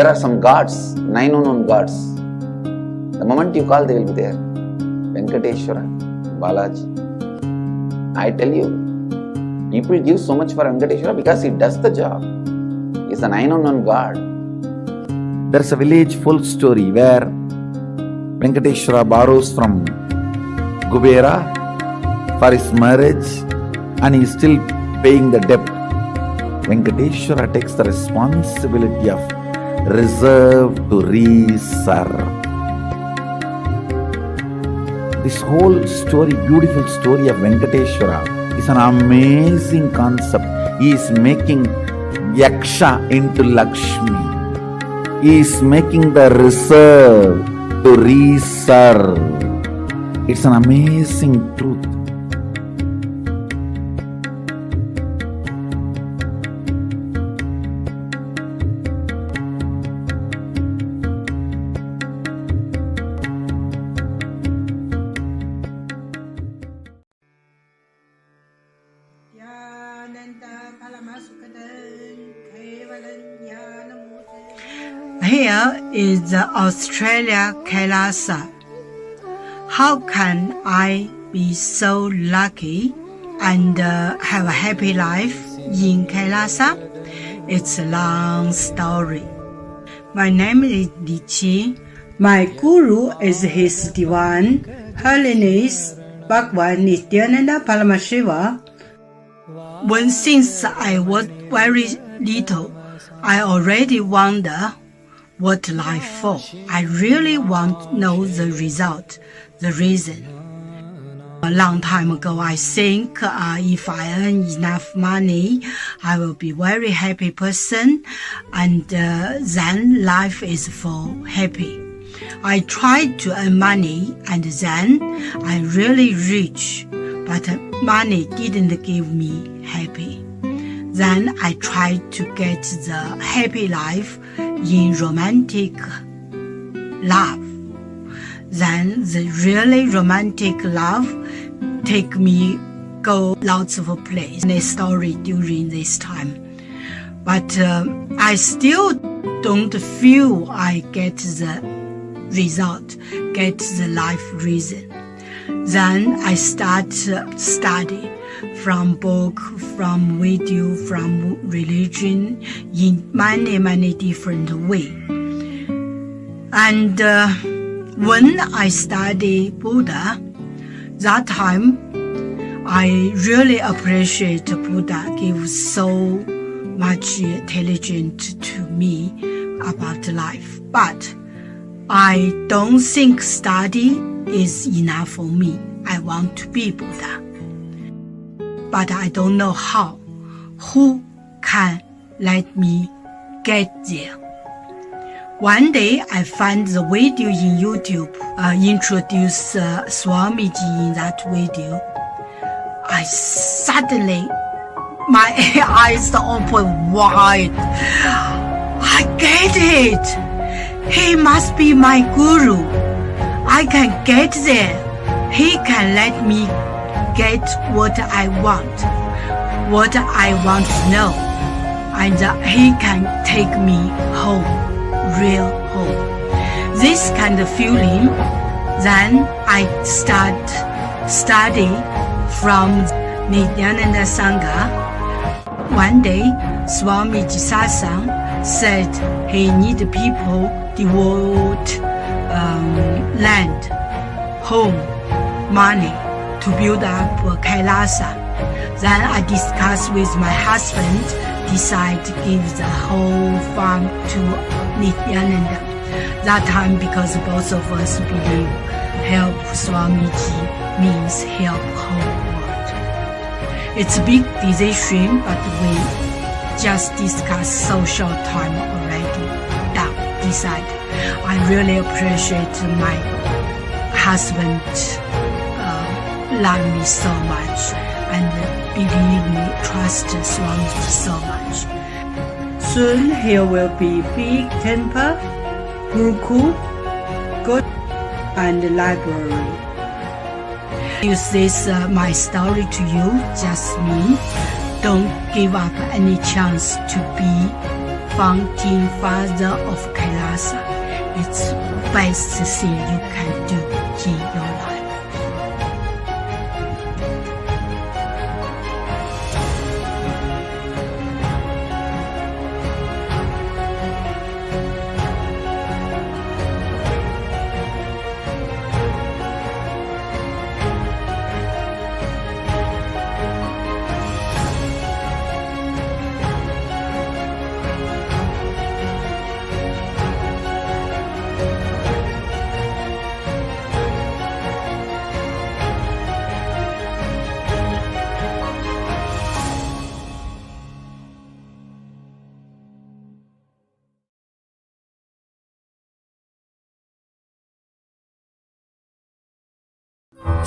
There are some gods, 9 unknown gods. The moment you call, they will be there. Venkateshwara, Balaji. I tell you, people give so much for Venkateshwara because he does the job. He's a 9 unknown god. There's a village folk story where Venkateshwara borrows from Kubera for his marriage and he is still paying the debt. Venkateshwara takes the responsibility of reserve to reserve. This whole story, beautiful story of Venkateshwara is an amazing concept. He is making Yaksha into Lakshmi. He is making the reserve to reserve. It's an amazing truth. Here is the Australia Kailasa. How can I be so lucky and have a happy life in Kailasa? It's a long story. My name is Li Qi. My guru is His Divine Holiness Bhagwan Nithyananda Paramashivam. Since I was very little, I already wonder what life for. I really want to know the result, the reason. A long time ago, I think if I earn enough money, I will be very happy person, and then life is for happy. I tried to earn money, and then I really rich, but money didn't give me happy. Then I tried to get the happy life in romantic love. Then the really romantic love take me go lots of places. A story during this time, but I still don't feel I get the result, get the life reason. Then I start study from book, from video, from religion in many different ways. And when I study Buddha, that time I really appreciate Buddha gives so much intelligence to me about life. But I don't think study is enough for me. I want to be Buddha. But I don't know how. Who can let me get there? One day I found the video in YouTube, introduce Swamiji in that video. I suddenly, my eyes open wide. I get it. He must be my guru. I can get there. He can let me get what I want to know, and he can take me home, real home. This kind of feeling, then I start study from Nithyananda Sangha. One day, Swamiji Satsang said he need people devote land, home, money to build up Kailasa. Then I discussed with my husband, decide to give the whole farm to Nithyananda. That time, because both of us believe help Swamiji means help whole world. It's a big decision, but we just discussed so short time already. Done, decide. I really appreciate my husband. Love me so much and believe me, trust Swamiji so much. Soon here will be big temple, Gurukul, good, and library. Use this my story to you, just me. Don't give up any chance to be fountain father of Kailasa. It's the best thing you can do in your life.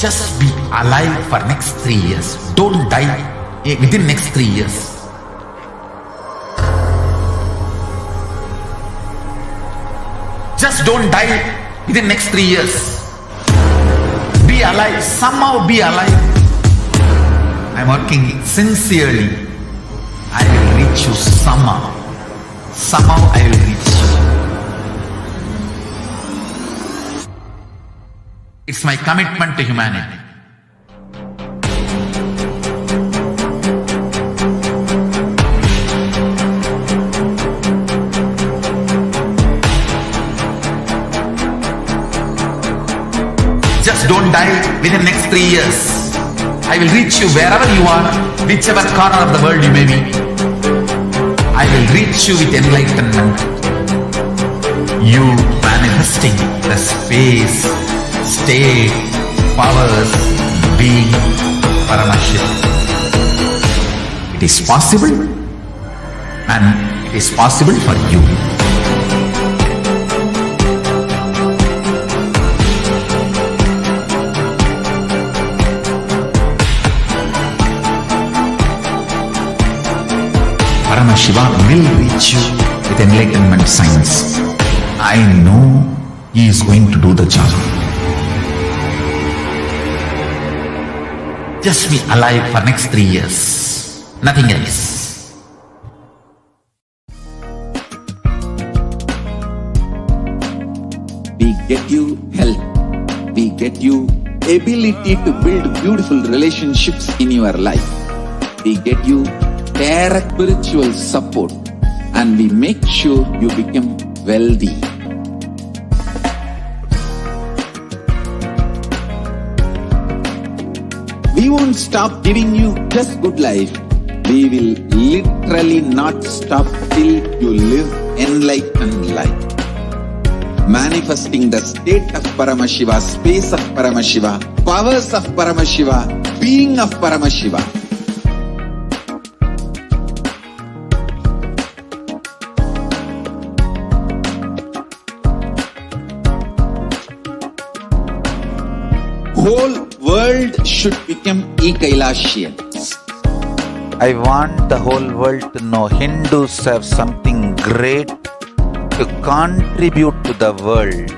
Just be alive for next 3 years. Don't die within next 3 years. Just don't die within next 3 years. Be alive. Somehow be alive. I'm working sincerely. I will reach you somehow. Somehow I will reach you. It's my commitment to humanity. Just don't die within the next 3 years. I will reach you wherever you are, whichever corner of the world you may be. I will reach you with enlightenment. You manifesting the space, state, powers, being Paramashivoham. It is possible, and it is possible for you. Paramashivoham will reach you with enlightenment science. I know he is going to do the job. Just be alive for next 3 years. Nothing else. We get you health. We get you ability to build beautiful relationships in your life. We get you direct spiritual support, and we make sure you become wealthy. We won't stop giving you just good life. We will literally not stop till you live enlightened life. Manifesting the state of Paramashiva, space of Paramashiva, powers of Paramashiva, being of Paramashiva. Whole world should become Kailashians. I want the whole world to know Hindus have something great to contribute to the world.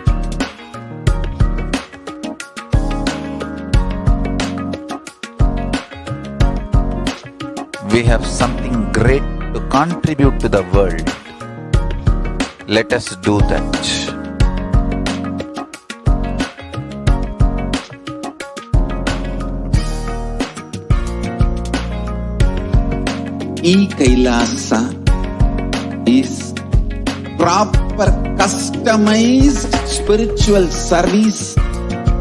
We have something great to contribute to the world. Let us do that. Kailasa is proper customized spiritual service,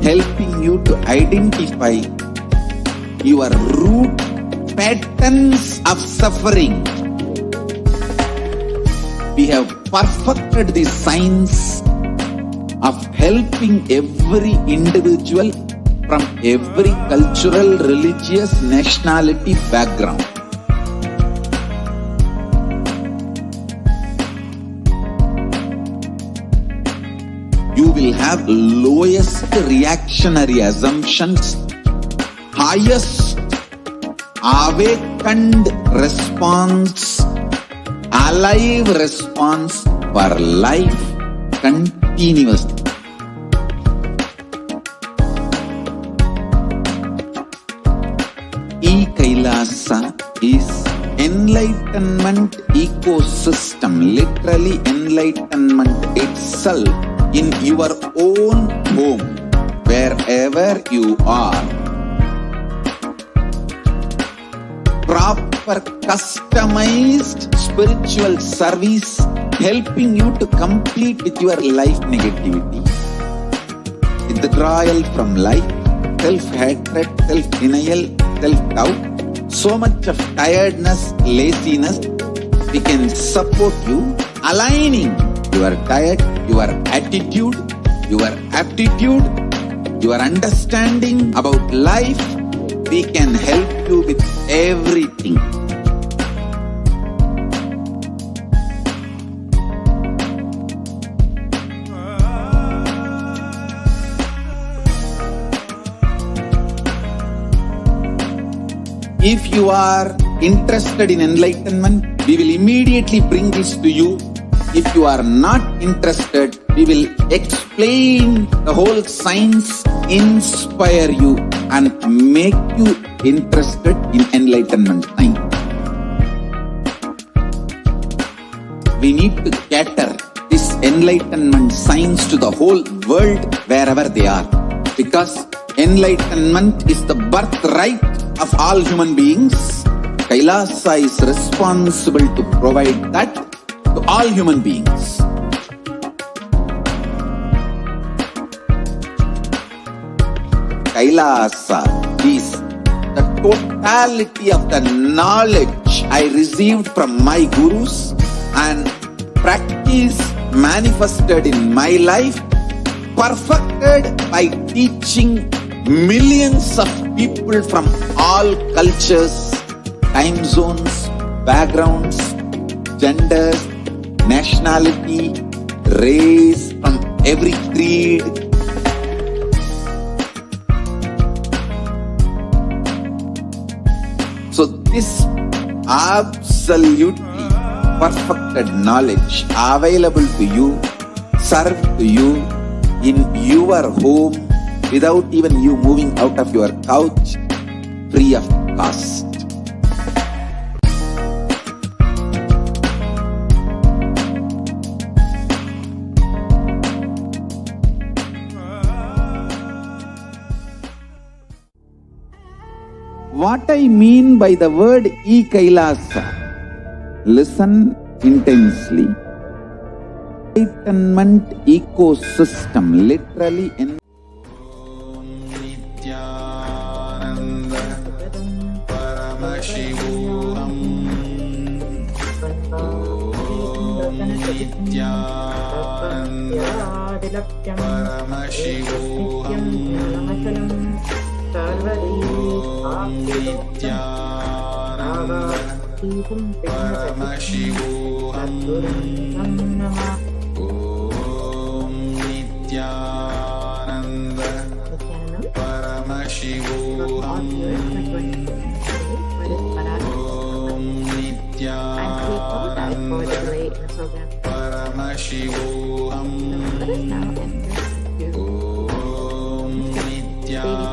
helping you to identify your root patterns of suffering. We have perfected the science of helping every individual from every cultural, religious, nationality background. You will have lowest reactionary assumptions, highest awakened response, alive response for life continuously. Kailasa is enlightenment enlightenment ecosystem, literally enlightenment itself, in your own home, wherever you are. Proper customized spiritual service helping you to complete with your life negativity, withdrawal from life, self-hatred, self-denial, self-doubt, so much of tiredness, laziness. We can support you, aligning your diet, your attitude, your aptitude, your understanding about life. We can help you with everything. If you are interested in enlightenment, we will immediately bring this to you. If you are not interested, we will explain the whole science, inspire you and make you interested in enlightenment science. We need to cater this enlightenment science to the whole world wherever they are, because enlightenment is the birthright of all human beings. Kailasa is responsible to provide that to all human beings. Kailasa is the totality of the knowledge I received from my gurus and practice manifested in my life, perfected by teaching millions of people from all cultures, time zones, backgrounds, genders, nationality, race, from every creed. So this absolutely perfected knowledge available to you, served to you in your home, without even you moving out of your couch, free of cost. What I mean by the word e-Kailasa, listen intensely. Enlightenment ecosystem, literally in Nithyananda Paramashivoham. Nithyananda Paramashivoham. Nithyananda Paramashivoham. Om Nithyananda Paramashivoham. Om Nithyananda Paramashivoham. Om Nithyananda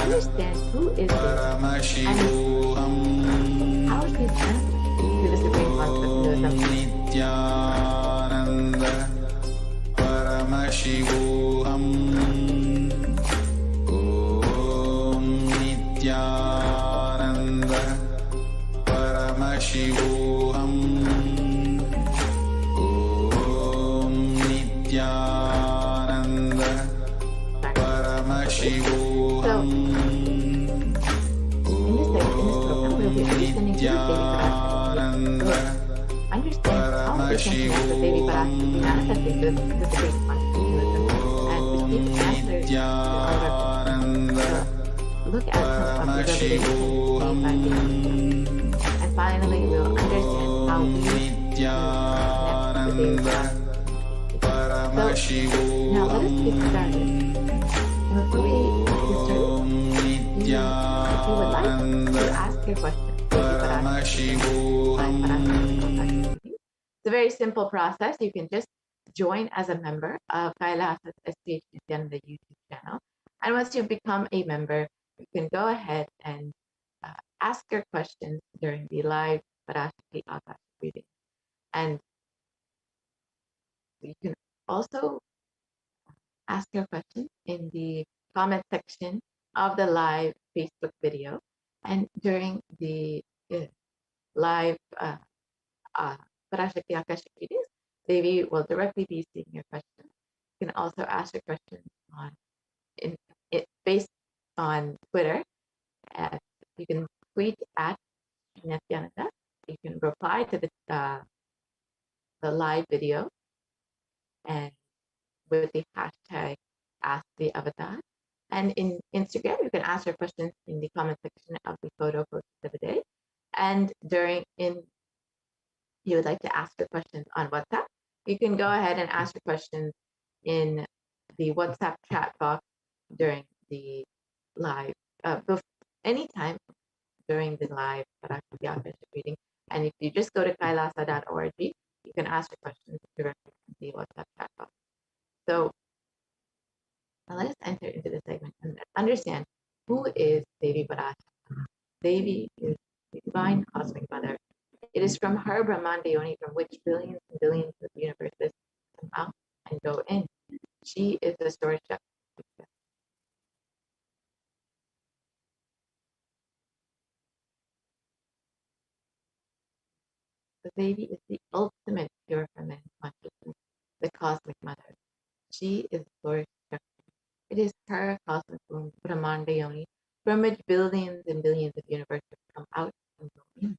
understand who is this Paramashivoham. and how is this connected to the Supreme Concept of Nithyananda Paramashivoham. Om Nithyananda Paramashivoham. Om Nithyananda Paramashivoham. Understand how the intention of the baby Parashakti manifesting the Supreme Consciousness and receive answers to our questions. Look at some of the revelations made by the and finally we'll understand how we connect to the baby Parashakti. So now let us get started. Before we get started, if you would like to ask your question, it's a very simple process. You can just join as a member of Kailasa's HDH Nithyananda YouTube channel. And once you become a member, you can go ahead and ask your questions during the live Parashakti Akashic reading. And you can also ask your question in the comment section of the live Facebook video. And during the live Parashakti Akashic readings, Devi will directly be seeing your questions. You can also ask your questions on based on Twitter. You can tweet at Nithyananda. You can reply to the live video and with the hashtag Ask the Avatar. And in Instagram, you can ask your questions in the comment section of the photo posted of the day. And you would like to ask your questions on WhatsApp, you can go ahead and ask your questions in the WhatsApp chat box during the live, anytime during the live Parashakti Akashic reading. And if you just go to kailasa.org, you can ask your questions directly in the WhatsApp chat box. So now let us enter into the segment and understand who is Devi Parashakti. Devi is the divine cosmic mother. It is from her Brahmanda Yoni from which billions and billions of universes come out and go in. She is the source Shakti. The Devi is the ultimate pure feminine consciousness, the cosmic mother. She is Source Shakti. It is her cosmic womb, Brahmanda Yoni, from which billions and billions of universes come out and go in.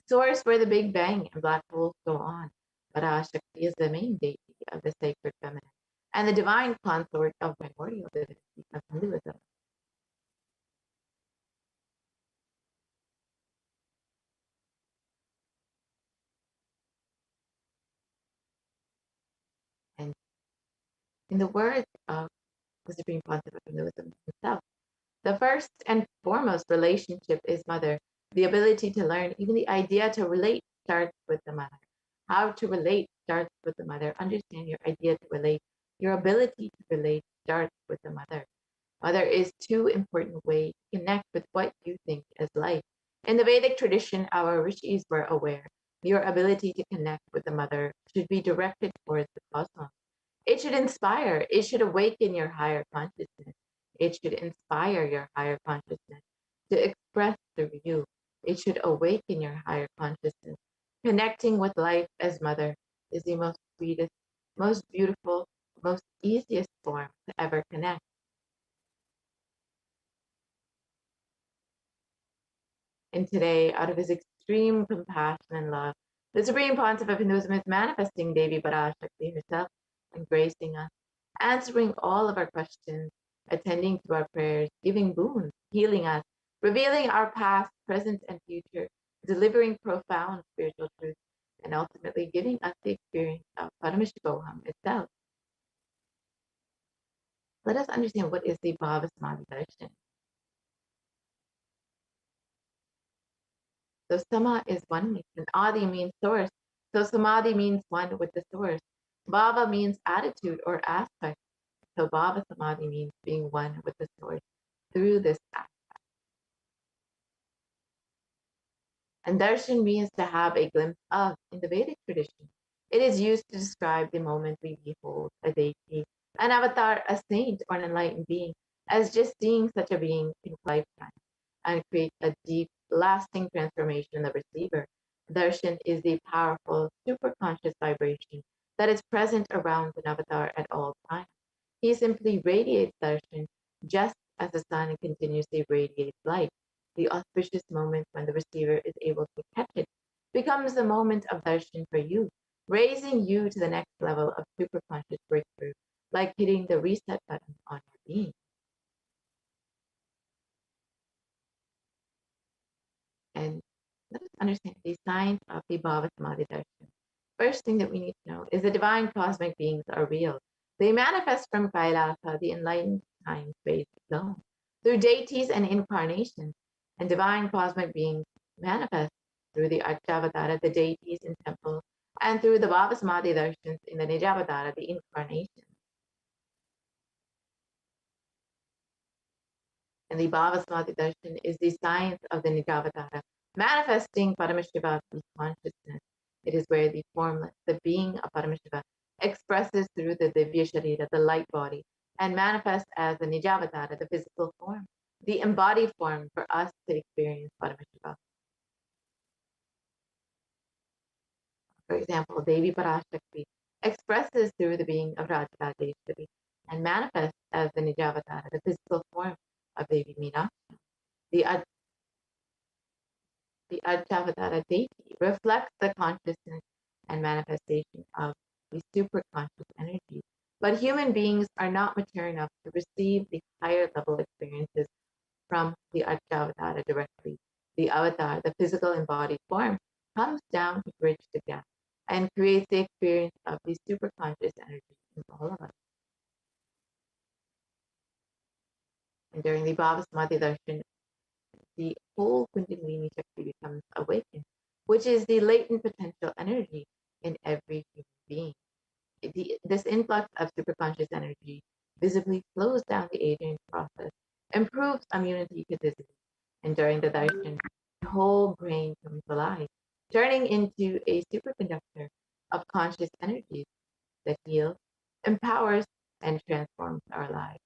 Source where the Big Bang and black holes go on. Parashakti is the main deity of the sacred feminine and the divine consort of primordial divinity of Hinduism. And in the words of the Supreme Pontiff of Hinduism himself, the first and foremost relationship is mother. The ability to learn, even the idea to relate, starts with the mother. How to relate starts with the mother. Understand your idea to relate. Your ability to relate starts with the mother. Mother is two important ways to connect with what you think as life. In the Vedic tradition, our rishis were aware your ability to connect with the mother should be directed towards the cosmos. It should inspire, it should awaken your higher consciousness. It should inspire your higher consciousness to express through you. It should awaken your higher consciousness. Connecting with life as mother is the most sweetest, most beautiful, most easiest form to ever connect. And today, out of his extreme compassion and love, the Supreme Pontiff of Hinduism is manifesting Devi Parashakti herself, embracing us, answering all of our questions, attending to our prayers, giving boons, healing us, revealing our past, present, and future, delivering profound spiritual truths, and ultimately giving us the experience of Paramashivoham itself. Let us understand what is the Bhava Samadhi darshan. So Sama is oneness, and Adi means source. So Samadhi means one with the source. Bhava means attitude or aspect. So Bhava Samadhi means being one with the source through this aspect. And darshan means to have a glimpse of in the Vedic tradition. It is used to describe the moment we behold a deity, an avatar, a saint, or an enlightened being, as just seeing such a being in lifetime and create a deep, lasting transformation in the receiver. Darshan is the powerful, superconscious vibration that is present around an avatar at all times. He simply radiates darshan just as the sun continuously radiates light. The auspicious moment when the receiver is able to catch it becomes the moment of darshan for you, raising you to the next level of superconscious breakthrough, like hitting the reset button on your being. And let us understand the science of the Bhava Samadhi darshan. First thing that we need to know is the divine cosmic beings are real. They manifest from Kailasa, the enlightened time-space zone, through deities and incarnations, and divine cosmic beings manifest through the Archavatara, the deities in temples, and through the Bhava Samadhi darshans in the Nijavatara, the incarnation. And the Bhavasamadhi Darshan is the science of the Nijavatara, manifesting Paramashiva's consciousness. It is where the formless, the being of Paramashiva, expresses through the Divya Sharira, the light body, and manifests as the Nijavatara, the physical form, the embodied form for us to experience Paramashiva. For example, Devi Parashakti expresses through the being of Rajadeshwari and manifests as the Nijavatara, the physical form of Devi Meenakshi. The Adjavatara deity reflects the consciousness and manifestation of the superconscious energy. But human beings are not mature enough to receive the higher level experiences from the Adjavatara directly. The avatar, the physical embodied form, comes down to bridge the gap and creates the experience of the superconscious energy in all of us. And during the Bhavasamadhi Darshan, the whole Kundalini Shakti becomes awakened, which is the latent potential energy in every human being. This influx of superconscious energy visibly slows down the aging process, improves immunity to disease, and during the darshan, the whole brain comes alive, turning into a superconductor of conscious energies that heals, empowers, and transforms our lives.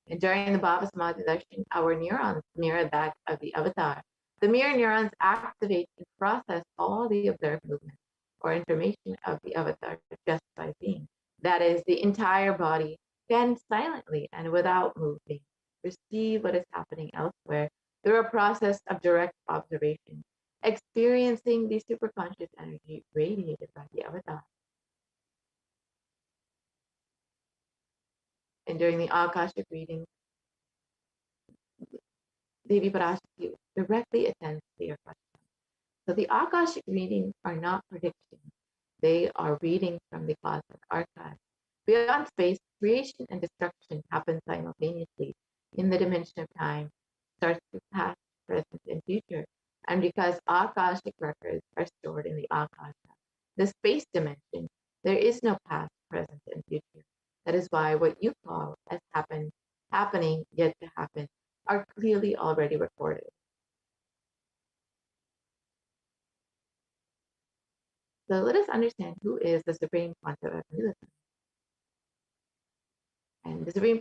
And during the Bhavasamadhi darshan, our neurons mirror that of the avatar. The mirror neurons activate and process all the observed movements or information of the avatar just by seeing. That is, the entire body can silently and without moving receive what is happening elsewhere through a process of direct observation, experiencing the superconscious energy radiated by the avatar. And during the Akashic reading, Devi Parashakti directly attends to your question. So the Akashic readings are not predictions. They are readings from the cosmic archive. Beyond space, creation and destruction happen simultaneously in the dimension of time, starts with past, present, and future. And because Akashic records are stored in the Akasha, the space dimension, there is no past, present, and future. That is why what you call as happening, yet to happen, are clearly already recorded. So let us understand who is the Supreme Pontiff of Hinduism. And the Supreme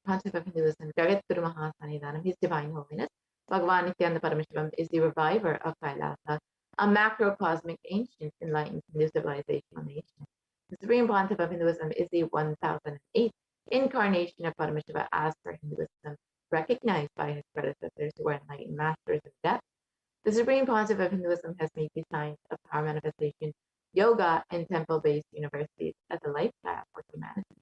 Pontiff of Hinduism, Jagat Guru Mahasannidhanam, His Divine Holiness, Bhagavan Nithyananda Paramashivam, is the reviver of Kailasa, a macrocosmic ancient enlightened Hindu civilizational nation. The Supreme Pontiff of Hinduism is the 1008th incarnation of Paramashiva as per Hinduism, recognized by his predecessors who were enlightened masters of depth. The Supreme Pontiff of Hinduism has made the science of power manifestation, yoga, and temple-based universities as a lifestyle for humanity.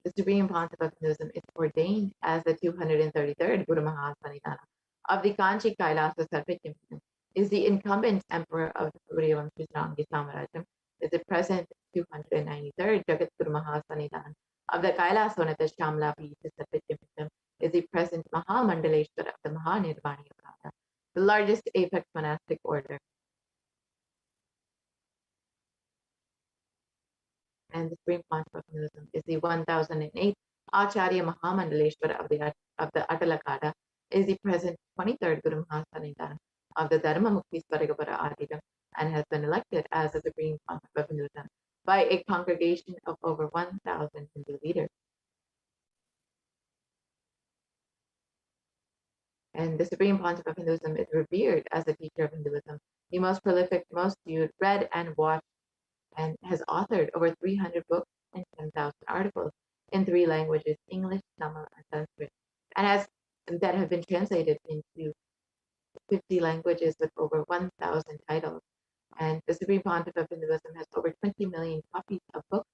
The Supreme Pontiff of Hinduism is ordained as the 233rd Guru Mahasannidhana of the Kanchi Kailasa Sarvijam, is the incumbent emperor of the Puriyavam Srisrangi Samarajam, is the present 293rd Jagat Guru Mahasannidhan of the Kailasvanata Shamla Pita Sarvijam, is the present Mahamandaleshwar of the Mahanirvani Akata, the largest apex monastic order. And the Supreme Pontiff of Hinduism is the 1008th Acharya Mahamandaleshwar of the Atalakada, is the present 23rd Guru Mahasannidhan of the Dharma Mukti Sparigapara Adidam, and has been elected as the Supreme Pontiff of Hinduism by a congregation of over 1,000 Hindu leaders. And the Supreme Pontiff of Hinduism is revered as the teacher of Hinduism, the most prolific, most viewed, read, and watched, and has authored over 300 books and 10,000 articles in 3 languages, English, Tamil, and Sanskrit, and that have been translated into 50 languages with over 1,000 titles. And the Supreme Pontiff of Hinduism has over 20 million copies of books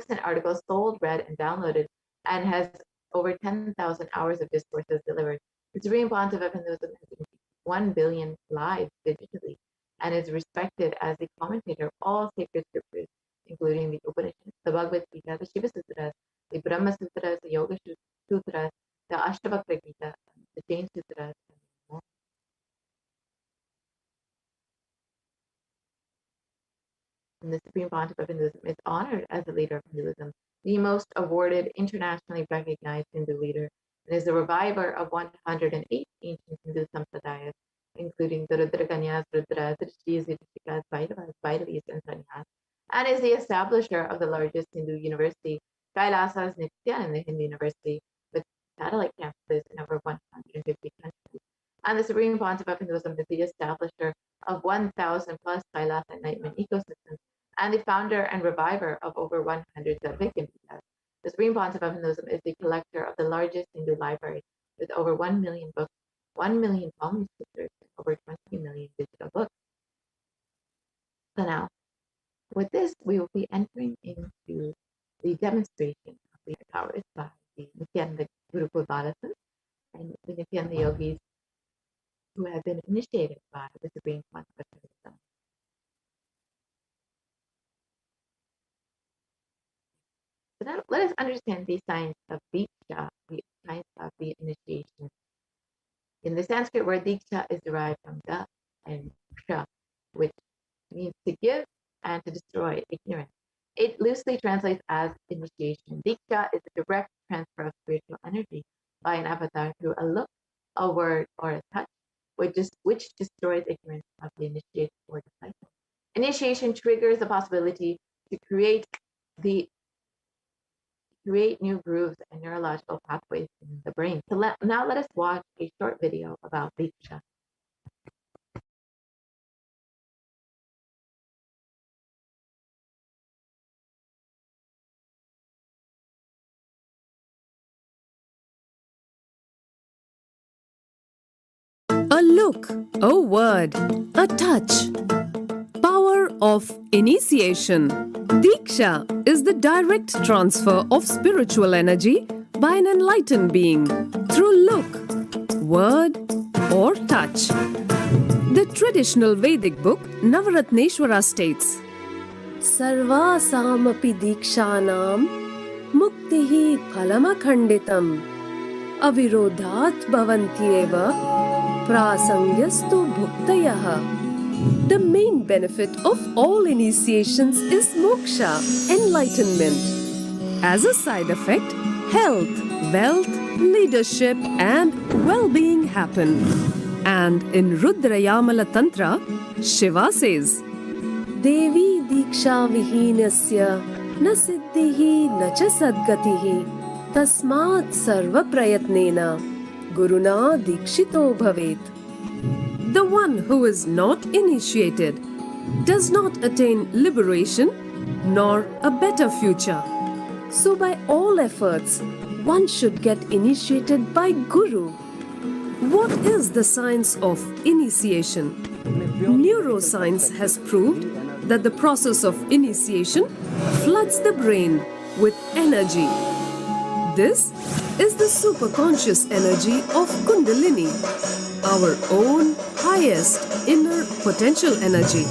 and articles sold, read, and downloaded, and has over 10,000 hours of discourses delivered. The Supreme Pontiff of Hinduism has 1 billion lives digitally, and is respected as the commentator of all sacred scriptures, including the Upanishads, the Bhagavad Gita, the Shiva Sutras, the Brahma Sutras, the Yoga Sutras, the Ashtavakra Gita, the Jain Sutras, and more. And the Supreme is honored as the leader of Hinduism, the most awarded, internationally recognized Hindu leader, and is the reviver of 108 ancient Hindu sampradayas, including the Rudrakanyas, Rudras, Rishis, Rishikas, Vaidavas, and Sannyas, and is the establisher of the largest Hindu university, Kailasa's Nithyananda Hindu University, with satellite campuses in over 150 countries. And the Supreme Pontiff of Hinduism is the establisher of 1,000 plus Kailasa enlightenment ecosystems and the founder and reviver of over 100 Sarvekya Pithas. The Supreme Pontiff of Hinduism is the collector of the largest Hindu library with over 1 million books, 1 million Pali scriptures, and over 20 million digital books. So now, with this, we will be entering into the demonstration of the powers by the Nithyananda Gurukul Baladas and the Nithyananda yogis who have been initiated by the Supreme Pontiff of Hinduism. So now let us understand the science of Diksha, the science of the initiation. In the Sanskrit word Diksha is derived from Da and Ksha, which means to give and to destroy ignorance. It loosely translates as initiation. Diksha is a direct transfer of spiritual energy by an avatar through a look, a word, or a touch, which destroys ignorance of the initiate or disciple. Initiation triggers the possibility to create new grooves and neurological pathways in the brain. So now let us watch a short video about Diksha. A look, a word, a touch. Power of initiation. Diksha is the direct transfer of spiritual energy by an enlightened being through look, word, or touch. The traditional Vedic book Navaratneshwara states, Sarvasamapi dikshanam muktihi phalamakhanditam avirodhat bhavantyeva prasangyastu bhuktayaha. The main benefit of all initiations is moksha, enlightenment. As a side effect, health, wealth, leadership, and well-being happen. And in Rudrayamala Tantra, Shiva says, Devi diksha vihinasya na siddhihi na cha sadgatihi tasmat sarva prayatnena guruna dikshito bhavet. The one who is not initiated does not attain liberation nor a better future. So by all efforts, one should get initiated by Guru. What is the science of initiation? Neuroscience has proved that the process of initiation floods the brain with energy. This is the superconscious energy of Kundalini, our own highest inner potential energy.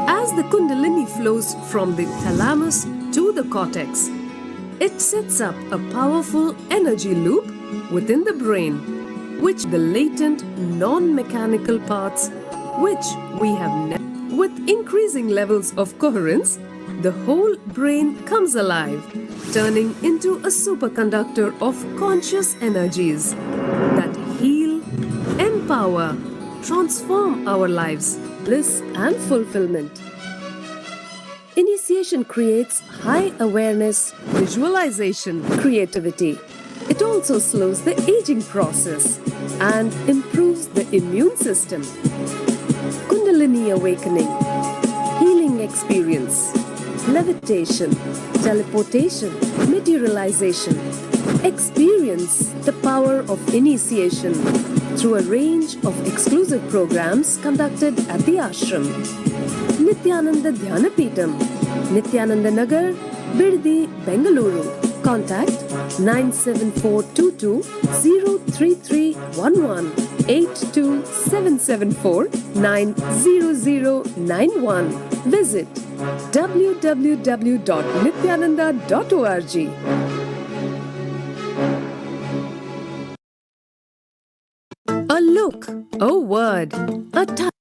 As the Kundalini flows from the thalamus to the cortex, it sets up a powerful energy loop within the brain, which the latent non-mechanical parts which we have with increasing levels of coherence, the whole brain comes alive, turning into a superconductor of conscious energies that heal, empower, transform our lives, bliss and fulfillment. Initiation creates high awareness, visualization, creativity. It also slows the aging process and improves the immune system. Kundalini awakening, healing experience, levitation, teleportation, materialization. Experience the power of initiation through a range of exclusive programs conducted at the ashram. Nithyananda Dhyanapeetham, Nithyananda Nagar, Birdi, Bengaluru. Contact 97422 03311 82774 90091. Visit www.nithyananda.org. A look, a word, a touch.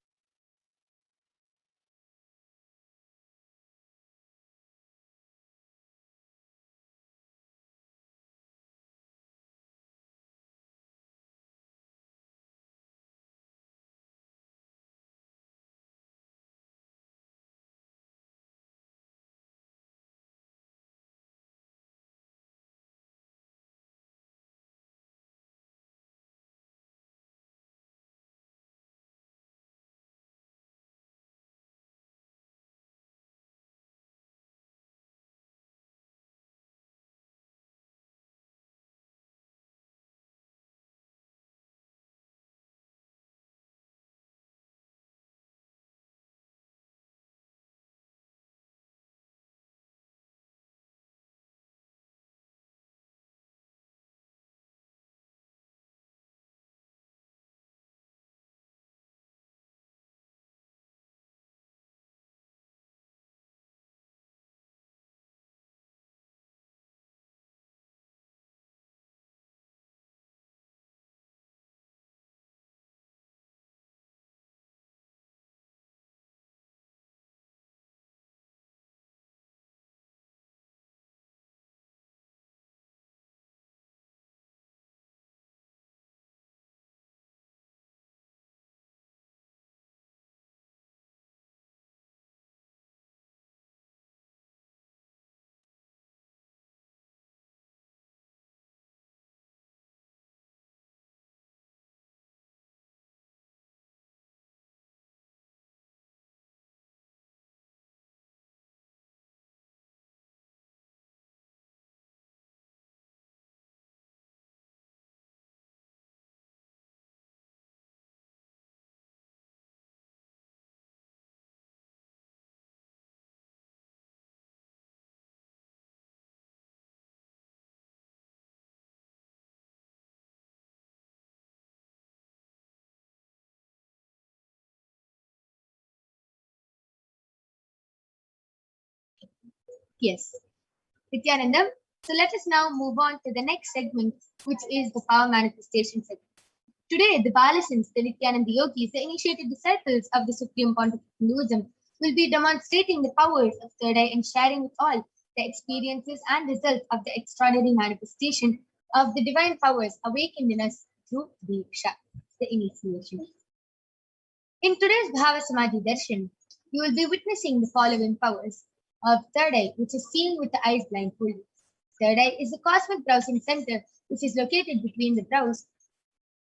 Yes. Nithyanandam. So let us now move on to the next segment, which is the power manifestation segment. Today, the Balasins, the Nithyananda yogis, the initiated disciples of the Supreme Pontiff of Hinduism, will be demonstrating the powers of third eye and sharing with all the experiences and results of the extraordinary manifestation of the divine powers awakened in us through Diksha, the initiation. In today's Bhava Samadhi Darshan, you will be witnessing the following powers of third eye, which is seen with the eyes blindfolded. Third eye is the cosmic browsing center, which is located between the brows,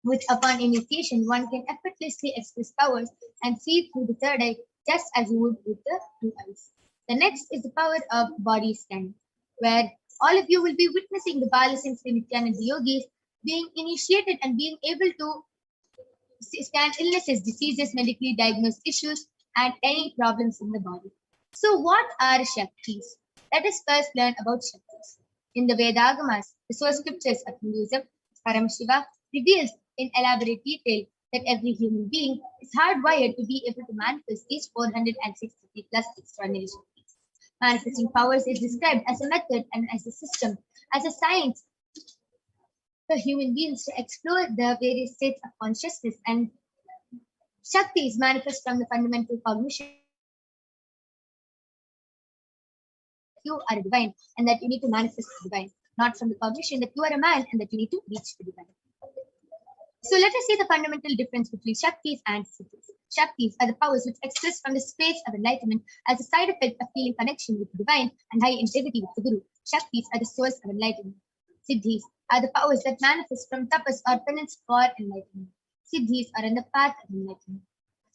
which upon initiation one can effortlessly express powers and see through the third eye just as you would with the two eyes. The next is the power of body scan, where all of you will be witnessing the Balasins Nithyananda yogis being initiated and being able to scan illnesses, diseases, medically diagnosed issues, and any problems in the body. So, what are Shaktis? Let us first learn about Shaktis. In the Vedagamas, the source scriptures of Hinduism, Paramashiva reveals in elaborate detail that every human being is hardwired to be able to manifest these 460 plus extraordinary Shaktis. Manifesting powers is described as a method and as a system, as a science for human beings to explore the various states of consciousness, and Shaktis manifest from the fundamental cognition you are divine and that you need to manifest the divine, not from the cognition that you are a man and that you need to reach the divine. So let us see the fundamental difference between Shaktis and Siddhis. Shaktis are the powers which express from the space of enlightenment as a side effect of feeling connection with the divine and high integrity with the Guru. Shaktis are the source of enlightenment. Siddhis are the powers that manifest from tapas or penance for enlightenment. Siddhis are on the path of enlightenment.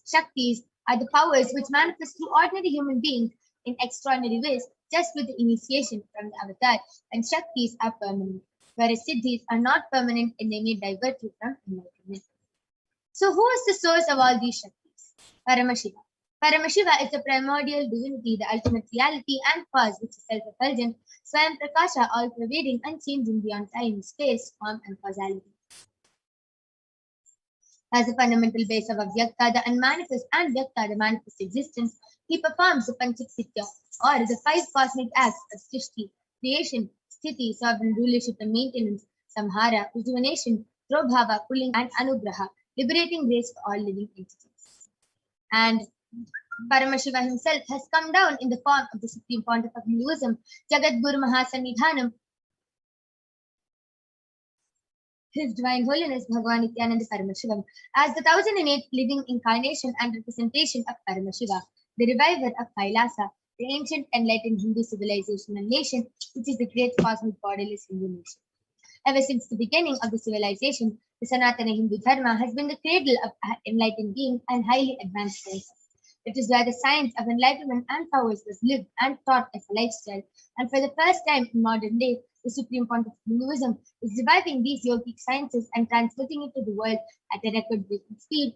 Shaktis are the powers which manifest through ordinary human beings in extraordinary ways just with the initiation from the avatar, and Shaktis are permanent, whereas Siddhis are not permanent and they may divert you from enlightenment. So who is the source of all these Shaktis? Paramashiva. Paramashiva is the primordial divinity, the ultimate reality and cause which is self-effulgent, Swayam Prakasha, all-pervading, unchanging beyond time, space, form and causality. As a fundamental base of Avyakta, the unmanifest, and Vyakta, the manifest existence, he performs the Panchik Sitya, or the 5 cosmic acts of Srishti, creation, Sthiti, sovereign rulership and maintenance, Samhara, rejuvenation, Prabhava, pulling and Anugraha, liberating grace for all living entities. And Paramashiva himself has come down in the form of the Supreme Pontiff of Hinduism, Jagat Guru Mahasannidhanam, His Divine Holiness Bhagavan Nithyananda Paramashivam, as the 1008th living incarnation and representation of Paramashiva, the reviver of Kailasa, the ancient enlightened Hindu civilization and nation, which is the great cosmic borderless Hindu nation. Ever since the beginning of the civilization, the Sanatana Hindu Dharma has been the cradle of enlightened beings and highly advanced sciences. It is where the science of enlightenment and powers was lived and taught as a lifestyle, and for the first time in modern day, the Supreme Pontiff of Hinduism is reviving these yogic sciences and transmitting it to the world at a record-breaking speed,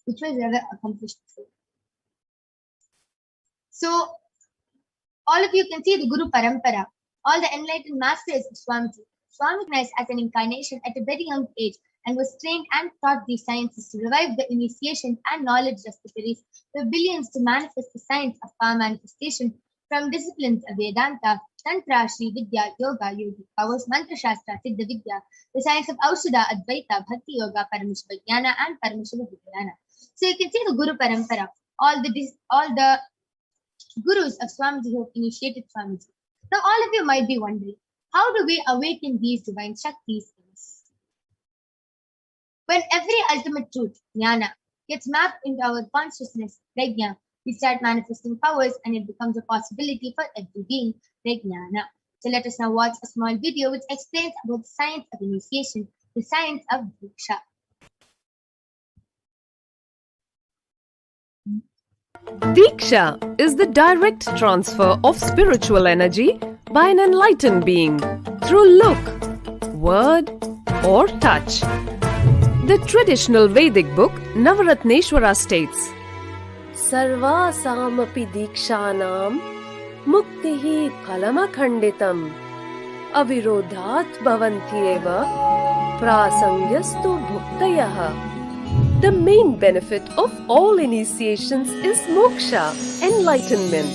which was never accomplished before. So, all of you can see the Guru Parampara, all the enlightened masters of Swamiji. Swami was as an incarnation at a very young age and was trained and taught these sciences to revive the initiation and knowledge necessaries for billions to manifest the science of power manifestation from disciplines of Vedanta, Tantra, Sri Vidya, Yoga, Yogic powers, Mantra Shastra, Siddha Vidya, the science of Aushadha, Advaita, Bhakti Yoga, Paramashivoham and Paramashivoham. So you can see the Guru Parampara, all the gurus of Swamiji who have initiated Swamiji. Now all of you might be wondering, how do we awaken these divine Shaktis in us? When every ultimate truth, jnana, gets mapped into our consciousness, prajna, we start manifesting powers and it becomes a possibility for every being, prajnana. So let us now watch a small video which explains about the science of initiation, the science of Diksha. Diksha is the direct transfer of spiritual energy by an enlightened being through look, word, or touch. The traditional Vedic book Navaratneshwara states, Sarvasamapi dikshanam muktihi phalamakhanditam avirodhat bhavantyeva prasangyastu bhuktayah. The main benefit of all initiations is moksha, enlightenment.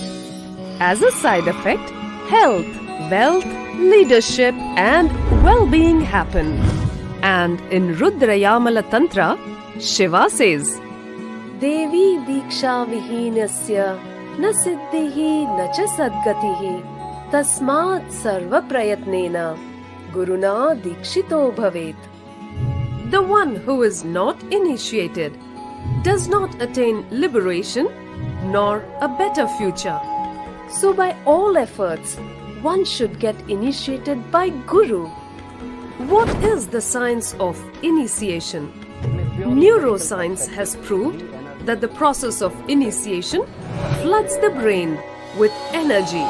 As a side effect, health, wealth, leadership, and well-being happen. And in Rudrayamala Tantra, Shiva says, Devi Diksha Vihinasya na siddhihi na cha sadgatihi tasmat sarva prayatnena guruna dikshito bhavet. The one who is not initiated does not attain liberation nor a better future. So by all efforts, one should get initiated by Guru. What is the science of initiation? Neuroscience has proved that the process of initiation floods the brain with energy.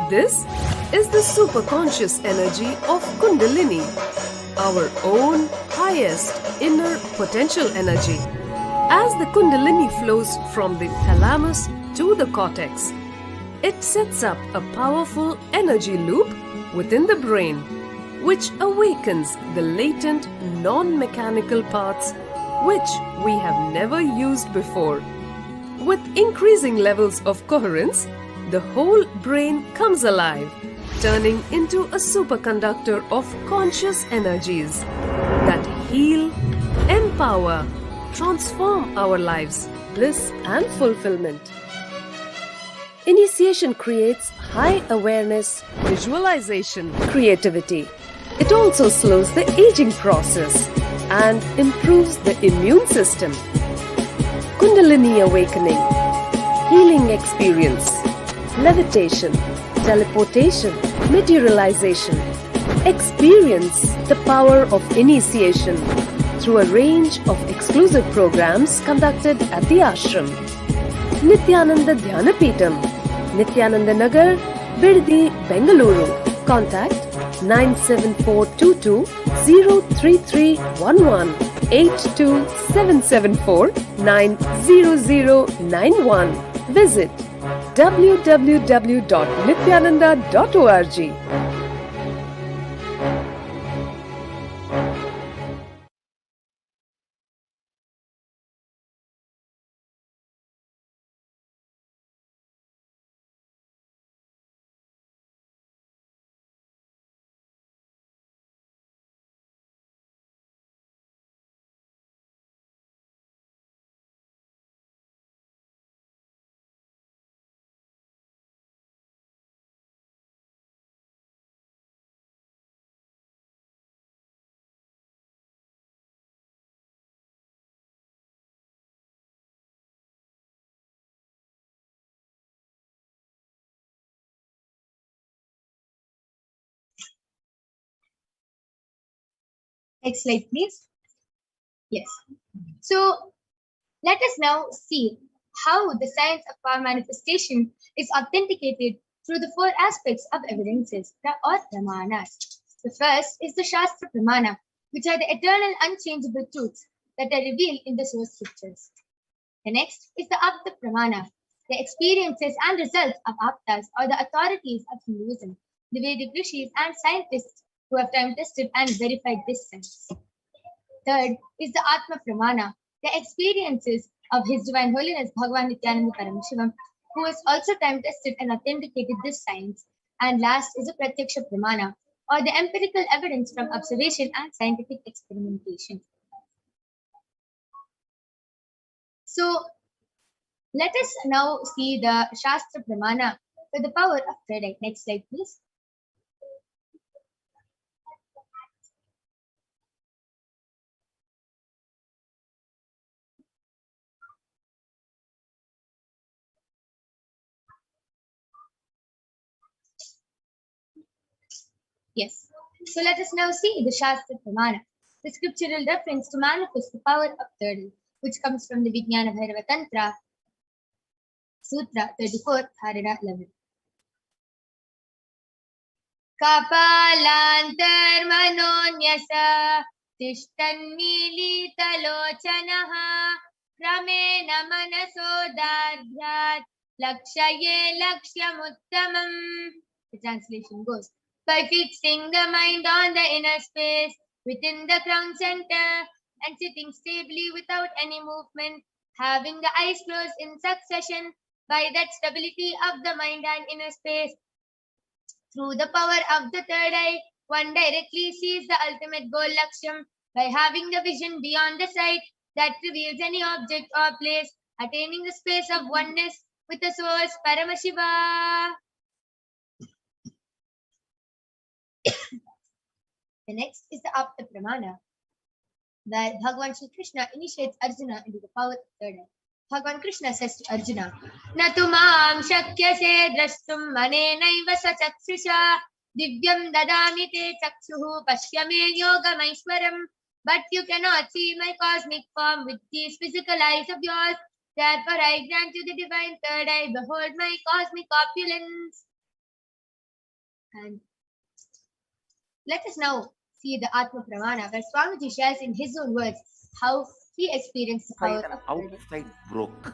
This is the superconscious energy of Kundalini, our own highest inner potential energy. As the Kundalini flows from the thalamus to the cortex, it sets up a powerful energy loop within the brain, which awakens the latent non-mechanical parts which we have never used before. With increasing levels of coherence, the whole brain comes alive, turning into a superconductor of conscious energies that heal, empower, transform our lives, bliss and fulfillment. Initiation creates high awareness, visualization, creativity. It also slows the aging process and improves the immune system. Kundalini awakening, healing experience, levitation, teleportation, materialization. Experience the power of initiation through a range of exclusive programs conducted at the ashram. Nithyananda Dhyanapitham, Nithyananda Nagar, Biddi, Bengaluru. Contact 97422 03311 82774 90091. Visit www.nithyananda.org. Next slide, please. Yes. So let us now see how the science of power manifestation is authenticated through the four aspects of evidences, or pramanas. The first is the Shastra Pramana, which are the eternal unchangeable truths that are revealed in the source scriptures. The next is the Apta Pramana, the experiences and results of Aptas, or the authorities of Hinduism, the Vedic rishis and scientists who have time tested and verified this science. Third is the Atma Pramana, the experiences of His Divine Holiness Bhagavan Nithyananda Paramashivam, who has also time tested and authenticated this science. And last is the Pratyaksha Pramana, or the empirical evidence from observation and scientific experimentation. So let us now see the Shastra Pramana for the power of third eye. Next slide, please. Yes. So let us now see the Shastra Pramana, the scriptural reference to manifest the power of third eye, which comes from the Vijnana Bhairava Tantra, Sutra 34, Dharana 11. Kapalantarmanonyasa tishtannilitalochanaha kramena manasodadhyat lakshaye lakshyamuttamam. The translation goes, by fixing the mind on the inner space within the crown center and sitting stably without any movement, having the eyes closed in succession. By that stability of the mind and inner space, through the power of the third eye, one directly sees the ultimate goal Laksham by having the vision beyond the sight that reveals any object or place, attaining the space of oneness with the source Paramashiva. The next is the Apta Pramana, where Bhagavan Shri Krishna initiates Arjuna into the power of third eye. Bhagavan Krishna says to Arjuna, Natu mam shakyase drashtum manenaiva sachakshisha divyam dadami te chakshuhu pashyame yogamaishwaram. But you cannot see my cosmic form with these physical eyes of yours. Therefore I grant you the divine third eye. Behold my cosmic opulence. And let us now see the Atma Pramana, where Swamiji shares in his own words how he experienced the power Inside and of third eye. outside broke.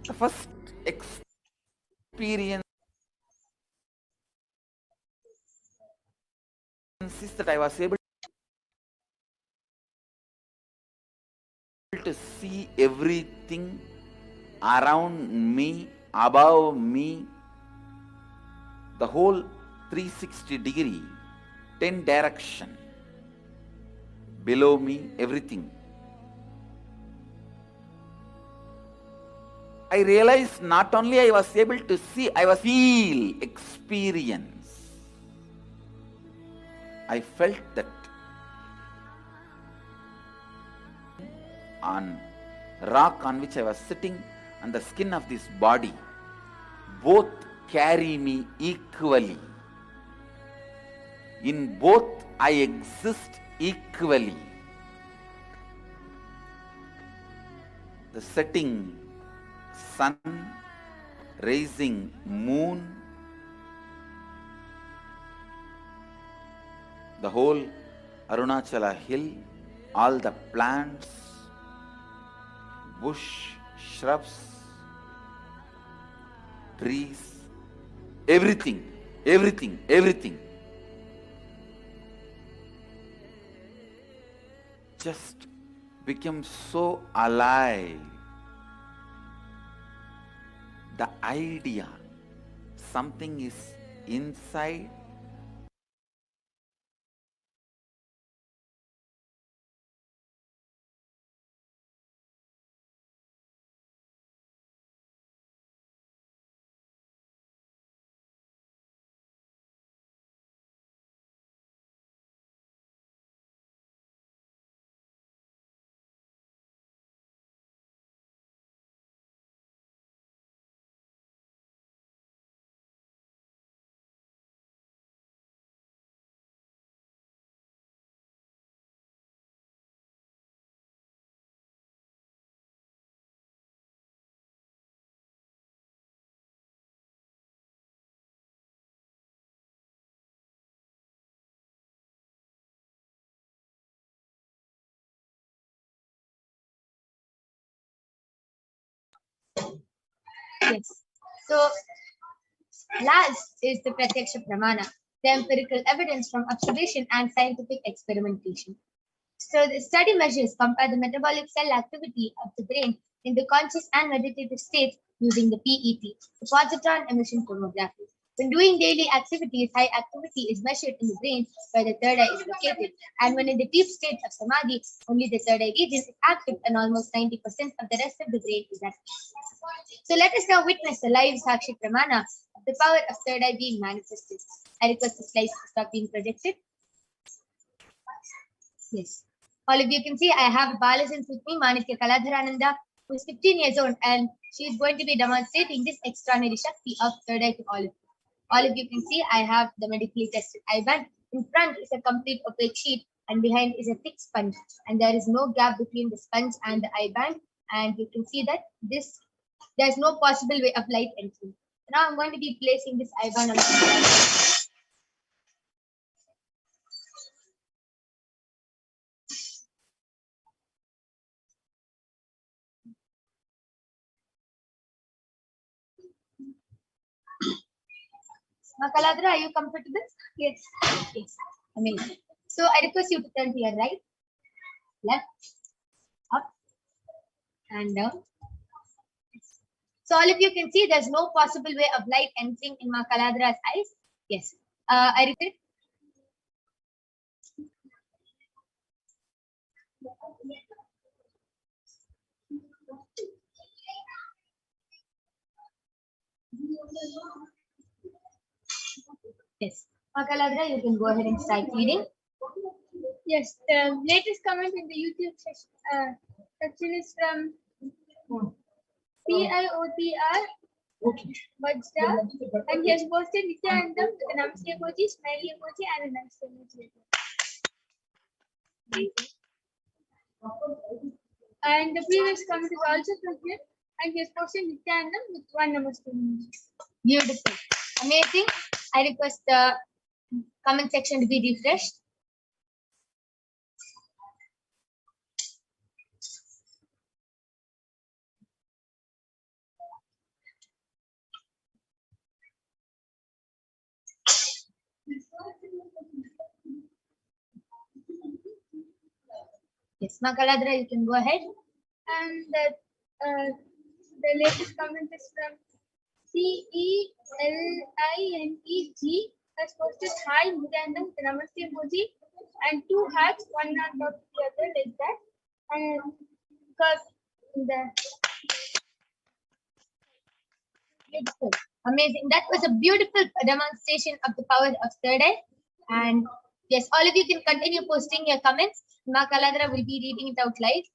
The first experience is that I was able to see everything around me, above me, the whole 360 degree, 10 direction, below me, everything. I realized not only I was able to see, I was feel, experience. I felt that on rock on which I was sitting and the skin of this body, both carry me equally. In both I exist equally. The setting sun, rising moon, the whole Arunachala hill, all the plants, bush, shrubs, trees, everything just became so alive. The idea, something is inside, Yes. So, last is the Pratyaksha Pramana, the empirical evidence from observation and scientific experimentation. So, the study measures compare the metabolic cell activity of the brain in the conscious and meditative states using the PET, the positron emission tomography. When doing daily activities, high activity is measured in the brain where the third eye is located. And when in the deep state of samadhi, only the third eye region is active and almost 90% of the rest of the brain is active. So let us now witness the live Sakshi Pramana of the power of third eye being manifested. I request the slides to stop being projected. Yes. All of you can see I have Balasins with me, Manikya Kaladharananda, who is 15 years old, and she is going to be demonstrating this extraordinary Shakti of third eye to all of you. All of you can see I have the medically tested eye band. In front is a complete opaque sheet, and behind is a thick sponge. And there is no gap between the sponge and the eye band. And you can see that there is no possible way of light entering. Now I'm going to be placing this eye band on the eye. Makaladra, are you comfortable? Yes. Yes. Amazing. So I request you to turn to your right, left, up, and down. So all of you can see there's no possible way of light entering in Ma Kaladra's eyes. Yes. I repeat. Yes. Ma Kaladra, you can go ahead and start reading. Yes, the latest comment in the YouTube section is from PIOTR Vajra, and he has posted Nithyanandam to the Namaste emoji, smiley emoji, and a Namaste emoji. And the previous comment is also from him, and he has posted Nithyanandam with one Namaste emoji. Beautiful. Amazing. I request the comment section to be refreshed. Yes, Ma Kaladra, you can go ahead. And the latest comment is from CELINEG, has posted hi Nithyanandam with the Namaste emoji and two hearts, one on top of the other like that, and curve in the Beautiful. Amazing. That was a beautiful demonstration of the power of third eye. And yes, all of you can continue posting your comments. Ma Kaladra will be reading it out live.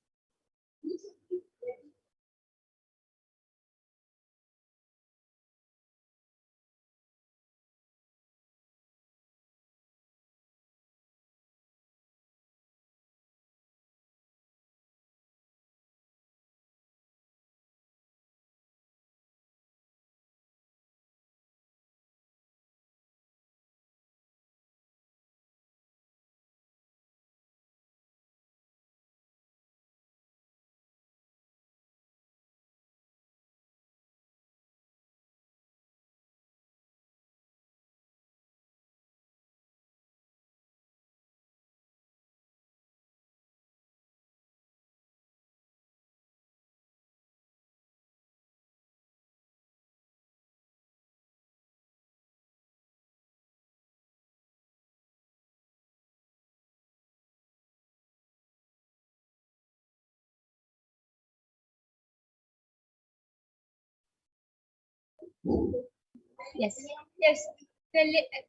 yes.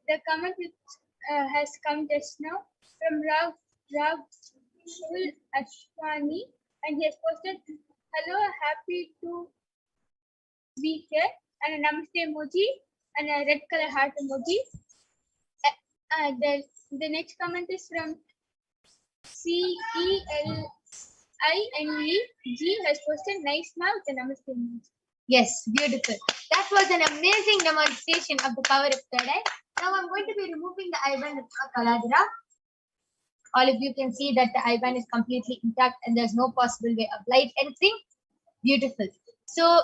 The comment which has come just now from Rav Ashwani, and he has posted hello, happy to be here, and a namaste emoji and a red color heart emoji. The next comment is from CELINEG, has posted nice now with a namaste emoji. Yes, beautiful. That was an amazing demonstration of the power of third eye. Now I'm going to be removing the eyeband of Ma Kaladra. All of you can see that the eyeband is completely intact and there's no possible way of light entering. Beautiful. So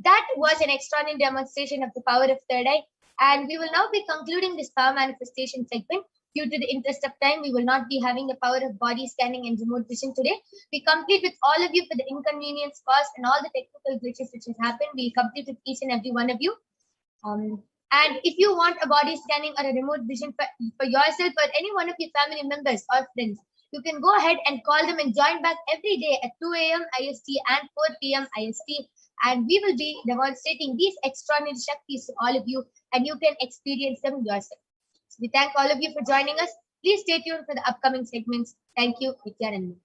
that was an extraordinary demonstration of the power of third eye. And we will now be concluding this power manifestation segment. Due to the interest of time, we will not be having the power of body scanning and remote vision today. We complete with all of you for the inconvenience caused and all the technical glitches which has happened. We complete with each and every one of you. And if you want a body scanning or a remote vision for yourself or any one of your family members or friends, you can go ahead and call them and join back every day at 2 a.m. IST and 4 p.m. IST. And we will be demonstrating these extraordinary Shaktis to all of you, and you can experience them yourself. So we thank all of you for joining us. Please stay tuned for the upcoming segments. Thank you, Nithyananda.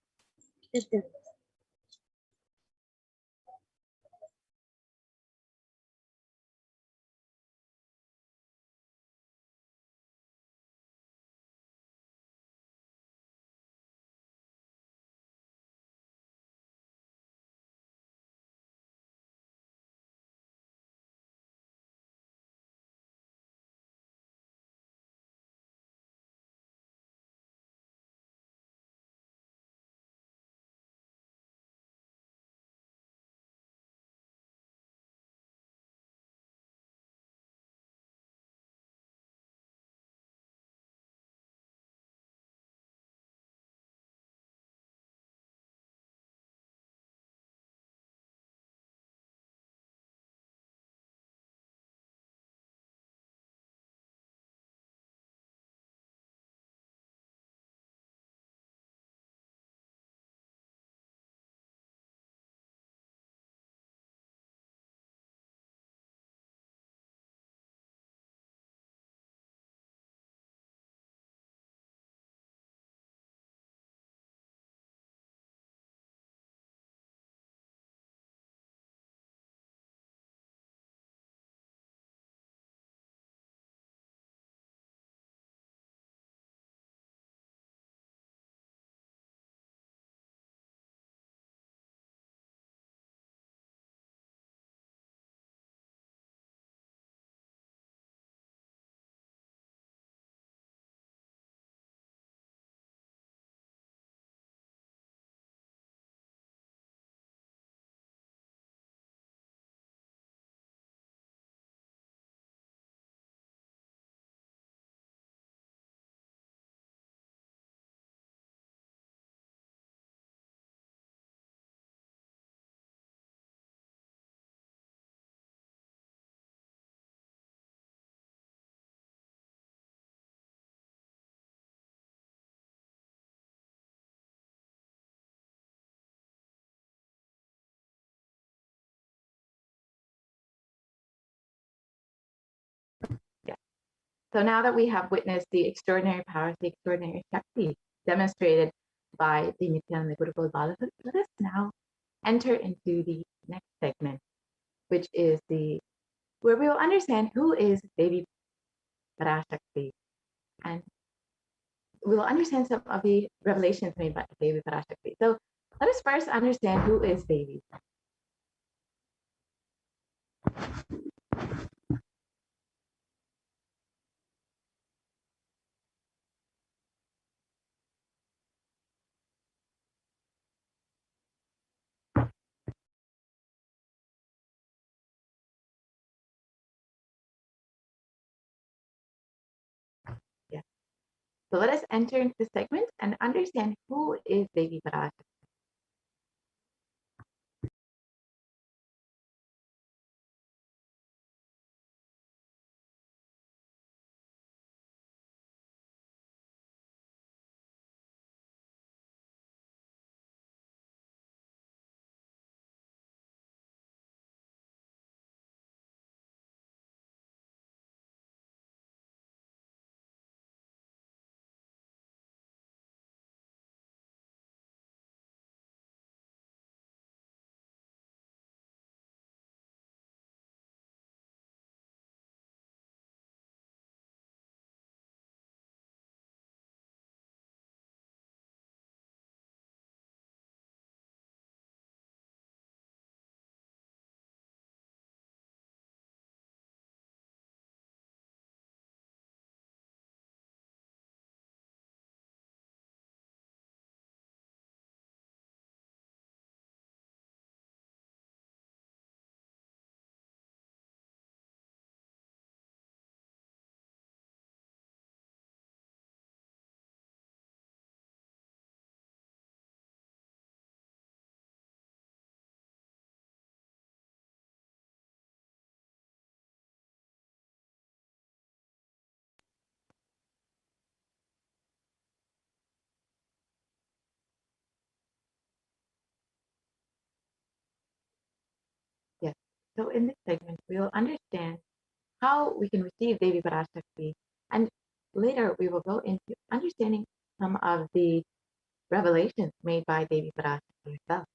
So now that we have witnessed the extraordinary powers, the extraordinary Shakti demonstrated by the Nithyananda Gurukul Balasas, let us now enter into the next segment, which is where we will understand who is Devi Parashakti, and we will understand some of the revelations made by Devi Parashakti. So let us first understand who is Devi. Yes. So let us enter into the segment and understand who is Devi Parashakti. Yes. So in this segment, we will understand how we can receive Devi Parashakti, and later we will go into understanding some of the revelations made by Devi Parashakti herself.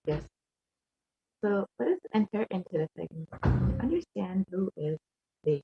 Yes. So let us enter into the segment and understand who is Devi.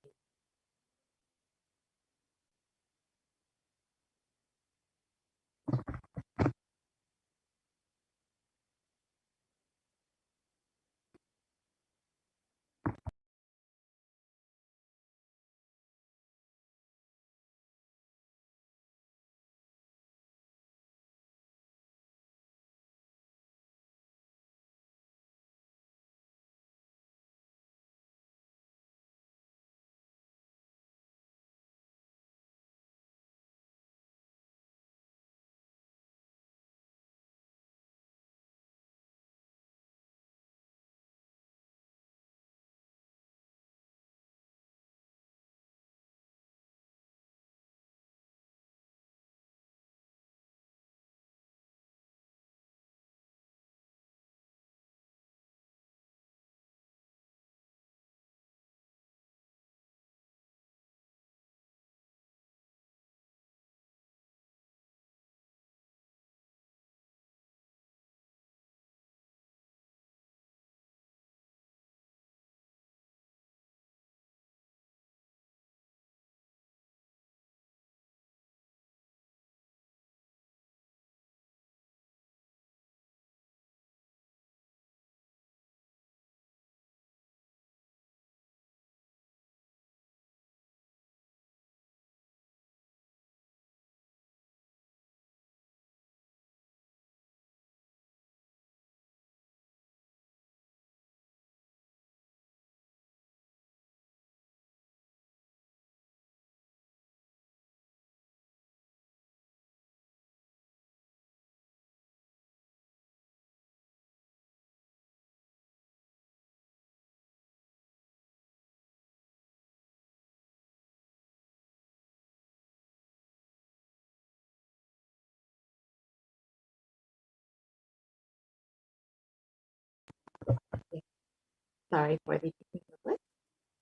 sorry for the technical glitch.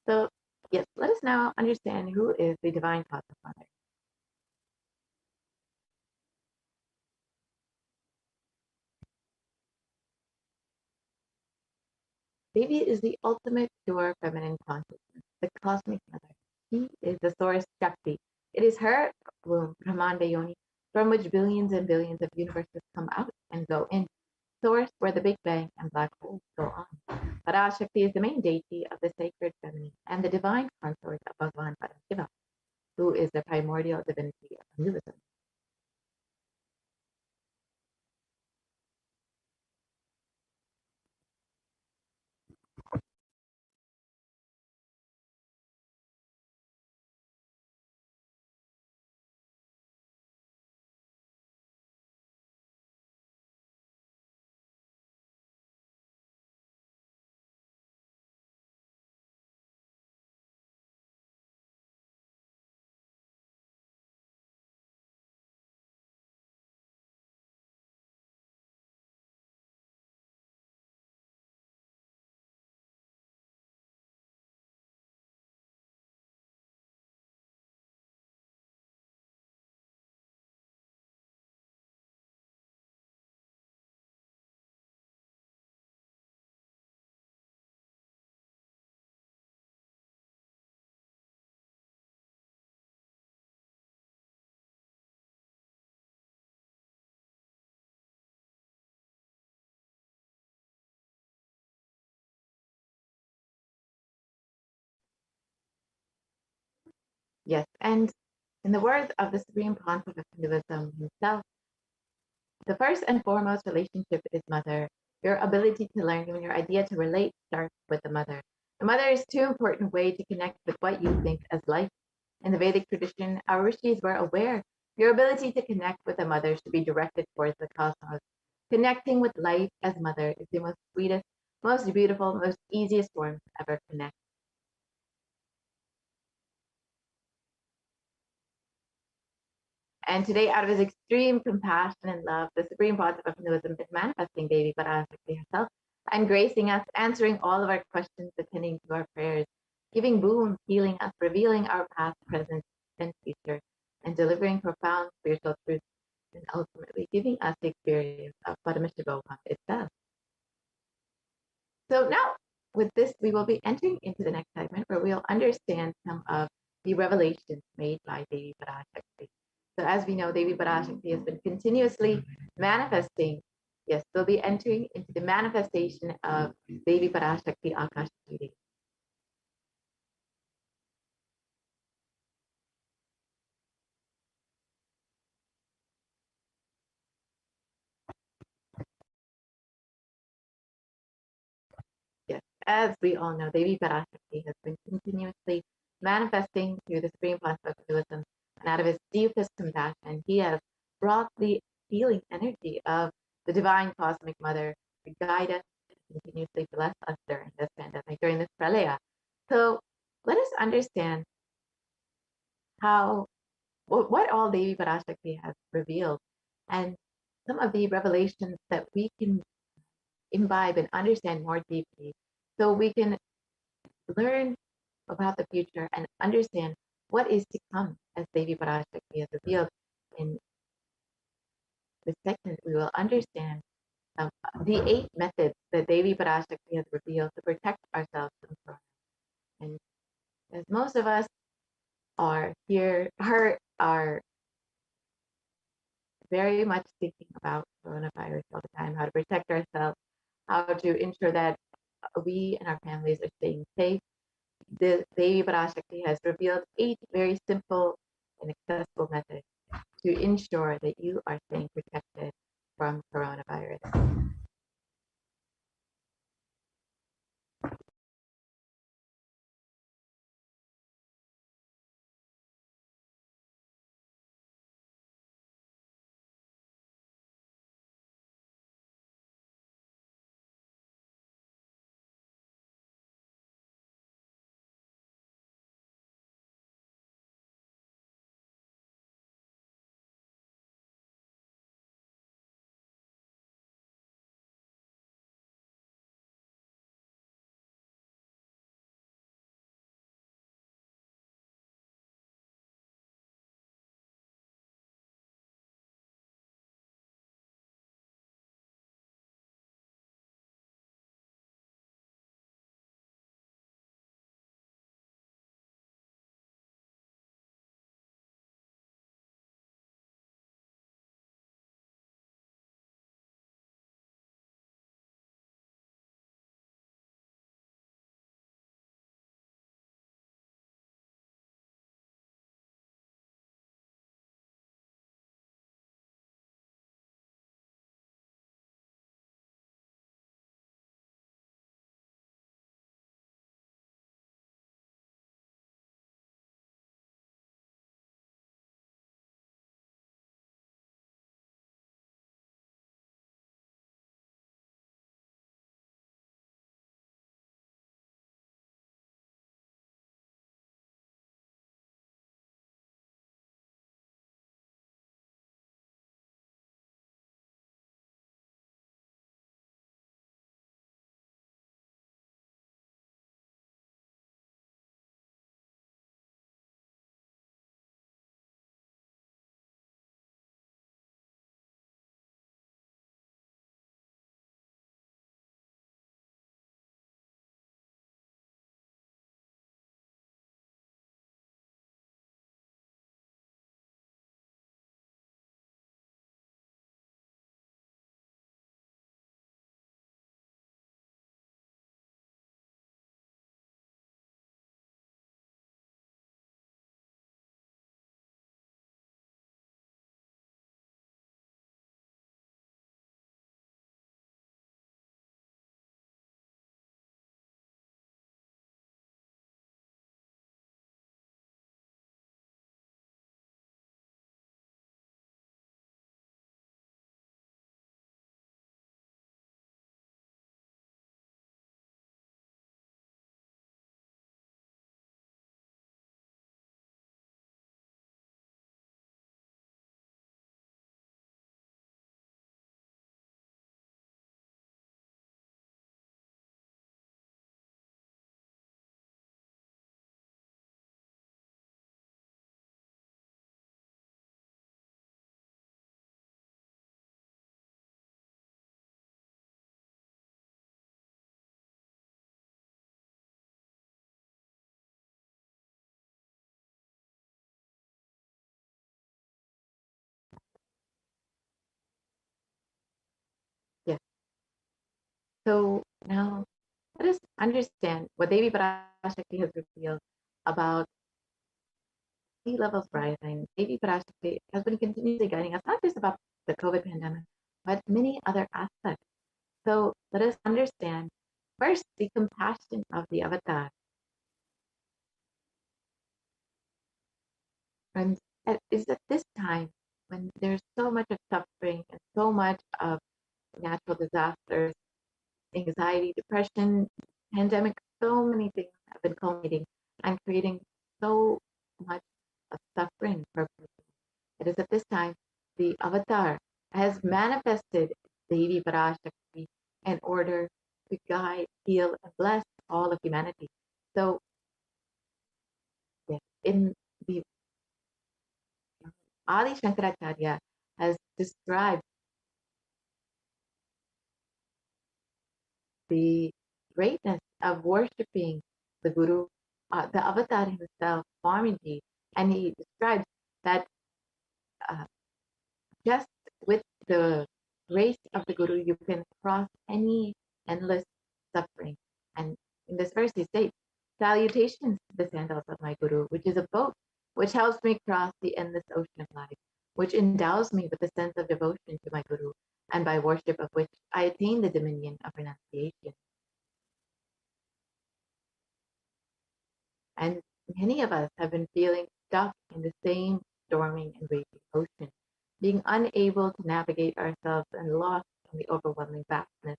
So, yes, let us now understand who is the divine cosmic mother. Devi is the ultimate pure feminine consciousness, the cosmic mother. She is the source Shakti. It is her womb, Brahmanda Yoni, from which billions and billions of universes come out and go in, source where the Big Bang and black holes go on. Parashakti is the main deity of the sacred feminine and the divine consort of Bhagavan Parashiva, who is the primordial divinity of Hinduism. Yes, and in the words of the Supreme Pontiff of Hinduism himself, the first and foremost relationship is mother. Your ability to learn and your idea to relate starts with the mother. The mother is too important way to connect with what you think as life. In the Vedic tradition, our rishis were aware your ability to connect with the mother should be directed towards the cosmos. Connecting with life as mother is the most sweetest, most beautiful, most easiest form to ever connect. And today, out of his extreme compassion and love, the Supreme Pontiff of Hinduism is manifesting Devi Parashakti herself and gracing us, answering all of our questions, attending to our prayers, giving boon, healing us, revealing our past, present, and future, and delivering profound spiritual truths, and ultimately giving us the experience of Paramashivoham itself. So now, with this, we will be entering into the next segment where we'll understand some of the revelations made by Devi Parashakti. So as we know, Devi Parashakti has been continuously manifesting. Yes, we'll be entering into the manifestation of Devi Parashakti Akashic. Yes, as we all know, Devi Parashakti has been continuously manifesting through the Supreme Pontiff of Hinduism, and out of his deepest compassion, he has brought the healing energy of the divine cosmic mother to guide us and continuously bless us during this pandemic, during this pralaya. So let us understand how what all Devi Parashakti has revealed and some of the revelations that we can imbibe and understand more deeply so we can learn about the future and understand what is to come as Devi Parashakti has revealed. In this segment, we will understand the 8 methods that Devi Parashakti has revealed to protect ourselves from corona. And as most of us are here, are very much thinking about coronavirus all the time, how to protect ourselves, how to ensure that we and our families are staying safe. The Devi Parashakti has revealed 8 very simple and accessible methods to ensure that you are staying protected from coronavirus. So now let us understand what Devi Parashakti has revealed about sea levels rising. Devi Parashakti has been continuously guiding us, not just about the COVID pandemic, but many other aspects. So let us understand first the compassion of the avatar. And it is at this time when there's so much of suffering and so much of natural disasters, anxiety, depression, pandemic, so many things have been culminating and creating so much of suffering for people. It is at this time the avatar has manifested Devi Parashakti in order to guide, heal, and bless all of humanity. So, yes, in the Adi Shankaracharya has described the greatness of worshipping the Guru, the avatar himself, Swamiji, and he describes that uh, just with the grace of the Guru, you can cross any endless suffering. And in this verse, he states, "Salutations to the sandals of my Guru, which is a boat which helps me cross the endless ocean of life, which endows me with a sense of devotion to my Guru, and by worship of which I attain the dominion of renunciation." And many of us have been feeling stuck in the same storming and raging ocean, being unable to navigate ourselves and lost in the overwhelming vastness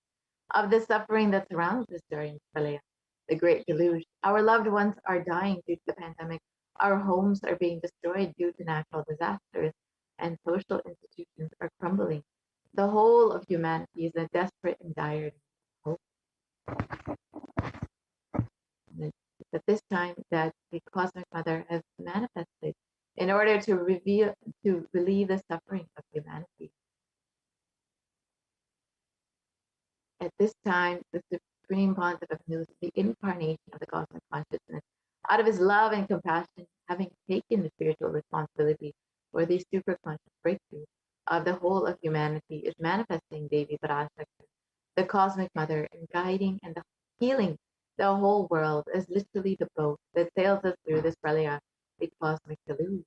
of the suffering that surrounds us during Pralaya, the great deluge. Our loved ones are dying due to the pandemic. Our homes are being destroyed due to natural disasters, and social institutions are crumbling. The whole of humanity is in a desperate and dire hope. And it's at this time that the Cosmic Mother has manifested in order to relieve the suffering of humanity. At this time, the Supreme Pontiff of the incarnation of the cosmic consciousness, out of his love and compassion, having taken the spiritual responsibility for the superconscious breakthrough of the whole of humanity, is manifesting Devi Parashakti, the cosmic mother, and guiding and healing the whole world as literally the boat that sails us through this pralaya, the cosmic deluge.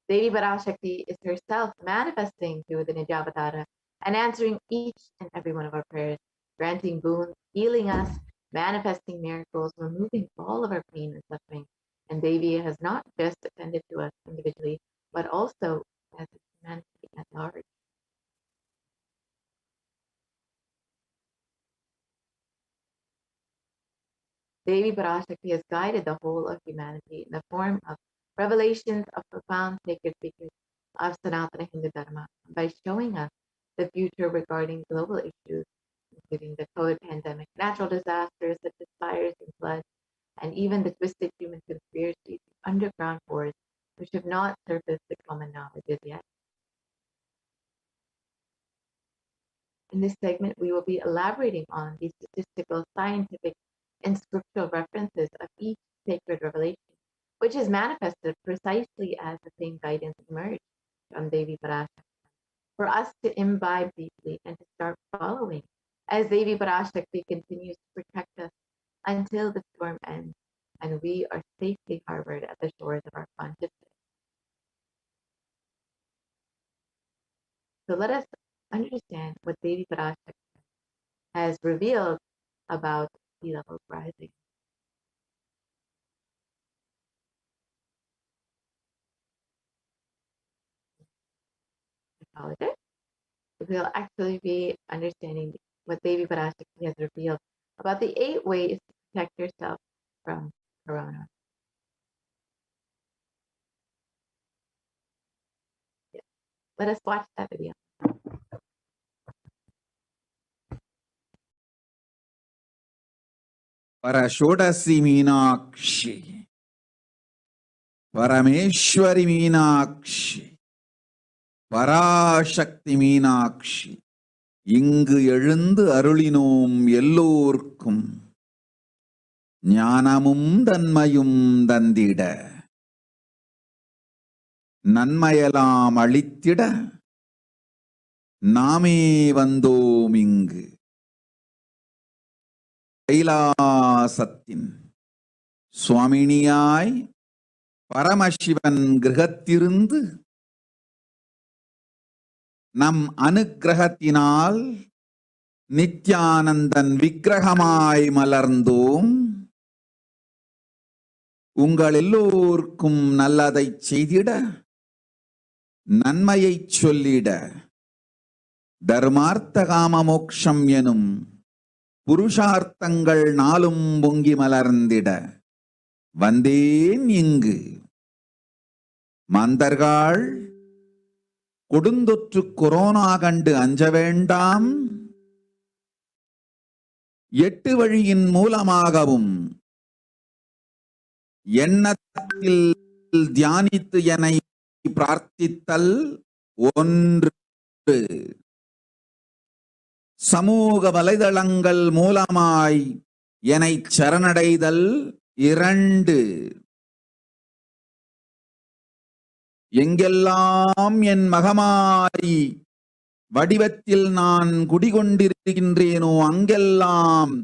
Devi Parashakti is herself manifesting through the Nijavatara and answering each and every one of our prayers, granting boons, healing us, manifesting miracles, removing all of our pain and suffering. And Devi has not just attended to us individually, but also as humanity at large. Devi Parashakti has guided the whole of humanity in the form of revelations of profound sacred secrets of Sanatana Hindu Dharma by showing us the future regarding global issues, including the COVID pandemic, natural disasters such as fires and floods, and even the twisted human conspiracies, underground wars, which have not surfaced to common knowledge as yet. In this segment, we will be elaborating on the statistical, scientific, and scriptural references of each sacred revelation, which is manifested precisely as the same guidance emerged from Devi Parashakti, for us to imbibe deeply and to start following as Devi Parashakti continues to protect us until the storm ends and we are safely harbored at the shores of our consciousness. So let us understand what Devi Parashakti has revealed about sea levels rising. I apologize. We'll actually be understanding what Devi Parashakti has revealed about the 8 ways to protect yourself from corona. Yeah. Let us watch that video. Parashodasi Meenakshi, Parameshwari Meenakshi, Parashakti Meenakshi, இங்கு எழுந்து அருளினோம் எல்லோர்க்கும் ஞானமும் தன்மையும் தந்திட நன்மையெல்லாம் அளித்திட நாமே வந்தோம் இங்கு கைலாசத்தின் சுவாமினியாய் பரமசிவன் கிரகத்திருந்து நம் அனுக்கிரகத்தினால் நித்யானந்தன் விக்கிரகமாய் மலர்ந்தோம். உங்கள் எல்லோருக்கும் நல்லதைச் செய்திட, நன்மையைச் சொல்லிட, தர்மார்த்த காம மோக்ஷம் எனும் புருஷார்த்தங்கள் நாளும் பொங்கி மலர்ந்திட வந்தேன் இங்கு. மாந்தர்கள் கொடுந்தொற்று கொரோனா கண்டு அஞ்ச வேண்டாம். 8 வழியின் மூலமாகவும் எண்ணத்தில் தியானித்து என்னை பிரார்த்தித்தல் 1, சமூக வலைதளங்கள் மூலமாய் என்னை சரணடைதல் 2, எங்கெல்லாம் என் மகமாரி வடிவத்தில் நான் குடிகொண்டிருக்கின்றேனோ அங்கெல்லாம்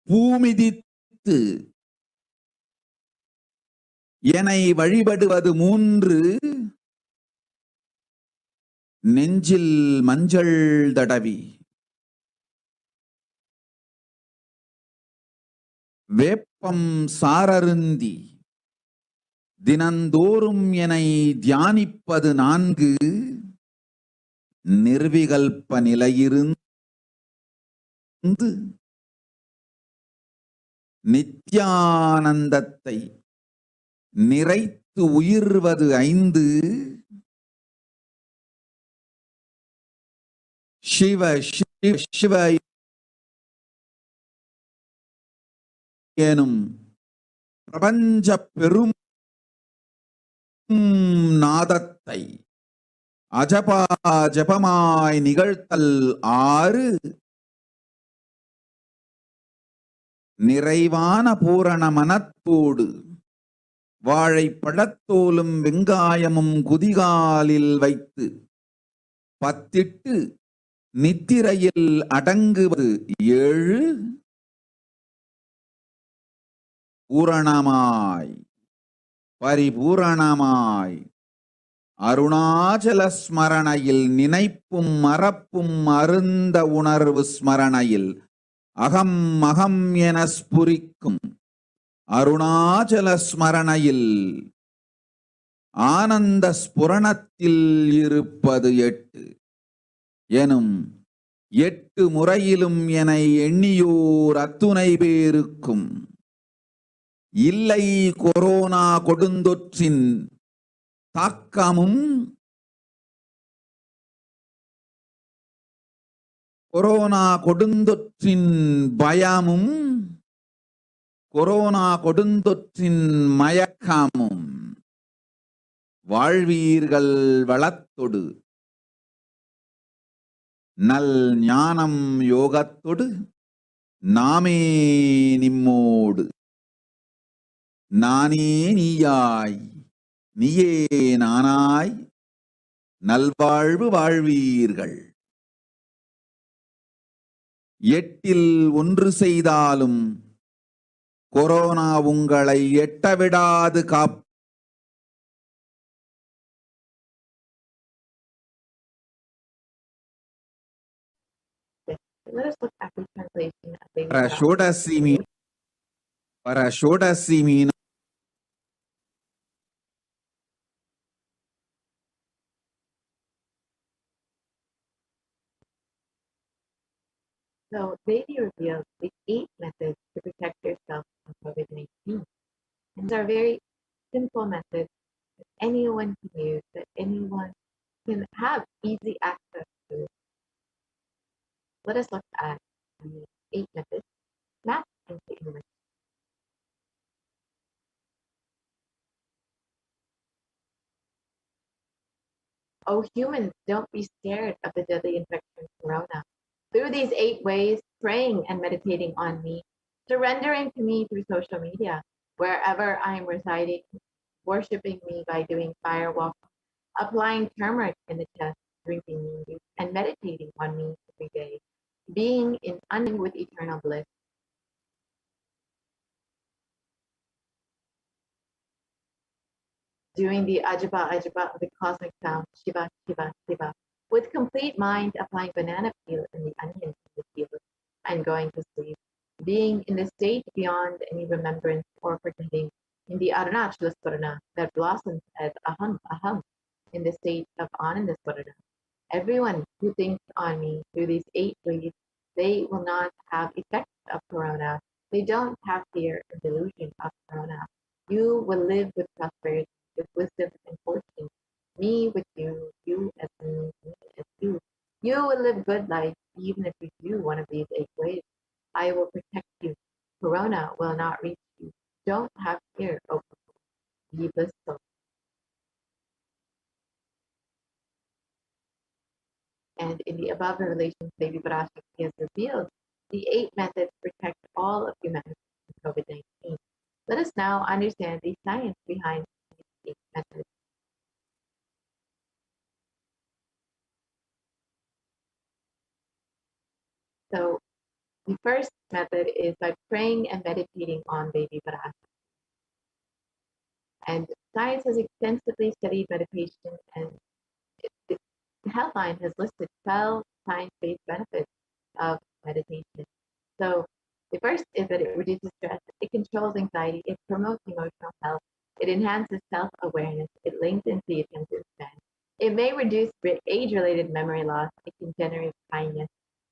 பூமிதித்து என்னை வழிபடுவது 3, நெஞ்சில் மஞ்சள் தடவி வேப்பம் சாரருந்தி தினந்தோறும் என்னை தியானிப்பது 4, நிர்விகல்ப நிலையிருந்து நித்யானந்தத்தை நிறைத்து உயிர்வது 5, சிவ சிவ சிவ எனும் பிரபஞ்ச பெரும் நாதத்தை அஜபா ஜபமாய் நிகழ்த்தல் 6, நிறைவான பூரண மனத்தோடு வாழைப்பழத்தோலும் வெங்காயமும் குதிகாலில் வைத்து பத்திட்டு நித்திரையில் அடங்குவது 7, பூரணமாய் பரிபூரணமாய் அருணாச்சல ஸ்மரணையில் நினைப்பும் மறப்பும் அருந்த உணர்வு ஸ்மரணையில் அகம் அகம் என ஸ்புரிக்கும் அருணாச்சல ஸ்மரணையில் ஆனந்த ஸ்புரணத்தில் இருப்பது 8 எனும் 8 முறையிலும் என எண்ணியோர் அத்துணை பேருக்கும் இல்லை கொரோனா கொடுந்தொற்றின் தாக்கமும் கொரோனா கொடுந்தொற்றின் பயமும் கொரோனா கொடுந்தொற்றின் மயக்கமும் வாழ்வீர்கள் வளத்தொடு நல் ஞானம் யோகத்தொடு நாமே நிம்மோடு நானே நீயாய் நீயே நானாய் நல்வாழ்வு வாழ்வீர்கள். 8இல் 1 செய்தாலும் கொரோனா உங்களை எட்டவிடாது Let us look at the translation of the Parashakti means So Devi reveals the 8 methods to protect yourself from COVID-19. And these are very simple methods that anyone can use, that anyone can have easy access to. Let us look at the 8 methods mapped into English. Oh, humans, don't be scared of the deadly infection corona. Through these 8 ways, praying and meditating on me, surrendering to me through social media, wherever I am residing, worshiping me by doing fire walk, applying turmeric in the chest, drinking me and meditating on me every day, being in union with eternal bliss. Doing the Ajaba Ajaba, the cosmic sound, Shiva, Shiva, Shiva, with complete mind applying banana peel in the onion in the peel and going to sleep, being in the state beyond any remembrance or pretending in the Arunachala Swarana that blossoms as Aham, Aham, in the state of Ananda Swarana. Everyone who thinks on me through these 8 ways, they will not have effects of Corona. They don't have fear or delusion of Corona. You will live with prosperity, with wisdom and fortune. Me with you, you as me as you. You will live good life even if you do one of these 8 ways. I will protect you. Corona will not reach you. Don't have fear, O people. Be blissful. And in the above revelations, Devi Parashakti has revealed the 8 methods to protect all of humanity from COVID-19. Let us now understand the science behind these 8 methods. So the first method is by praying and meditating on Devi Parashakti. And science has extensively studied meditation, and the Healthline has listed 12 science-based benefits of meditation. So the first is that it reduces stress, it controls anxiety, it promotes emotional health, it enhances self-awareness, it lengthens the attention span. It may reduce age-related memory loss, it can generate kindness,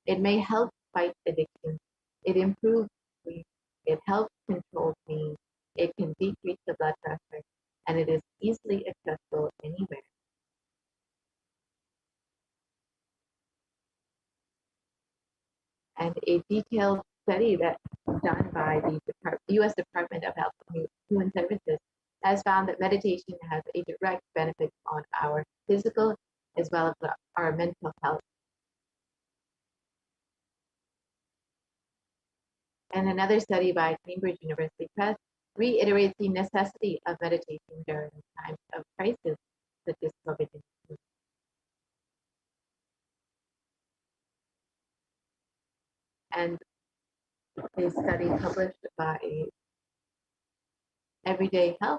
it may help fight addiction, it improves sleep, it helps control pain, it can decrease the blood pressure, and it is easily accessible anywhere. And a detailed study that's done by the U.S. Department of Health and Human Services has found that meditation has a direct benefit on our physical as well as our mental health. And another study by Cambridge University Press reiterates the necessity of meditation during times of crisis such as COVID-19. And a study published by Everyday Health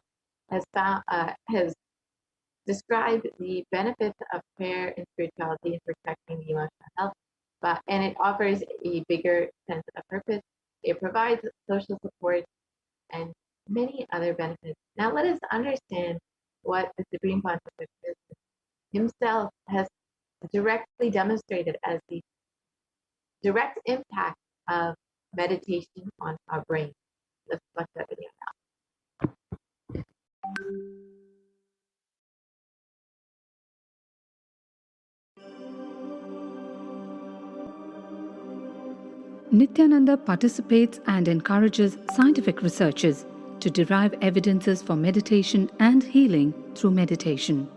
has described the benefits of prayer and spirituality in protecting the emotional health, and it offers a bigger sense of purpose. It provides social support and many other benefits. Now let us understand what the Supreme Pontiff himself has directly demonstrated as the direct impact of meditation on our brain. Let's watch that video now. Nithyananda participates and encourages scientific researchers to derive evidences for meditation and healing through meditation.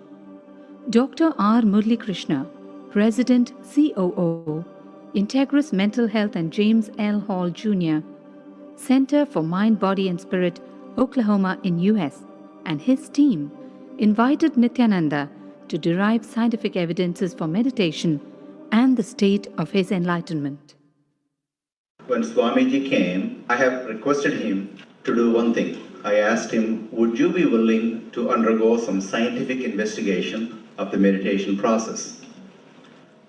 Dr. R. Murli Krishna, President COO, Integris Mental Health and James L. Hall Jr., Center for Mind, Body and Spirit, Oklahoma in US, and his team invited Nithyananda to derive scientific evidences for meditation and the state of his enlightenment. When Swamiji came, I have requested him to do one thing. I asked him, would you be willing to undergo some scientific investigation of the meditation process?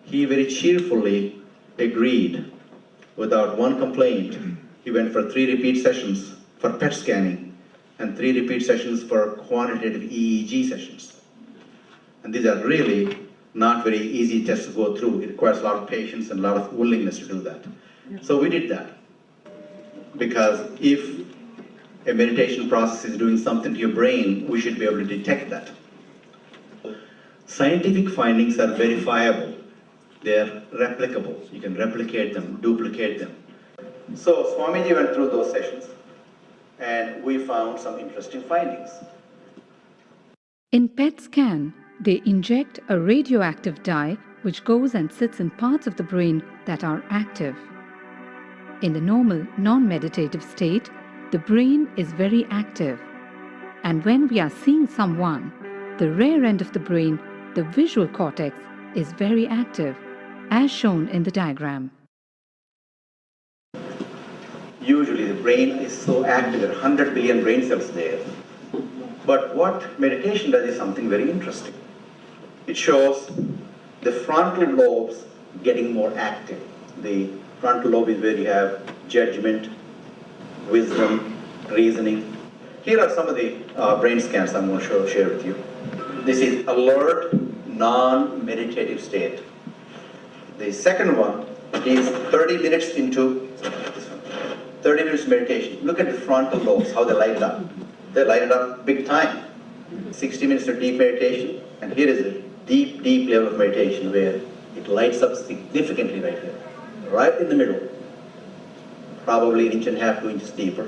He very cheerfully agreed without one complaint. He went for 3 repeat sessions for PET scanning and 3 repeat sessions for quantitative EEG sessions. And these are really not very easy tests to go through. It requires a lot of patience and a lot of willingness to do that. So we did that, because if a meditation process is doing something to your brain, we should be able to detect that. Scientific findings are verifiable. They are replicable. You can replicate them, duplicate them. So Swamiji went through those sessions and we found some interesting findings. In PET scan, they inject a radioactive dye which goes and sits in parts of the brain that are active. In the normal, non-meditative state, the brain is very active. And when we are seeing someone, the rear end of the brain, the visual cortex, is very active, as shown in the diagram. Usually the brain is so active, there are 100 billion brain cells there. But what meditation does is something very interesting. It shows the frontal lobes getting more active. The frontal lobe is where you have judgment, wisdom, reasoning. Here are some of the brain scans I'm going to share with you. This is alert, non-meditative state. The second one is 30 minutes into, 30 minutes meditation. Look at the frontal lobes, how they light it up. They light it up big time. 60 minutes of deep meditation, and here is a deep, deep level of meditation where it lights up significantly right here, right in the middle, probably 1.5 inches, 2 inches deeper.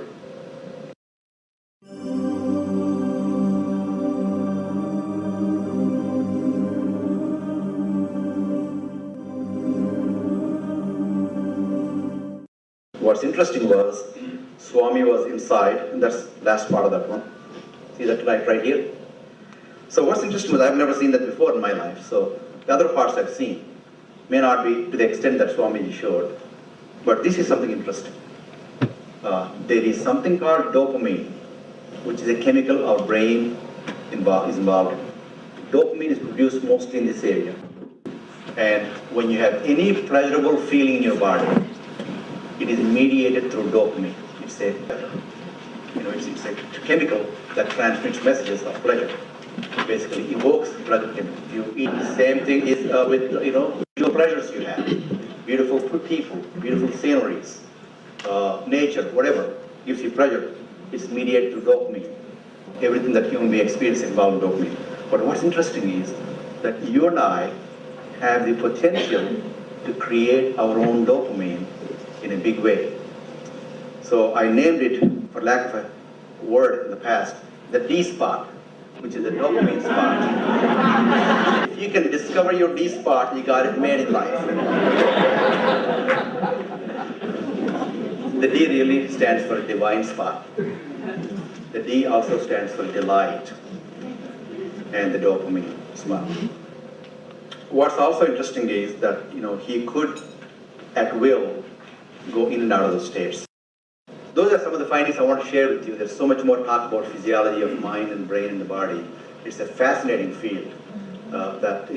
What's interesting was, Swami was inside, and that's the last part of that one. See that light right here? So what's interesting was I've never seen that before in my life. So the other parts I've seen may not be to the extent that Swamiji showed, but this is something interesting. There is something called dopamine, which is a chemical our brain is involved in. Dopamine is produced mostly in this area. And when you have any pleasurable feeling in your body, it is mediated through dopamine. It's a, it's a chemical that transmits messages of pleasure. It basically evokes pleasure. If you eat, the same thing is with visual pleasures you have. Beautiful people, beautiful sceneries, nature, whatever gives you pleasure. It's mediated through dopamine. Everything that human being experiences involves dopamine. But what's interesting is that you and I have the potential to create our own dopamine in a big way. So I named it, for lack of a word in the past, the D spot, which is the dopamine spot. If you can discover your D spot, you got it made in life. The D really stands for divine spot. The D also stands for delight, and the dopamine spot. What's also interesting is that he could, at will, go in and out of those states. Those are some of the findings I want to share with you. There's so much more talk about physiology of mind and brain and the body. It's a fascinating field that,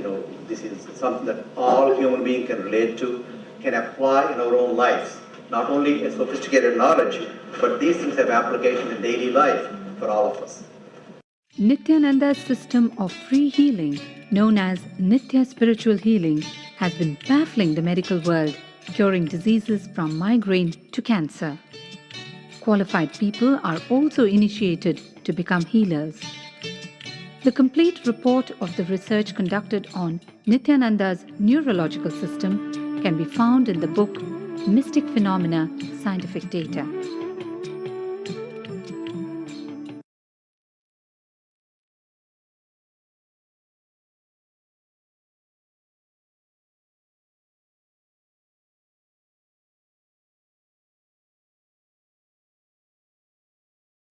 this is something that all human beings can relate to, can apply in our own lives. Not only a sophisticated knowledge, but these things have application in daily life for all of us. Nithyananda's system of free healing, known as Nithya Spiritual Healing, has been baffling the medical world, curing diseases from migraine to cancer. Qualified people are also initiated to become healers. The complete report of the research conducted on Nithyananda's neurological system can be found in the book Mystic Phenomena, Scientific Data.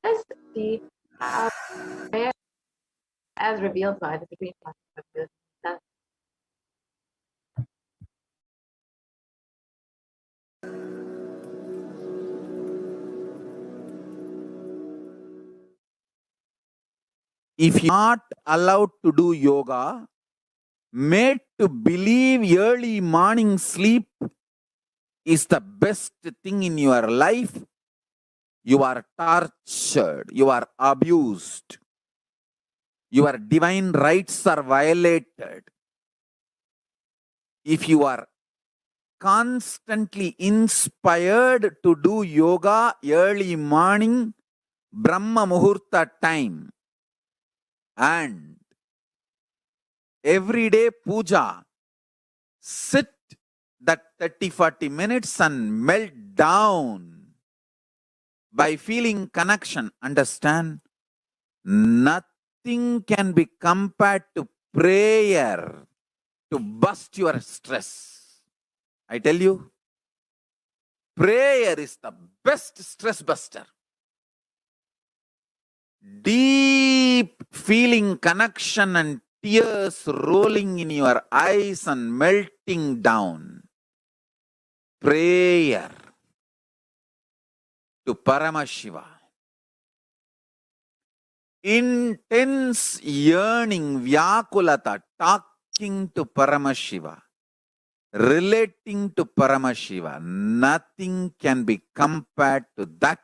Let's see as revealed by the degree of that. If you are not allowed to do yoga, made to believe early morning sleep is the best thing in your life, you are tortured, you are abused, your divine rights are violated. If you are constantly inspired to do yoga early morning, Brahma Muhurta time, and everyday puja, sit that 30-40 minutes and melt down by feeling connection. Understand? Nothing can be compared to prayer to bust your stress. I tell you, prayer is the best stress buster. Deep feeling connection and tears rolling in your eyes and melting down. Prayer to Paramashiva. Intense yearning, Vyakulata, talking to Paramashiva, relating to Paramashiva. Nothing can be compared to that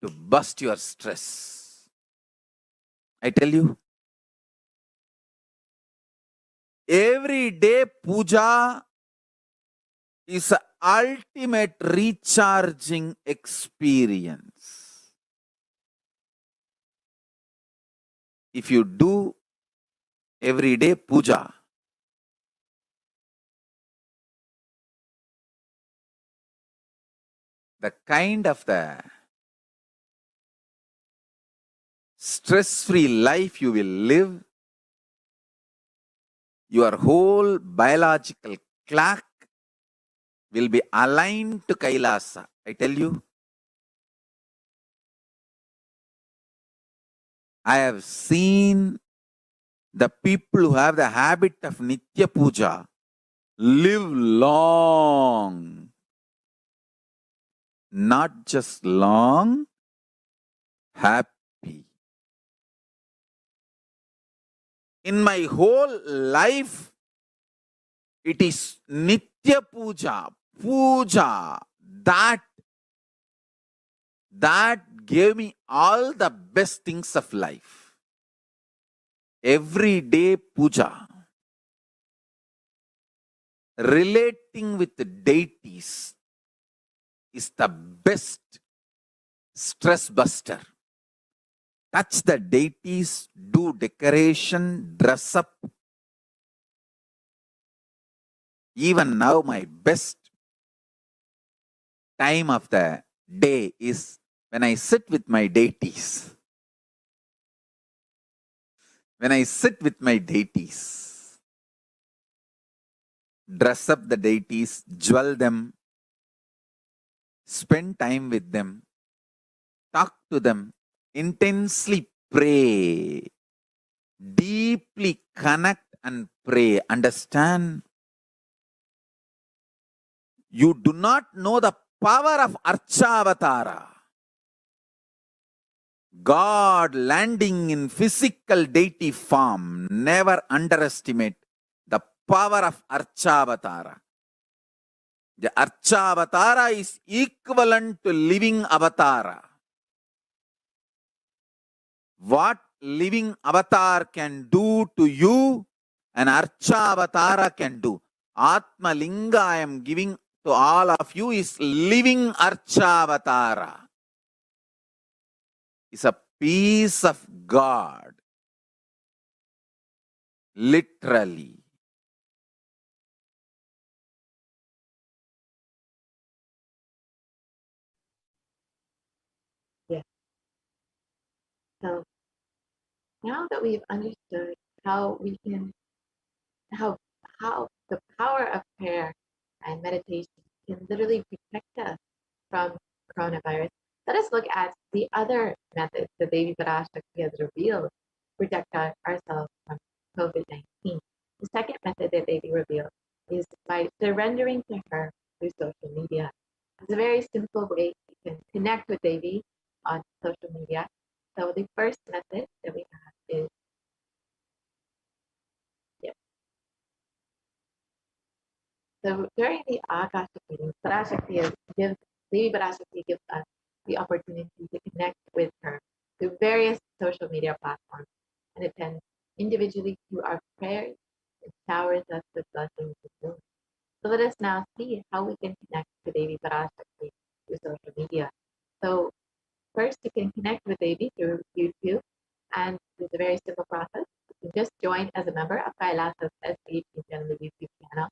to bust your stress. I tell you, every day puja is an ultimate recharging experience. If you do everyday puja, the kind of the stress-free life you will live, your whole biological clock will be aligned to Kailasa. I tell you, I have seen the people who have the habit of Nitya Puja live long. Not just long, happy. In my whole life, it is Nitya Puja, Puja, that gave me all the best things of life. Everyday puja, relating with the deities is the best stress buster. Touch the deities, do decoration, dress up. Even now, my best time of the day is when I sit with my deities. When I sit with my deities, dress up the deities, jewel them, spend time with them, talk to them, intensely pray, deeply connect and pray. Understand? You do not know the power of Archavatara. God landing in physical deity form. Never underestimate the power of Archavatara. The Archavatara is equivalent to living avatara. What living avatar can do to you, an Archavatara can do. Atma Linga I am giving to all of you is living Archavatara. It's a piece of God. Literally. Yeah. So now that we've understood how we can, how the power of prayer and meditation can literally protect us from coronavirus, let us look at the other methods that Devi Parashakti has revealed to protect ourselves from COVID-19. The second method that Devi revealed is by surrendering to her through social media. It's a very simple way you can connect with Devi on social media. So the first method that we have is, yeah. So during the Akashic meetings, Devi Parashakti gives us the opportunity to connect with her through various social media platforms and attend individually through our prayers and showers us with blessings and healing. So let us now see how we can connect to Devi Parashakti through social media. So first, you can connect with Devi through YouTube, and it's a very simple process. You can just join as a member of Kailasa's HDH Nithyananda YouTube channel,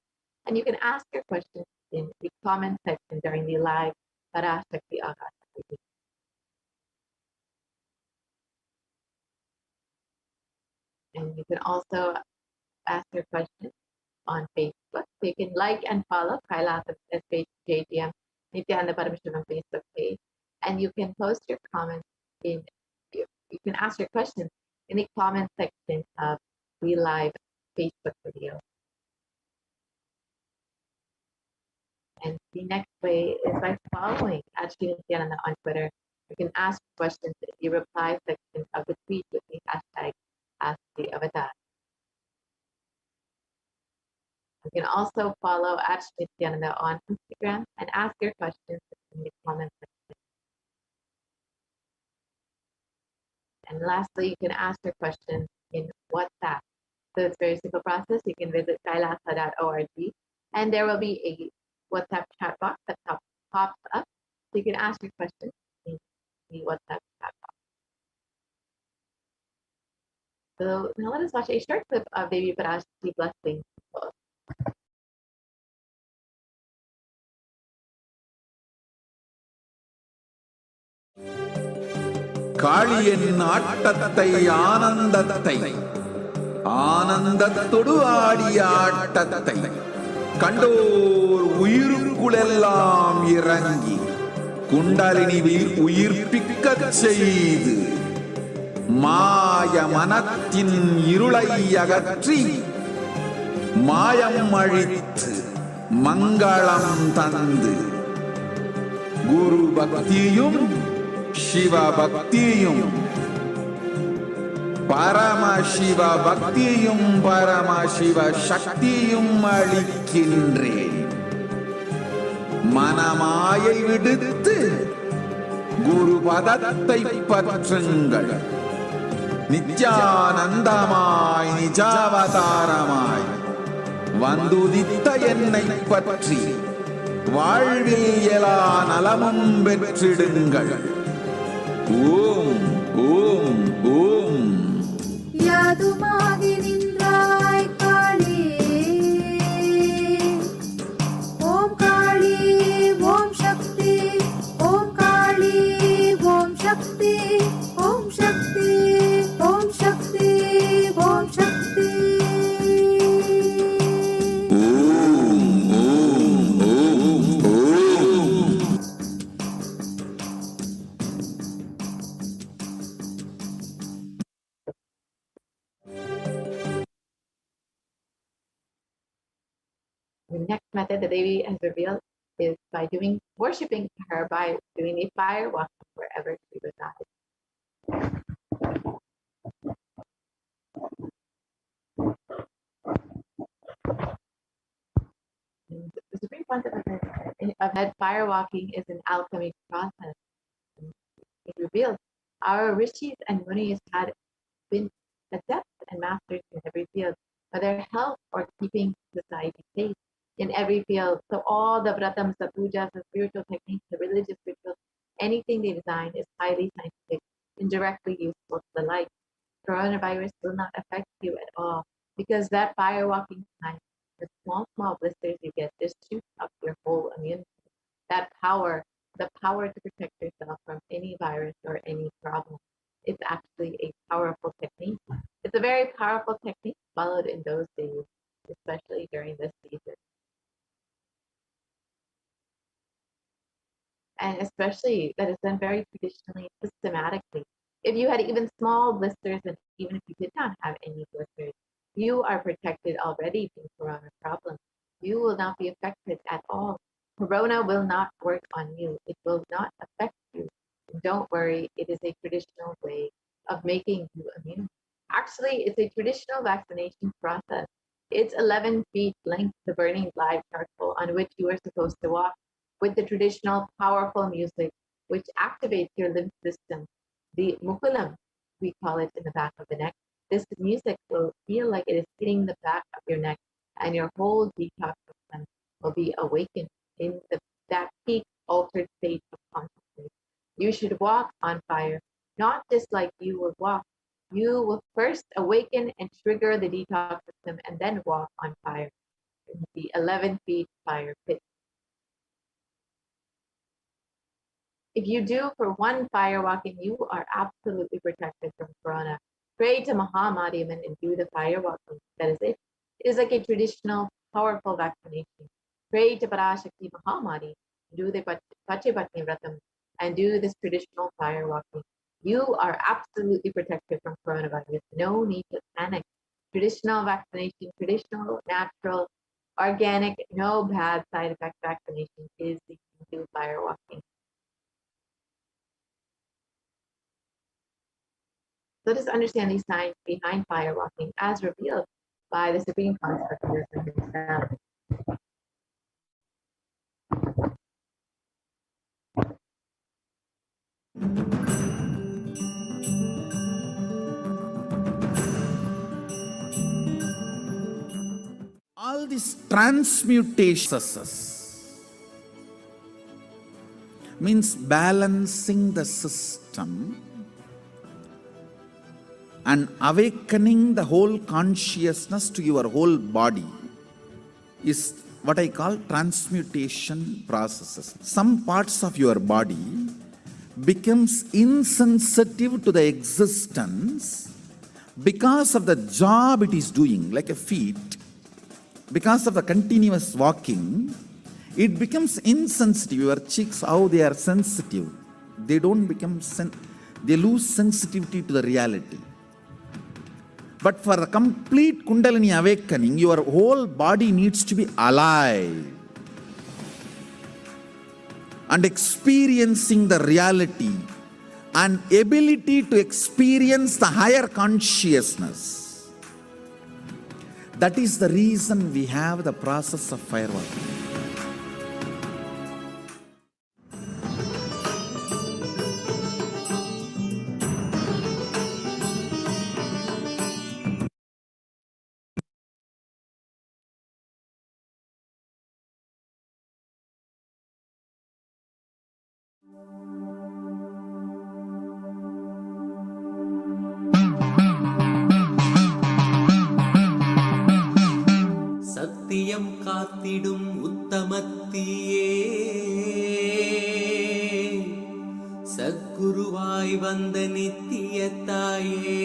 and you can ask your questions in the comment section during the live Parashakti Akashic. And you can also ask your questions on Facebook. So you can like and follow Kailasa's SHJGM Nithyananda Paramashivam Facebook page, and you can post your comments you can ask your questions in the comment section of real live Facebook video. And the next way is by following HDH Nithyananda on Twitter. You can ask questions in the reply section of the tweet with the hashtag AskTheAvatar. You can also follow HDH Nithyananda on Instagram and ask your questions in the comment section. And lastly, you can ask your questions in WhatsApp. So it's a very simple process. You can visit kailasa.org and there will be a WhatsApp chat box that pops up. So you can ask your questions in the WhatsApp chat box. So now let us watch a short clip of Devi Parashakti blessing. காளியின் ஆட்டத்தை ஆனந்தத்தை ஆனந்தத்தொடு ஆடிய ஆட்டத்தை கண்டோர் உயிருக்குளெல்லாம் இறங்கி குண்டலினியில் உயிர்ப்பிக்கச் செய்து மாய மனத்தின் இருளை அகற்றி மாயம் அழித்து மங்களம் தந்து குரு பக்தியும் சிவ பக்தியும் பரமசிவ பக்தியும் பரமசிவ சக்தியும் அளிக்கின்றேன். மனமாயை விடுத்து குரு பதத்தை பற்றுங்கள். நித்யானந்தமாய் நிஜாவதாரமாய் வந்துதித்த என்னை பற்றி வாழ்வில் எல்லா நலமும் பெற்றிடுங்கள். ஓம் ஓம் ஓம். யாதுமாகி நின்றாய் காளி, ஓம் காளி ஓம் சக்தி, ஓம் காளி ஓம் சக்தி, ஓம் சக்தி ஓம் சக்தி ஓம் சக்தி. The next method that Devi has revealed is by worshipping her by doing a fire walking wherever she resides. And the supreme concept of that fire walking is an alchemic process. It reveals our rishis and munis had been adepts and masters in every field, whether health or keeping society safe. In every field. So all the vratams, the pujas, the spiritual techniques, the religious rituals, anything they design is highly scientific and directly useful to the life. Coronavirus will not affect you at all because that fire walking time, the small blisters you get, just shoots up your whole immunity. That power, the power to protect yourself from any virus or any problem. It's actually a powerful technique. It's a very powerful technique followed in those days, especially during this season. And especially that is done very traditionally, systematically. If you had even small blisters, and even if you did not have any blisters, you are protected already from corona problems. You will not be affected at all. Corona will not work on you. It will not affect you. Don't worry, it is a traditional way of making you immune. Actually, it's a traditional vaccination process. It's 11 feet length, the burning live charcoal on which you are supposed to walk, with the traditional powerful music, which activates your lymph system. The mukulam, we call it, in the back of the neck. This music will feel like it is hitting the back of your neck, and your whole detox system will be awakened in that peak altered state of consciousness. You should walk on fire, not just like you would walk. You will first awaken and trigger the detox system and then walk on fire in the 11 feet fire pit. If you do for one fire walking, you are absolutely protected from corona. Pray to Mahamadiaman and do the fire walking. That is it. It is like a traditional, powerful vaccination. Pray to Parashakti Mahamadi, do the Pachipatni Vratam, and do this traditional fire walking. You are absolutely protected from coronavirus. No need to panic. traditional vaccination, traditional, natural, organic, no bad side effect vaccination is the key to fire walking. Let us understand these science behind fire walking as revealed by the Supreme Construct himself. All these transmutations means balancing the system and awakening the whole consciousness to your whole body is what I call transmutation processes. Some parts of your body becomes insensitive to the existence because of the job it is doing, like a feet. Because of the continuous walking, it becomes insensitive. Your cheeks, how they are sensitive, they don't become they lose sensitivity to the reality. But for a complete Kundalini awakening, your whole body needs to be alive and experiencing the reality and ability to experience the higher consciousness. That is the reason we have the process of fire walking. சத்தியம் காத்திடும் உத்தமத்தியே சத்குருவாய் வந்த நித்திய தாயே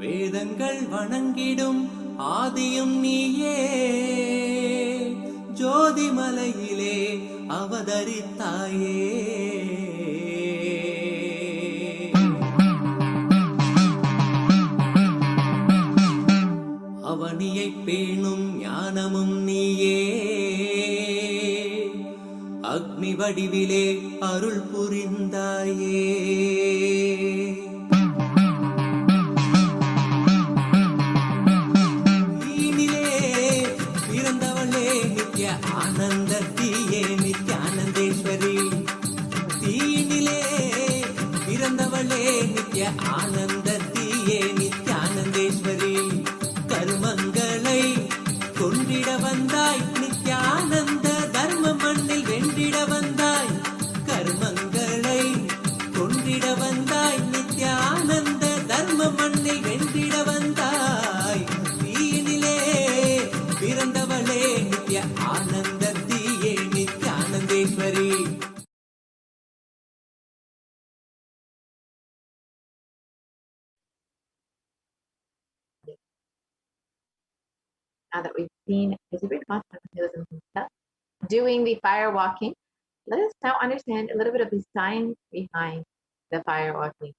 வேதங்கள் வணங்கிடும் ஆதியும் நீயே ஜோதிமலையிலே அவதரித்தாயே அவனியை பேணும் ஞானமும் நீயே அக்னி வடிவிலே அருள் புரிந்தாயே தீனிலே பிறந்தவளே நித்ய ஆனந்தத்தியே நித்யானந்தேஸ்வரி தீனிலே பிறந்தவளே நித்ய ஆனந்தத்தியே நித்யானந்தேஸ்வரி கர்மங்களை கொண்டிட வந்தாய் நித்யானந்த தர்ம மண்ணில் வென்றிட வந்தாய் கர்மங்களை கொண்டிட வந்தாய் நித்யானந்த தர்ம மண்ணில் வென்றிட வந்தாய் தீயினிலே பிறந்தவளே நித்ய ஆனந்தத்தியே நித்யானந்தேஸ்வரி Now that we've seen the Supreme Consequence himself doing the fire walking, let us now understand a little bit of the science behind the fire walking.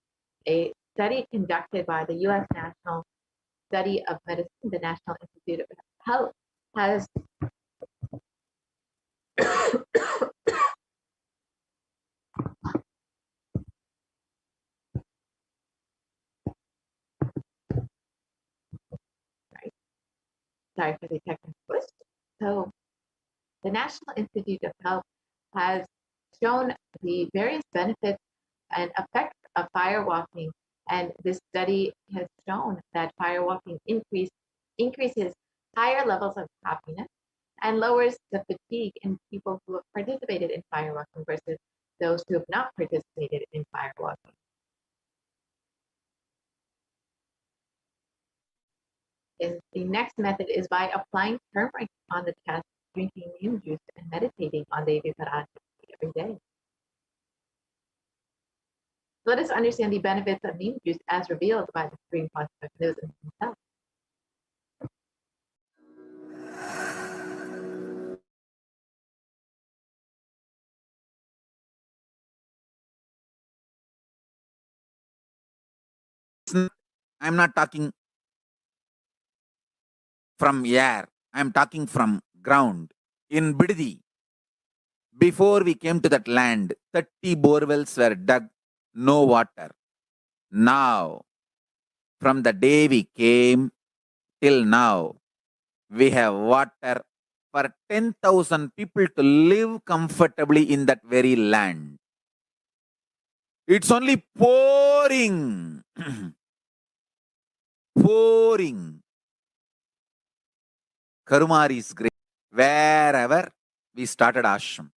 A study conducted by the U.S. National Study of Medicine, the National Institute of Health, has sorry for the technical twist. So the National Institute of Health has shown the various benefits and effects of fire walking, and this study has shown that fire walking increases higher levels of happiness and lowers the fatigue in people who have participated in fire walking versus those who have not participated in fire walking. The next method is by applying turmeric on the chest, drinking neem juice, and meditating on Devi Parashakti every day. Let us understand the benefits of neem juice as revealed by the Supreme Consequence himself. I'm not talking from air. I'm talking from ground. In Bididi, before we came to that land, 30 borewells were dug, no water. Now, from the day we came till now, we have water for 10,000 people to live comfortably in that very land. It's only pouring. Pouring. Karumari is great. Wherever we started ashram,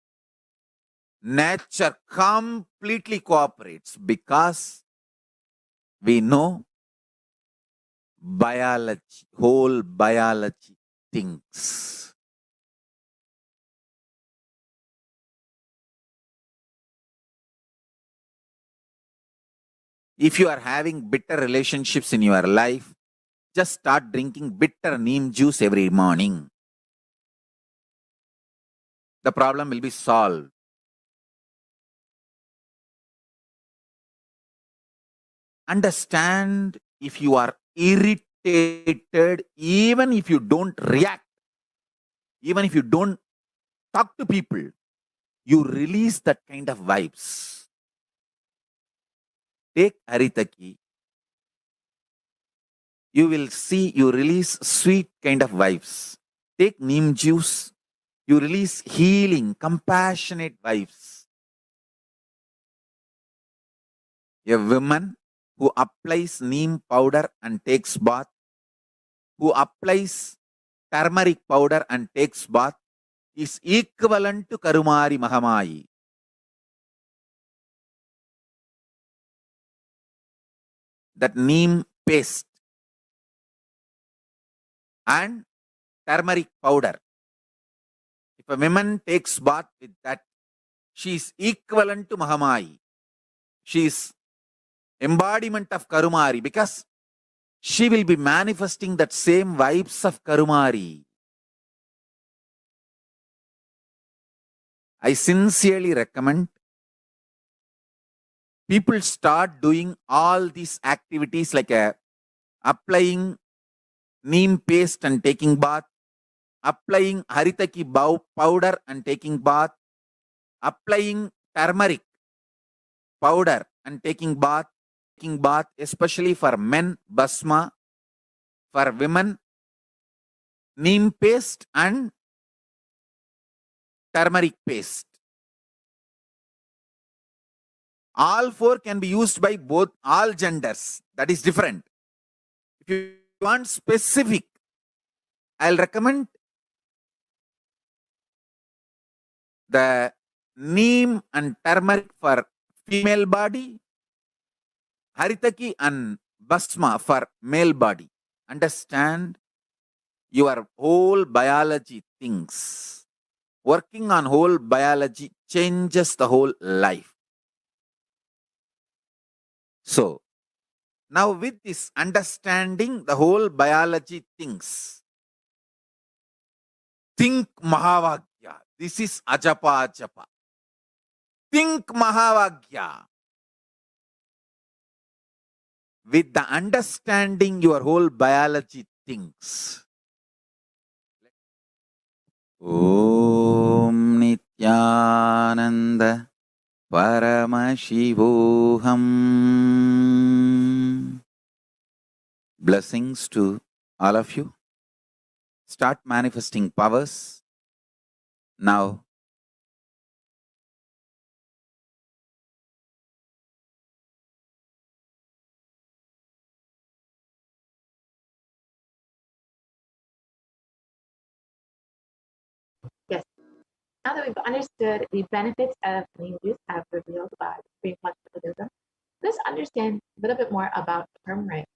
nature completely cooperates because we know biology, whole biology thinks. If you are having bitter relationships in your life, just start drinking bitter neem juice every morning. The problem will be solved. Understand, if you are irritated, even if you don't react, even if you don't talk to people, you release that kind of vibes. Take Haritaki. You will see you release sweet kind of vibes. Take neem juice. You release healing, compassionate vibes. A woman who applies neem powder and takes bath, who applies turmeric powder and takes bath, is equivalent to Karumari Mahamayi. That neem paste and turmeric powder, if a woman takes bath with that, she is equivalent to Mahamayi. She is embodiment of Karumari because she will be manifesting that same vibes of Karumari. I sincerely recommend people start doing all these activities like applying neem paste and taking bath, applying haritaki powder and taking bath, applying turmeric powder and taking bath, especially for men, basma, for women, neem paste and turmeric paste. All four can be used by both, all genders. That is different. If you want specific, I'll recommend the neem and turmeric for female body, haritaki and basma for male body. Understand, your whole biology things. Working on whole biology changes the whole life. So, now with this understanding the whole biology things, think Mahavagya. This is Ajapa Ajapa. Think Mahavagya. With the understanding your whole biology thinks. Om Nithyananda Paramashivoham. Blessings to all of you. Start manifesting powers now. Yes. Now that we've understood the benefits of neem juice as revealed by Supreme Conscious Buddhism, let's understand a little bit more about turmeric.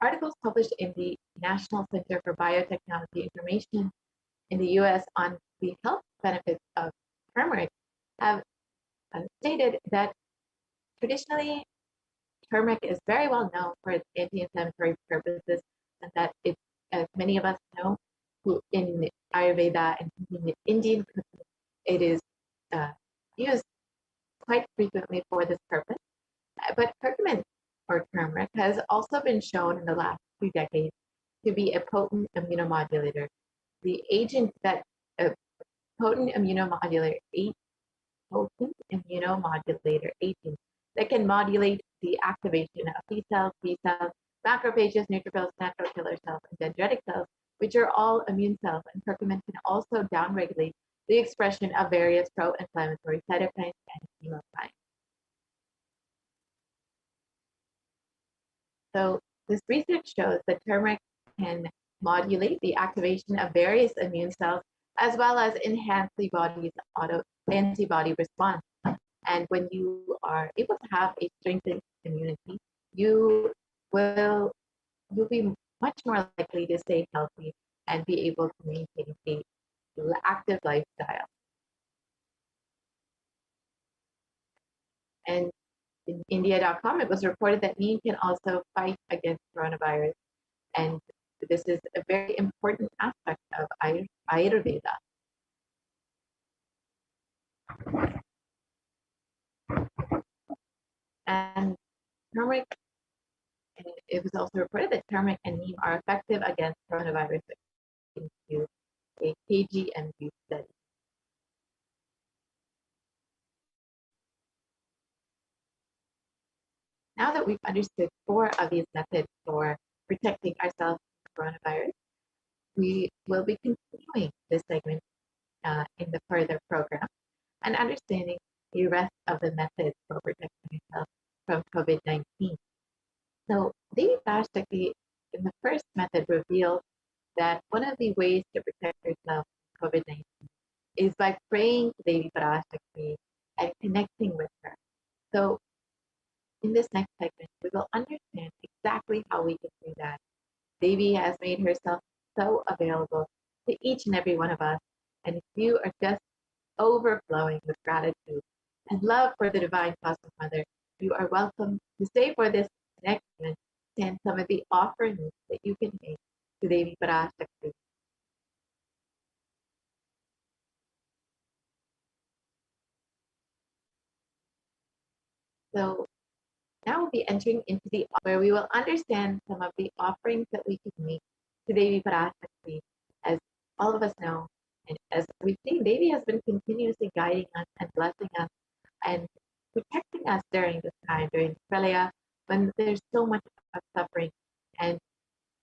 Articles published in the National Center for Biotechnology Information in the U.S. on the health benefits of turmeric have stated that traditionally turmeric is very well known for its anti-inflammatory purposes, and that it, as many of us know, in Ayurveda and in Indian cooking, it is used quite frequently for this purpose. But curcumin or turmeric has also been shown in the last 2 decades to be a potent immunomodulator. The agent that a potent immunomodulator agent that can modulate the activation of T cells, B cells, macrophages, neutrophils, natural killer cells, and dendritic cells, which are all immune cells. And curcumin can also downregulate the expression of various pro-inflammatory cytokines and chemokines. So this research shows that turmeric can modulate the activation of various immune cells as well as enhance the body's antibody response. And when you are able to have a strengthened immunity, you'll be much more likely to stay healthy and be able to maintain a active lifestyle. And in India.com, it was reported that neem can also fight against coronavirus. And this is a very important aspect of Ayurveda. And turmeric, it was also reported that turmeric and neem are effective against coronavirus into a KGMU study. Now that we've understood 4 of these methods for protecting ourselves from coronavirus, we will be continuing this segment in the further program and understanding the rest of the methods for protecting yourself from COVID-19. So Devi Parashakti in the first method revealed that one of the ways to protect yourself from COVID-19 is by praying to Devi Parashakti and connecting with her. So in this next segment, we will understand exactly how we can do that. Devi has made herself so available to each and every one of us. And if you are just overflowing with gratitude and love for the Divine Cosmic Mother, you are welcome to stay for this next segment and some of the offerings that you can make to Devi Parashakti. So now we'll be entering into the where we will understand some of the offerings that we can make to Devi Parashakti. As all of us know, and as we've seen, Devi has been continuously guiding us and blessing us and protecting us during this time, during Pralaya, when there's so much of suffering. And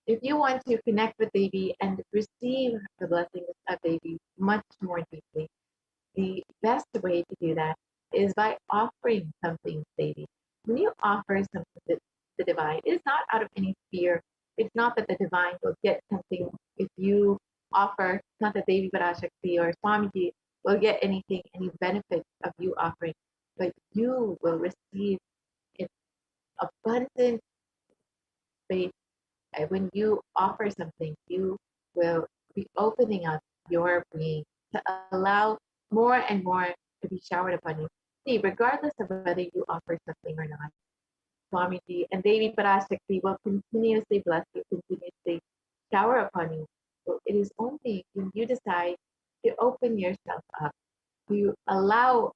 if you want to connect with Devi and receive the blessings of Devi much more deeply, the best way to do that is by offering something to Devi. When you offer something to the divine, it is not out of any fear. It's not that the divine will get something if you offer. It's not that Devi Parashakti or Swamiji will get anything, any benefit of you offering, but you will receive an abundant faith. And when you offer something, you will be opening up your being to allow more and more to be showered upon you. See, regardless of whether you offer something or not, Swamiji and Devi Parashakti will continuously bless you, continuously shower upon you. So it is only when you decide to open yourself up, to allow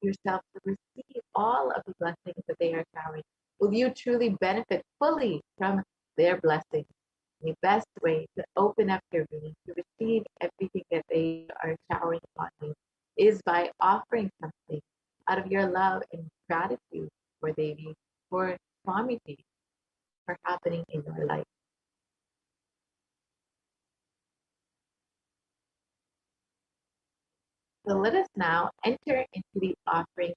yourself to receive all of the blessings that they are showering, will you truly benefit fully from their blessings. The best way to open up your being, to receive everything that they are showering upon you, is by offering something out of your love and gratitude for Devi, for Swamiji, for happening in your life. So let us now enter into the offering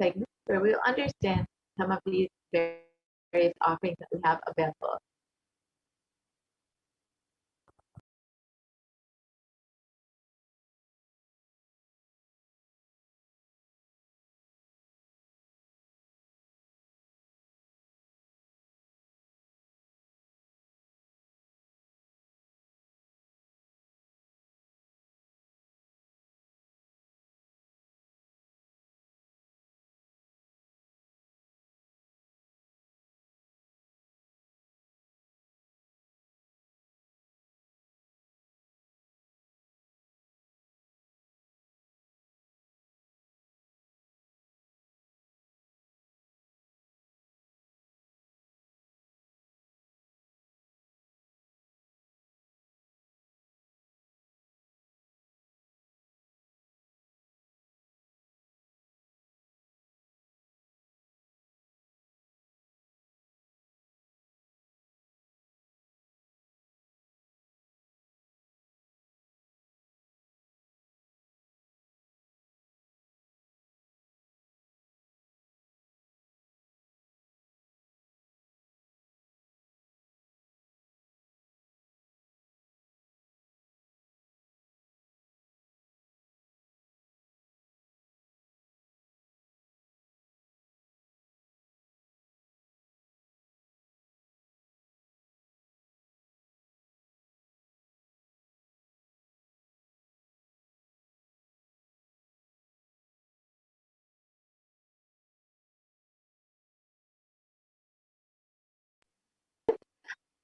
segment where we'll understand some of these various offerings that we have available.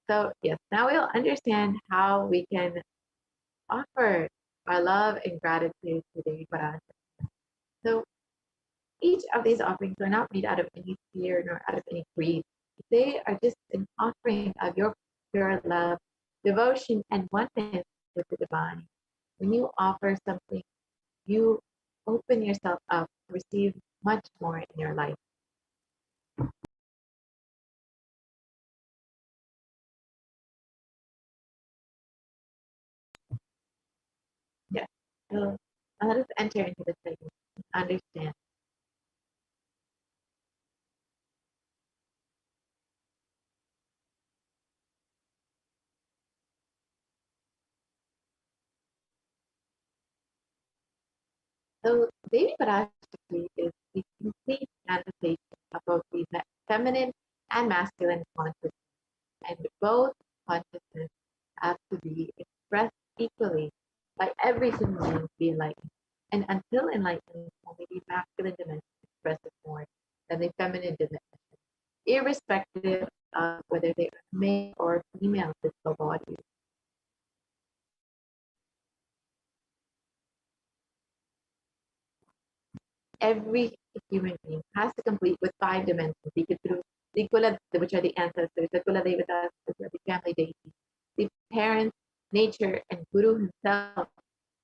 So yes, now we'll understand how we can offer our love and gratitude to Devi Parashakti. So each of these offerings are not made out of any fear nor out of any greed. They are just an offering of your pure love, devotion, and oneness with the divine. When you offer something, you open yourself up to receive much more in your life. Yes. So let us enter into the segment and understand. So Devi Parashakti is the complete manifestation of both the feminine and masculine consciousness, and both consciousness have to be expressed equally by every single being to be enlightened. And until enlightenment, only the masculine dimension expresses more than the feminine dimension, irrespective of whether they are male or female physical bodies. Every human being has to complete with 5 dimensions, through the Kula, which are the ancestors, the Kula Devatas, which are the family deities, the parents, nature, and Guru himself,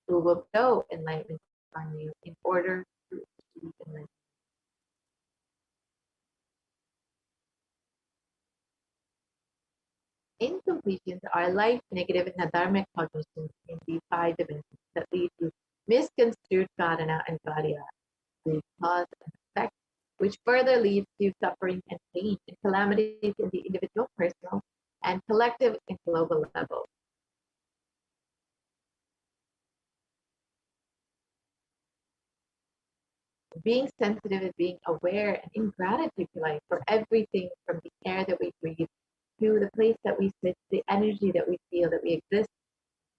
who will bestow enlightenment on you in order to achieve enlightenment. In completion, our life, negative, and adharmic cognitions in these 5 dimensions that lead to misconstrued karana and karya, the cause and effect, which further leads to suffering and pain and calamities in the individual, personal, and collective and global level. Being sensitive is being aware and in gratitude to life for everything from the air that we breathe to the place that we sit, the energy that we feel that we exist,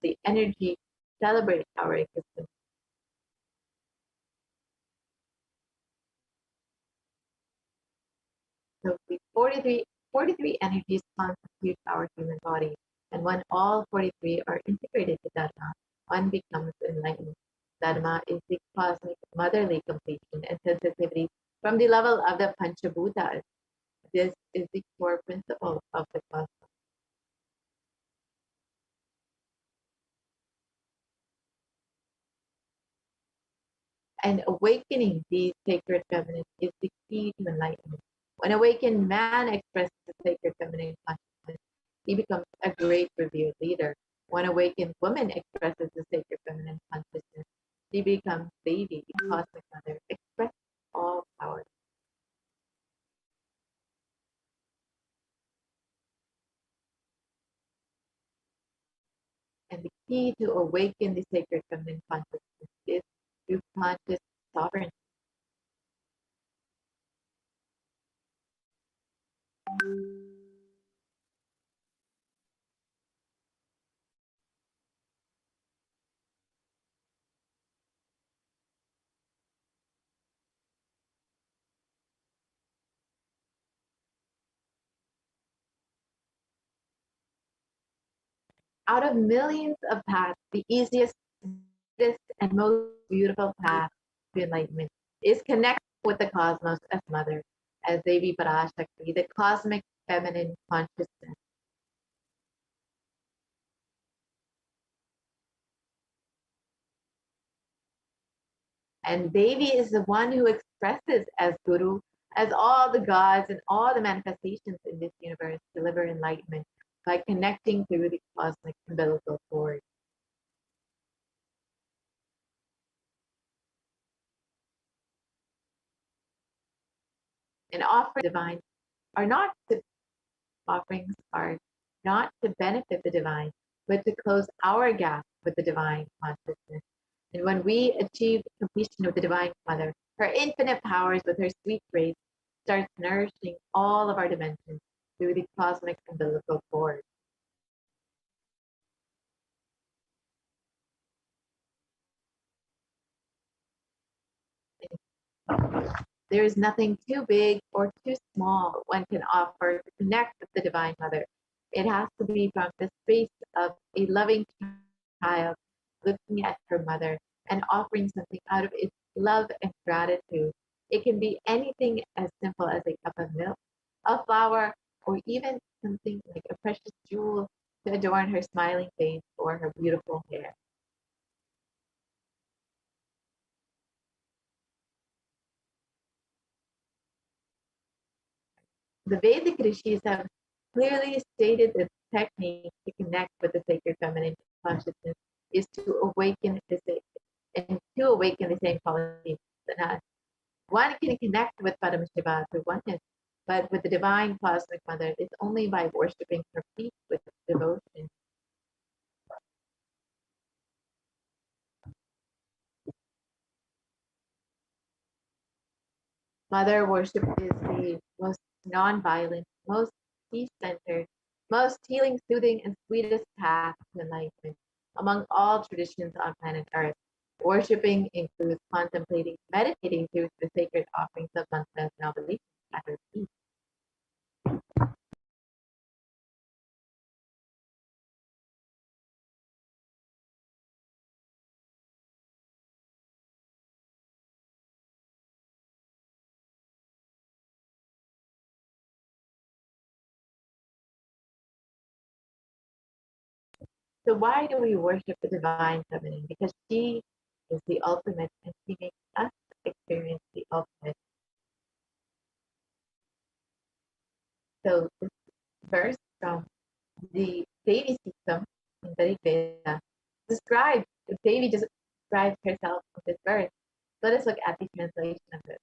the energy celebrating our existence. So the 43 energies constitute our human body, and when all 43 are integrated to Dharma, one becomes enlightened. Dharma is the cosmic motherly completion and sensitivity from the level of the Panchabhutas. This is the core principle of the cosmos. And awakening these sacred feminine is the key to enlightenment. When awakened man expresses the sacred feminine consciousness, he becomes a great revered leader. When awakened woman expresses the sacred feminine consciousness, she becomes Devi, the cosmic mother, expressing all power. And the key to awaken the sacred feminine consciousness is through conscious sovereignty. Out of millions of paths, the easiest, and most beautiful path to enlightenment is connect with the cosmos as mother, as Devi Parashakti, the cosmic feminine consciousness. And Devi is the one who expresses as Guru, as all the gods and all the manifestations in this universe deliver enlightenment by connecting through the cosmic umbilical cord. And offer divine are not to, offerings are not to benefit the divine, but to close our gap with the divine consciousness. And when we achieve completion of the Divine Mother, her infinite powers with her sweet grace starts nourishing all of our dimensions through the cosmic umbilical cord. There is nothing too big or too small one can offer to connect with the Divine Mother. It has to be from the space of a loving child looking at her mother and offering something out of its love and gratitude. It can be anything as simple as a cup of milk, a flower, or even something like a precious jewel to adorn her smiling face or her beautiful hair. The Vedic rishis have clearly stated that the technique to connect with the sacred feminine consciousness is to awaken the same qualities in us. One can connect with Paramashiva through oneness, but with the divine cosmic mother it's only by worshipping her feet with devotion. Mother worship is the most non-violent, most peace-centered, most healing, soothing, and sweetest path to enlightenment among all traditions on planet Earth. Worshipping includes contemplating, meditating through the sacred offerings of mantras and oblations at her feet. So why do we worship the divine feminine? Because she is the ultimate and she makes us experience the ultimate. So this verse from the Devi system in the Rig Veda describes, Devi just describes herself in this verse. Let us look at the translation of it.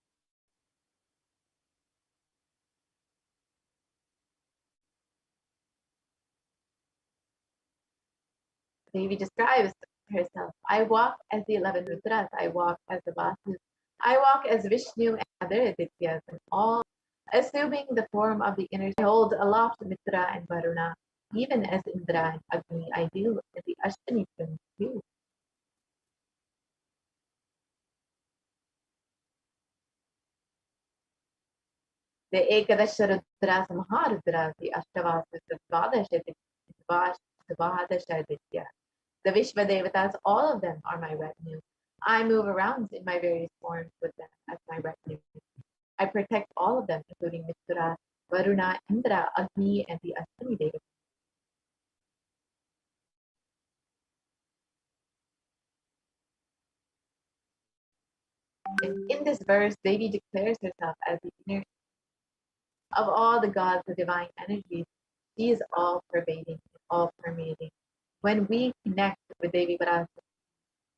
Devi describes herself. I walk as the 11 Rudras, I walk as the Vasus, I walk as Vishnu and other Adityas, and all assuming the form of the inner. I hold aloft Mitra and Varuna, even as Indra and Agni, I do in the Ashtani twins too. The Ekadasha Rudras, Maharudras, the Ashtavasas, the Dvadasha Aditya. The Vishva Devatas, all of them are my retinue. I move around in my various forms with them as my retinue. I protect all of them, including Mitra, Varuna, Indra, Agni, and the Ashtani Devatas. In this verse, Devi declares herself as the inner of all the gods, the divine energies. She is all pervading, all permeating. When we connect with Devi Parashakti,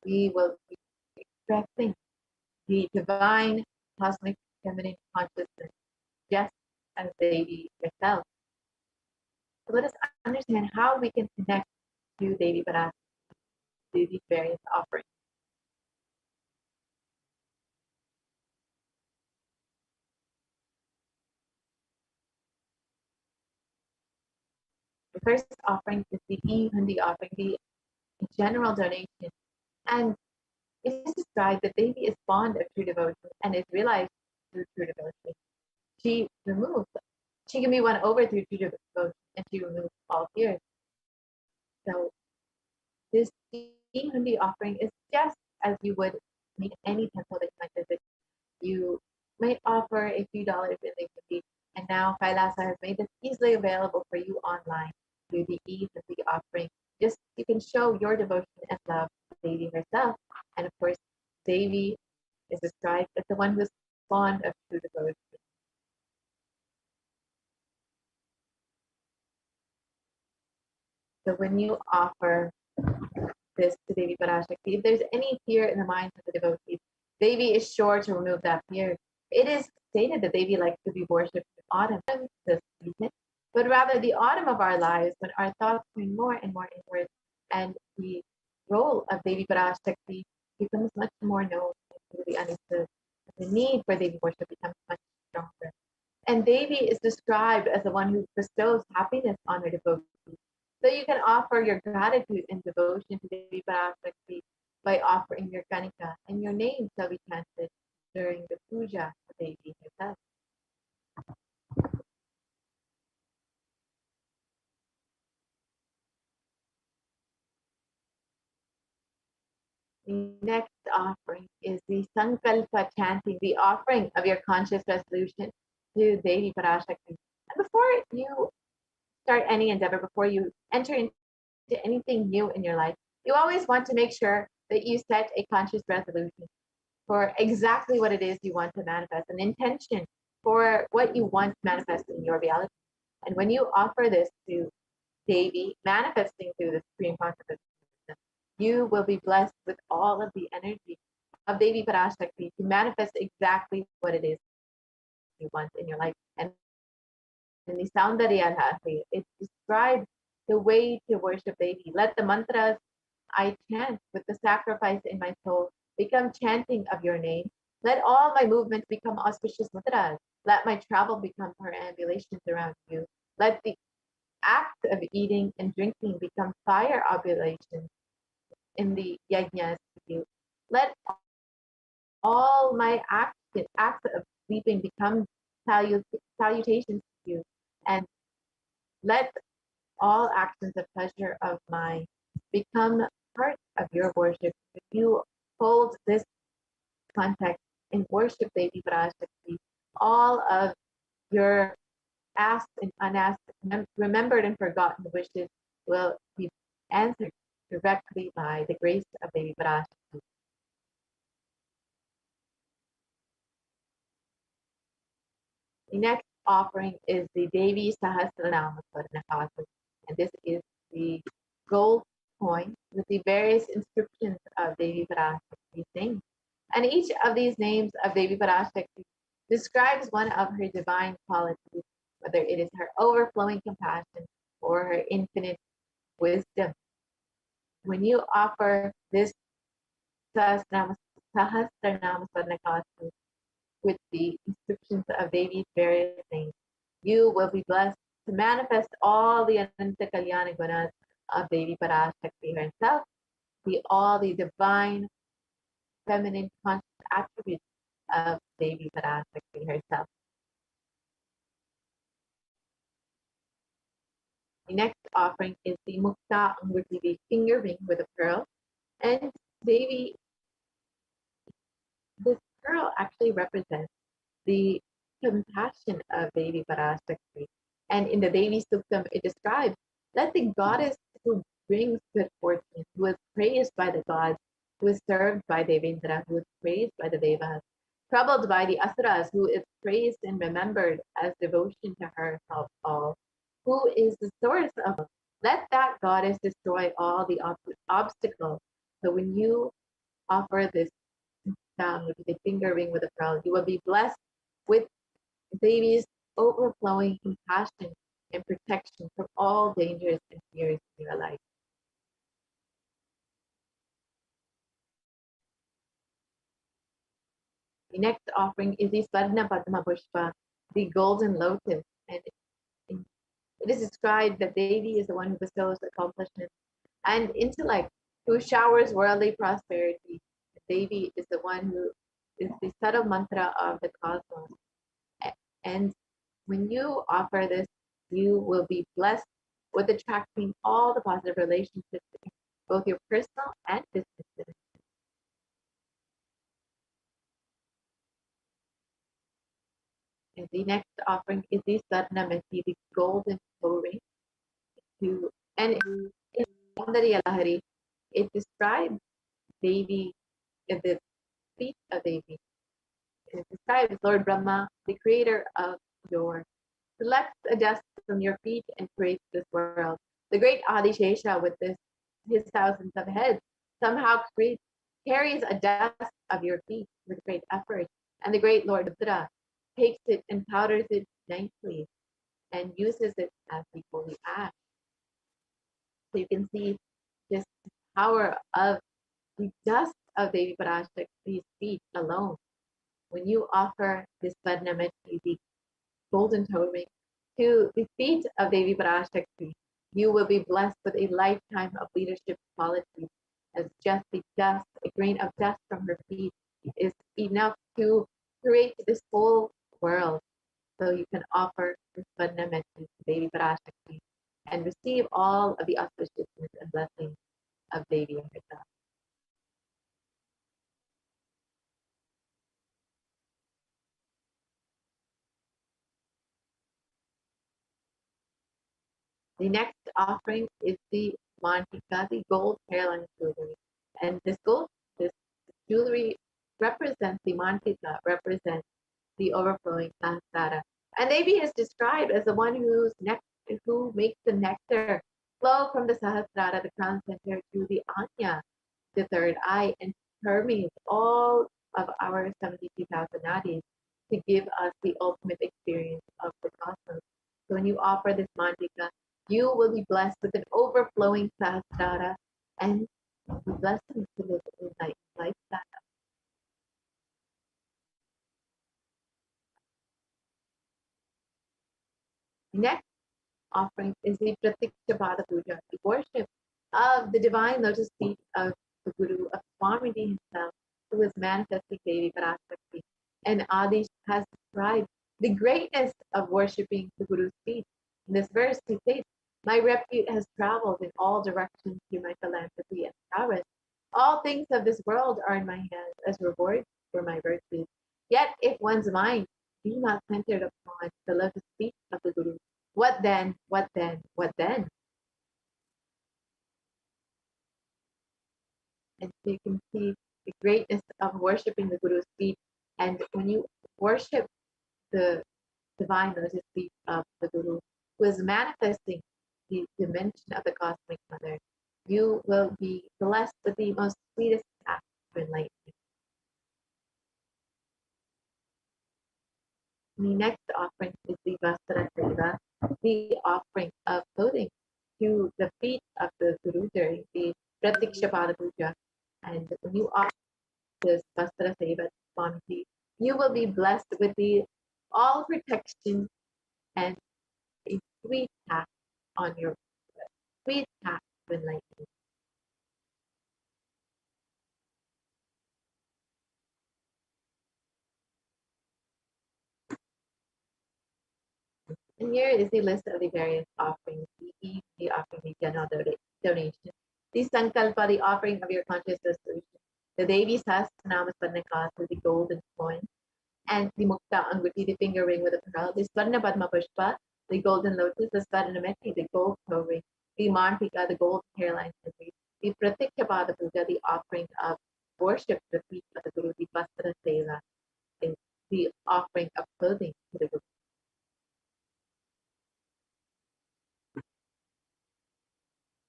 we will be expressing the divine cosmic feminine consciousness, just as Devi herself. So let us understand how we can connect to Devi Parashakti through these various offerings. The first offering is the Hundi offering, the general donation. And it is described that Devi is fond of true devotion and is realized through true devotion. She can be won over through true devotion and she removes all fears. So this Hundi offering is just as you would make any temple that you might visit. You might offer a few dollars in the Hundi, and now Kailasa has made this easily available for you online through the ease of the offering. Just you can show your devotion and love to Devi herself. And of course, Devi is described as the one who is fond of true devotion. So when you offer this to Devi Parashakti, if there's any fear in the minds of the devotees, Devi is sure to remove that fear. It is stated that Devi likes to be worshipped in autumn, this season, but rather the autumn of our lives when our thoughts turn more and more inward and the role of Devi Parashakti becomes much more known and truly understood. The need for Devi worship becomes much stronger. And Devi is described as the one who bestows happiness on her devotees. So you can offer your gratitude and devotion to Devi Parashakti by offering your kanika, and your name shall be chanted during the puja of Devi herself. The next offering is the Sankalpa chanting, the offering of your conscious resolution to Devi Parashakti. And before you start any endeavor, before you enter into anything new in your life, you always want to make sure that you set a conscious resolution for exactly what it is you want to manifest, an intention for what you want to manifest in your reality. And when you offer this to Devi, manifesting through the Supreme Consciousness, you will be blessed with all of the energy of Devi Parashakti to manifest exactly what it is you want in your life. And in the Soundarya Rasi, it describes the way to worship Devi. Let the mantras I chant with the sacrifice in my soul become chanting of your name. Let all my movements become auspicious mantras. Let my travel become perambulations around you. Let the act of eating and drinking become fire oblations in the yajnas with you. Let all my acts of sleeping become salutations to you. And let all actions of pleasure of mine become part of your worship. If you hold this context and worship Devi Parashakti, all of your asked and unasked, remembered and forgotten wishes will be answered directly by the grace of Devi Parashakti. The next offering is the Devi Sahasranama Swarnakatu, and this is the gold coin with the various inscriptions of Devi Parashakti's name. And each of these names of Devi Parashakti describes one of her divine qualities, whether it is her overflowing compassion or her infinite wisdom. When you offer this Sahasranama Swarnakatu with the inscriptions of Devi's various names, you will be blessed to manifest all the Ananta Kalyana Gunas of Devi Parashakti herself, all the divine feminine conscious attributes of Devi Parashakti herself. The next offering is the Mukta Anguti, the finger ring with a pearl. And Devi, this pearl actually represents the compassion of Devi Parashakti. And in the Devi Suktam, it describes, let the goddess who brings good fortune, who is praised by the gods, who is served by Devendra, who is praised by the Devas, troubled by the Asuras, who is praised and remembered as devotion to her help all, who is the source of, let that goddess destroy all the obstacles. So when you offer this with the finger ring with a pearl, you will be blessed with Devi's overflowing compassion and protection from all dangers and fears in your life. The next offering is the Swarna Padma Pushpa, the golden lotus. And it is described that Devi is the one who bestows accomplishment and intellect, who showers worldly prosperity. Devi is the one who is the subtle mantra of the cosmos. And when you offer this, you will be blessed with attracting all the positive relationships in both your personal and business business. And the next offering is the Sarnamati, the golden toe ring. And in Soundarya Lahari, it describes Devi, the feet of Devi. It describes Lord Brahma, the creator of your, selects a dust from your feet and creates this world. The great Adishesha with his thousands of heads somehow carries a dust of your feet with great effort. And the great Lord Rudra takes it and powders it nicely and uses it as the holy ash. So you can see this power of the dust of Devi Parashakti's feet alone. When you offer this Vadnamati, the golden toe ring, to the feet of Devi Parashakti, you will be blessed with a lifetime of leadership qualities, as just the dust, a grain of dust from her feet is enough to create this whole world. So you can offer this Vadnamati to Devi Parashakti and receive all of the auspiciousness and blessings of Devi herself. The next offering is the mantika, the gold hairline jewelry. And this jewelry represents the mantika, represents the overflowing sahasrara. And Devi is described as the one who makes the nectar flow from the sahasrara, the crown center, to the anya, the third eye, and permeates all of our 72,000 nadis to give us the ultimate experience of the cosmos. So when you offer this mandika, you will be blessed with an overflowing sahasrara and be blessed to live in lifestyle. Next offering is the Pratiksha Pada Puja, the worship of the divine lotus feet of the Guru, of Swamiji himself, who is manifesting Devi Parashakti. And Adi has described the greatness of worshipping the Guru's feet. In this verse, he states, "My repute has traveled in all directions through my philanthropy and prowess. All things of this world are in my hands as reward for my virtues. Yet if one's mind be not centered upon the lotus feet of the Guru, what then? What then? What then?" And so you can see the greatness of worshiping the Guru's feet. And when you worship the divine lotus feet of the Guru, who is manifesting the dimension of the cosmic mother, you will be blessed with the most sweetest act of enlightenment. The next offering is the Vastra Seva, the offering of clothing to the feet of the Guru during the Pratiksha Pada Puja. And when you offer this Vastra Seva to Swamiji, you will be blessed with the all protection and a sweet path on your sweet path of enlightenment. And here is the list of the various offerings. The offering, the general donation. The Sankalpa, the offering of your conscious resolution. The Devi Sahasranama Swarnakasa, the golden coin. And the Mukta Anguti, the finger ring with a pearl. The Swarna Padma Pushpa, the golden lotus. The Swarnameti, the gold toe ring. The Mantika, the gold hairline. The Pratiksha Pada Puja, the offering of worship to the feet of the Guru. The Vastra Seva, the offering of clothing to the Guru.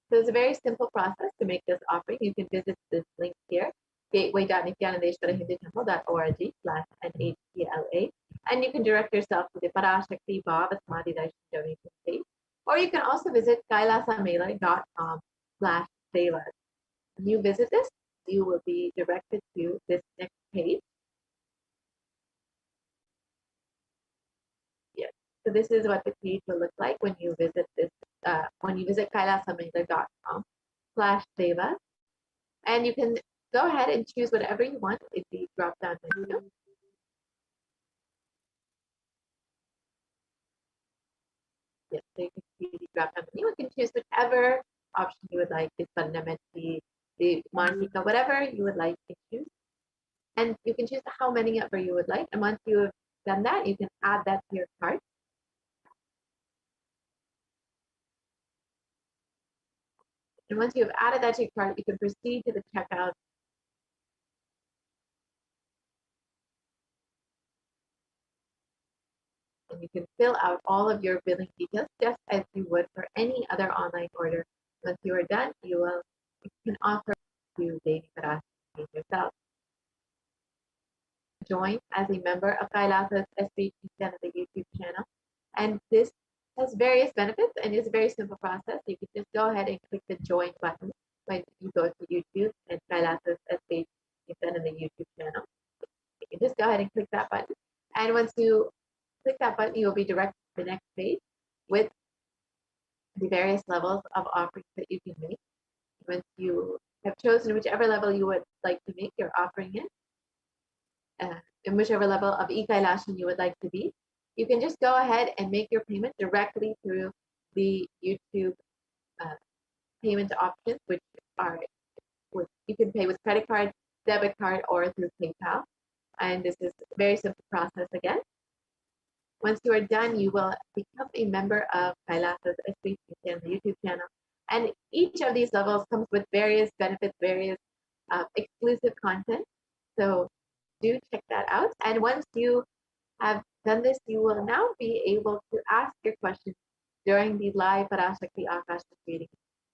So it's a very simple process to make this offering. You can visit this link here, gateway.nithyanandeshwarahindutemple.org/NHTLA, and you can direct yourself to the Parashakti Bhava Samadhi Darshan donation page, or you can also visit kailasamela.com/seva. When you visit this, you will be directed to this next page. Yes. So this is what the page will look like when you visit this. When you visit kailasamela.com/seva, and you can go ahead and choose whatever you want in the drop-down menu. Yes, so you can see the drop-down menu. You can choose whichever option you would like, the Swarnameti, the Mantika, whatever you would like to choose. And you can choose how many ever you would like. And once you have done that, you can add that to your cart. And once you have added that to your cart, you can proceed to the checkout. And you can fill out all of your billing details just as you would for any other online order. Once you are done, you can offer to Devi Parashakti yourself. Join as a member of Kailasa's HDH Nithyananda YouTube channel. And this has various benefits and it's a very simple process. You can just go ahead and click the join button when you go to YouTube and Kailasa's HDH Nithyananda YouTube channel. You can just go ahead and click that button. And once you click that button, you will be directed to the next page with the various levels of offerings that you can make. Once you have chosen whichever level you would like to make your offering in whichever level of e-Kailashan you would like to be, you can just go ahead and make your payment directly through the YouTube payment options, which you can pay with credit card, debit card, or through PayPal. And this is a very simple process again. Once you are done, you will become a member of Kailasa's HDH Nithyananda YouTube channel. And each of these levels comes with various benefits, various exclusive content. So do check that out. And once you have done this, you will now be able to ask your questions during the live Parashakti Akashic reading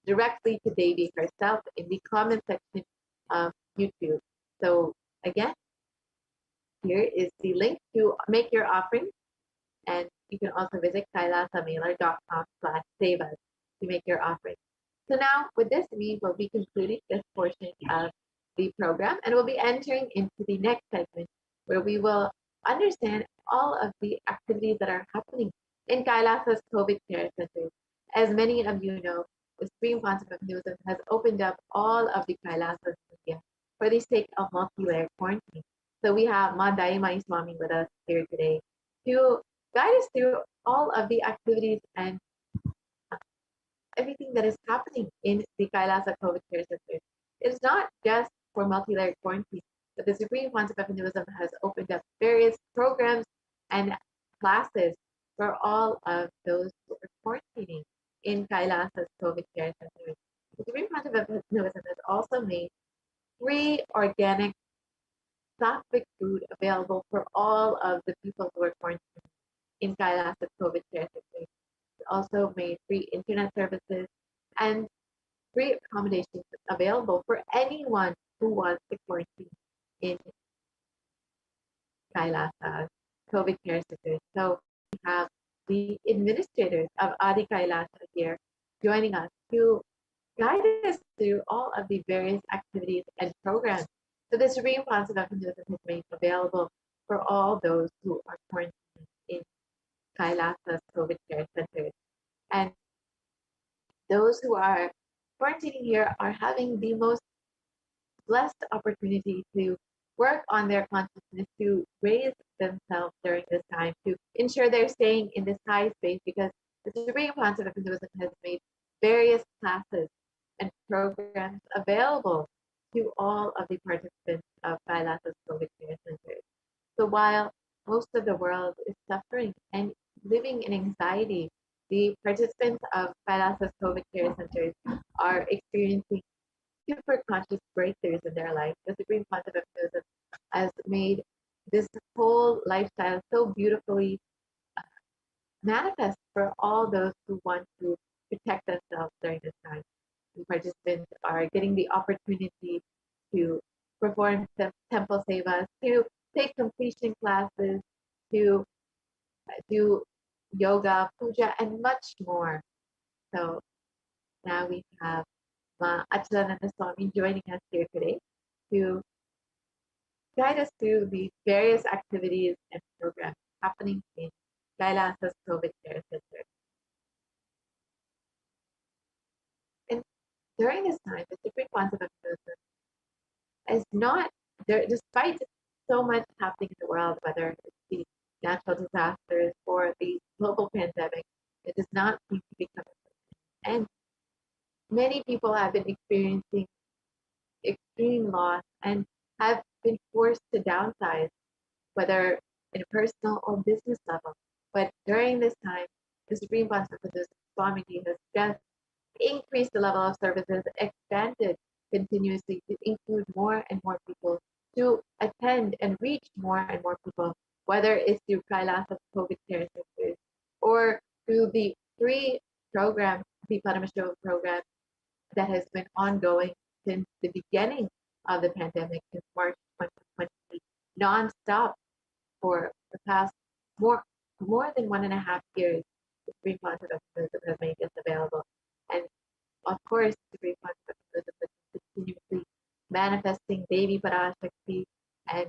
directly to Devi herself in the comment section of YouTube. So again, here is the link to make your offering, and you can also visit kailasamailer.com/save us to make your offering. So now with this, we will be concluding this portion of the program, and we'll be entering into the next segment where we will understand all of the activities that are happening in Kailasa's COVID care centers. As many of you know, the Supreme Council of Hinduism has opened up all of the Kailasas in India for the sake of multi-layer quarantine. So we have Ma Daimai Swami with us here today to guide us through all of the activities and everything that is happening in the Kailasa COVID care center. It's not just for multi-layered quarantine, but the Supreme Council of Hinduism has opened up various programs and classes for all of those who are quarantining in Kailasa's COVID care center. The Supreme Council of Hinduism has also made free organic sattvic food available for all of the people who are quarantining in Kailasa's COVID care center. Also made free internet services and free accommodations available for anyone who wants to quarantine in Kailasa COVID care centers. So we have the administrators of Adi Kailasa here joining us to guide us through all of the various activities and programs that the Supreme Council of Hinduism has made available for all those who are quarantined in Kailasa's COVID care centers. And those who are quarantining here are having the most blessed opportunity to work on their consciousness, to raise themselves during this time, to ensure they're staying in this high space, because the Supreme Council of Hinduism has made various classes and programs available to all of the participants of Kailasa's COVID care centers. So while most of the world is suffering and living in anxiety, the participants of Kailasa's COVID care centers are experiencing super conscious breakthroughs in their life. The Supreme Council of Hinduism has made this whole lifestyle so beautifully manifest for all those who want to protect themselves during this time. The participants are getting the opportunity to perform temple sevas, to take completion classes, to do yoga, puja, and much more. So now we have Ma Achalananda Swami joining us here today to guide us through the various activities and programs happening in Kailasa's COVID Care Center. And during this time, the Supreme Council of Hinduism is not there, despite so much happening in the world, whether it's the natural disasters or the global pandemic, it does not seem to be coming to an end. Many people have been experiencing extreme loss and have been forced to downsize, whether in a personal or business level. But during this time, the Supreme Council of Hinduism Swamiji has just increased the level of services, expanded continuously to include more and more people, to attend and reach more and more people, whether it's through Kailasa COVID care centers or through the free program, the Paramashivoham program that has been ongoing since the beginning of the pandemic, since March 2020, non-stop for the past more than 1.5 years. The Supreme Council of Hinduism has made this available. And of course, the Supreme Council of Hinduism is continuously manifesting Devi Parashakti and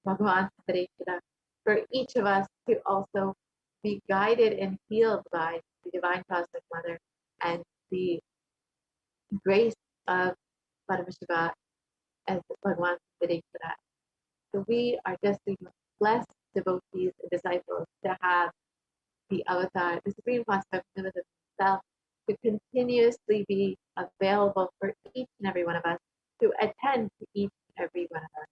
Bhagavan Satareshwara for each of us to also be guided and healed by the Divine Cosmic Mother and the grace of Paramashiva as Bhagavan Satareshwara. So we are just the blessed devotees and disciples to have the avatar, the Supreme Council of Hinduism himself, to continuously be available for each and every one of us, to attend to each and every one of us.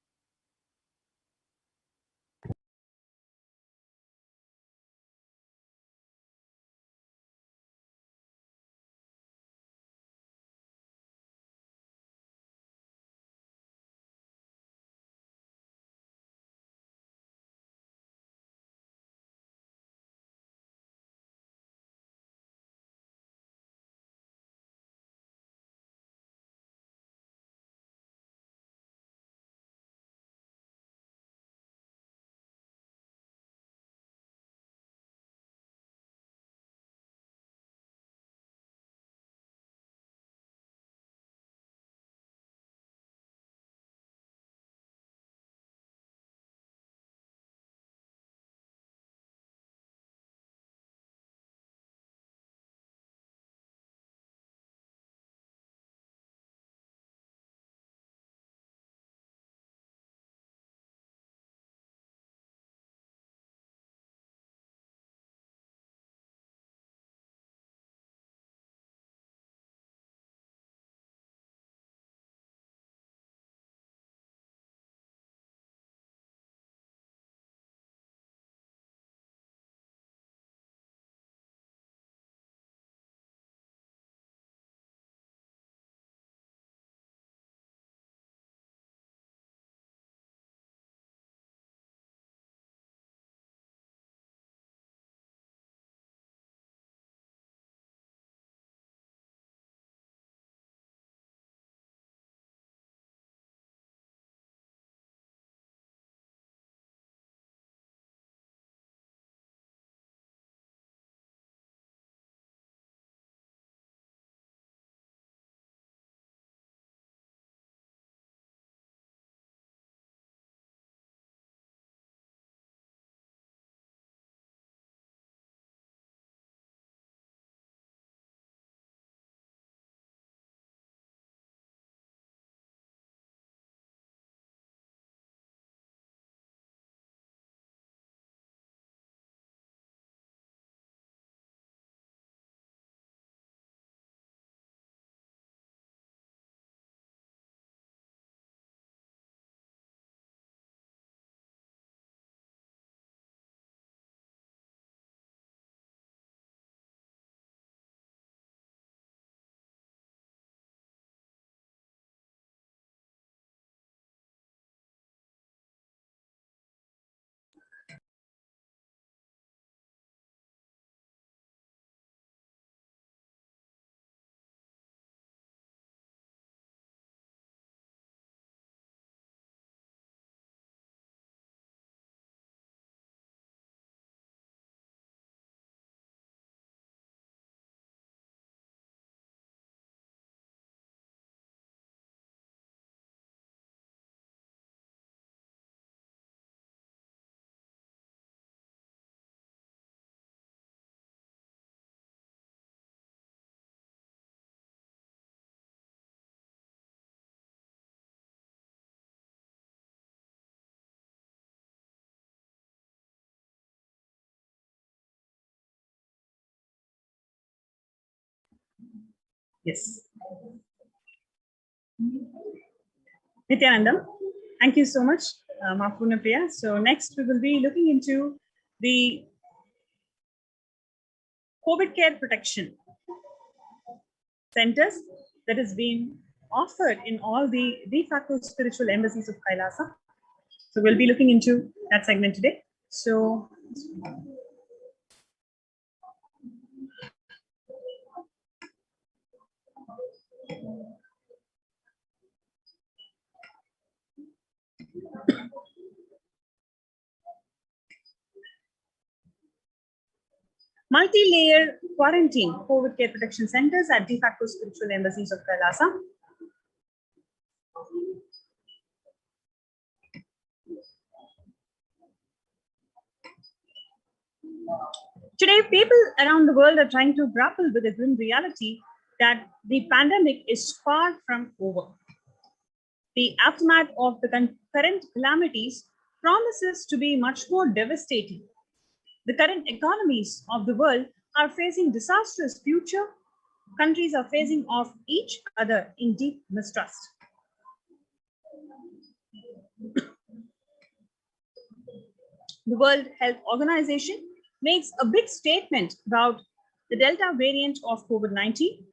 Yes. Nithyanandam, thank you so much, Mahpurna Priya. So next we will be looking into the COVID care protection centers that is being offered in all the de facto spiritual embassies of Kailasa. So we'll be looking into that segment today. So multi-layer quarantine COVID care protection centers at de facto spiritual embassies of Kailasa. Today, people around the world are trying to grapple with the grim reality that the pandemic is far from over. The aftermath of the current calamities promises to be much more devastating. The current economies of the world are facing disastrous future. Countries are facing off each other in deep mistrust. The World Health Organization makes a big statement about the Delta variant of COVID-19,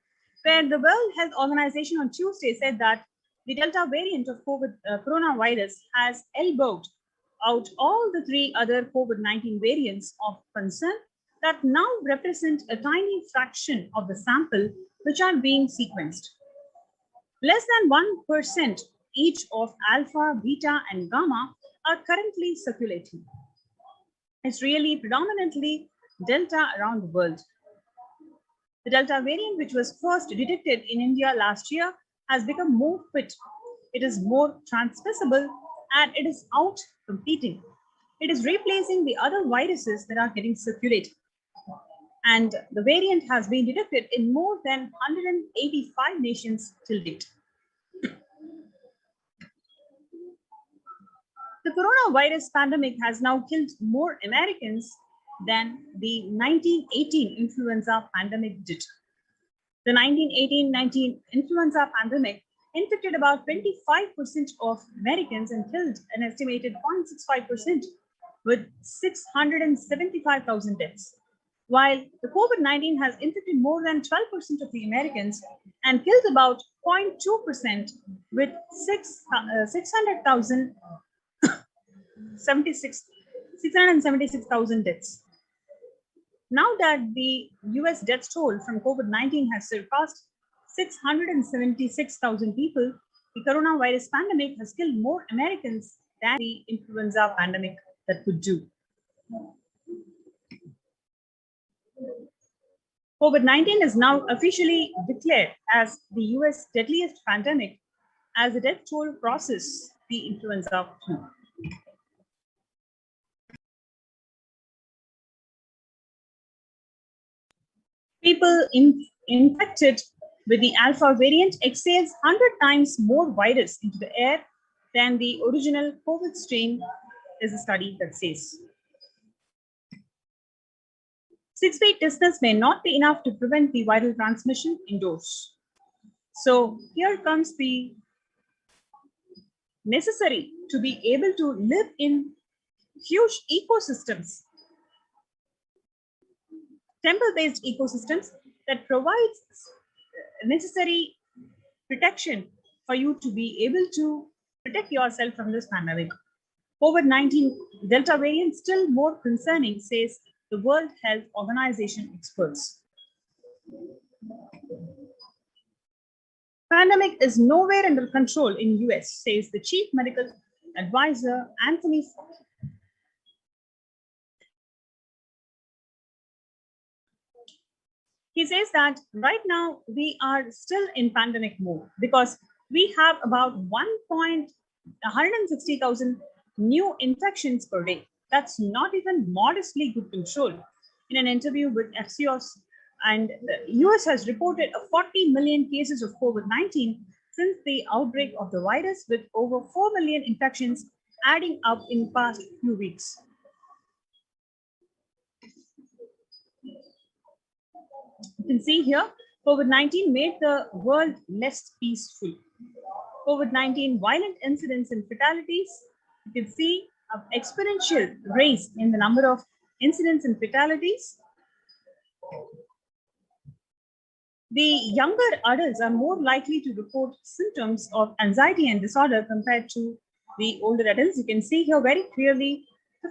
where the World Health Organization on Tuesday said that the Delta variant of coronavirus has elbowed out all the three other COVID-19 variants of concern that now represent a tiny fraction of the sample which are being sequenced. Less than 1% each of alpha, beta, and gamma are currently circulating. It's really predominantly Delta around the world. The Delta variant, which was first detected in India last year, has become more fit. It is more transmissible and it is out competing. It is replacing the other viruses that are getting circulated. And the variant has been detected in more than 185 nations till date. The coronavirus pandemic has now killed more Americans than the 1918 influenza pandemic did. The 1918-19 influenza pandemic infected about 25% of Americans and killed an estimated 0.65% with 675,000 deaths. While the COVID-19 has infected more than 12% of the Americans and killed about 0.2% with 676,000 deaths. Now that the US death toll from COVID-19 has surpassed 676,000 people, the coronavirus pandemic has killed more Americans than the influenza pandemic that could do. COVID-19 is now officially declared as the US deadliest pandemic as the death toll crosses the influenza flu. People infected with the alpha variant exhales 100 times more virus into the air than the original COVID strain, is a study that says. 6 feet distance may not be enough to prevent the viral transmission indoors. So here comes the necessary to be able to live in huge ecosystems, temple-based ecosystems that provides necessary protection for you to be able to protect yourself from this pandemic. COVID-19 Delta variant still more concerning, says the World Health Organization experts. Pandemic is nowhere under control in US, says the Chief Medical Advisor Anthony Fauci. He says that right now we are still in pandemic mode because we have about 160,000 new infections per day. That's not even modestly good control. In an interview with Axios, and the US has reported a 40 million cases of COVID-19 since the outbreak of the virus, with over 4 million infections adding up in the past few weeks. You can see here COVID-19 made the world less peaceful. COVID-19 violent incidents and fatalities, you can see an exponential rise in the number of incidents and fatalities. The younger adults are more likely to report symptoms of anxiety and disorder compared to the older adults. You can see here very clearly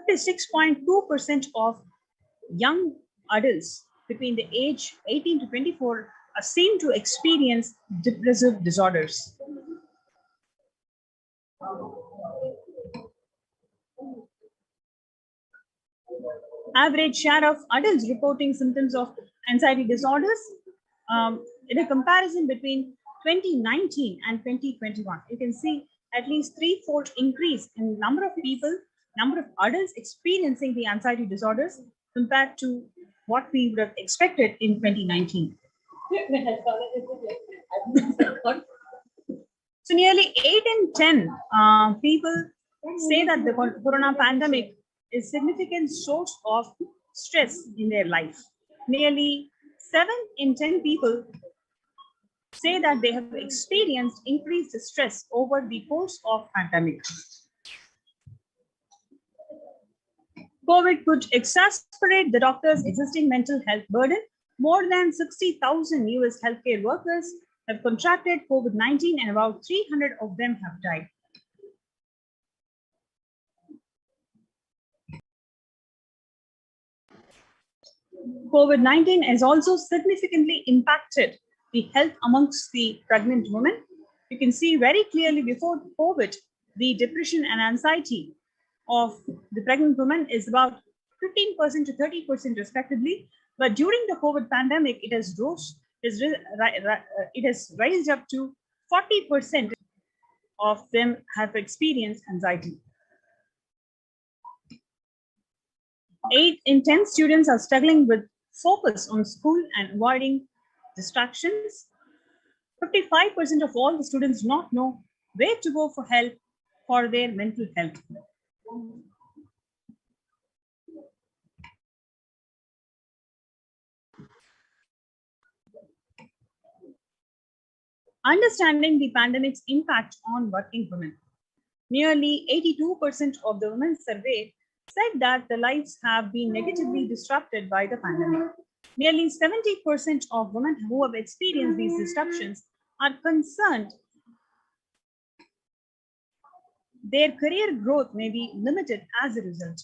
56.2% of young adults between the age 18 to 24 are seen to experience depressive disorders. Average share of adults reporting symptoms of anxiety disorders in a comparison between 2019 and 2021. You can see at least threefold increase in number of people, number of adults experiencing the anxiety disorders compared to what we would have expected in 2019. So nearly 8 in 10 people say that the corona pandemic is a significant source of stress in their life. Nearly 7 in 10 people say that they have experienced increased stress over the course of pandemic. COVID could exacerbate the doctor's existing mental health burden. More than 60,000 US healthcare workers have contracted COVID-19 and about 300 of them have died. COVID-19 has also significantly impacted the health amongst the pregnant women. You can see very clearly before COVID, the depression and anxiety of the pregnant women is about 15% to 30% respectively. But during the COVID pandemic, it has raised up to 40% of them have experienced anxiety. 8 in 10 students are struggling with focus on school and avoiding distractions. 55% of all the students do not know where to go for help for their mental health. Understanding the pandemic's impact on working women. Nearly 82% of the women surveyed said that their lives have been negatively disrupted by the pandemic. Nearly 70% of women who have experienced these disruptions are concerned their career growth may be limited as a result.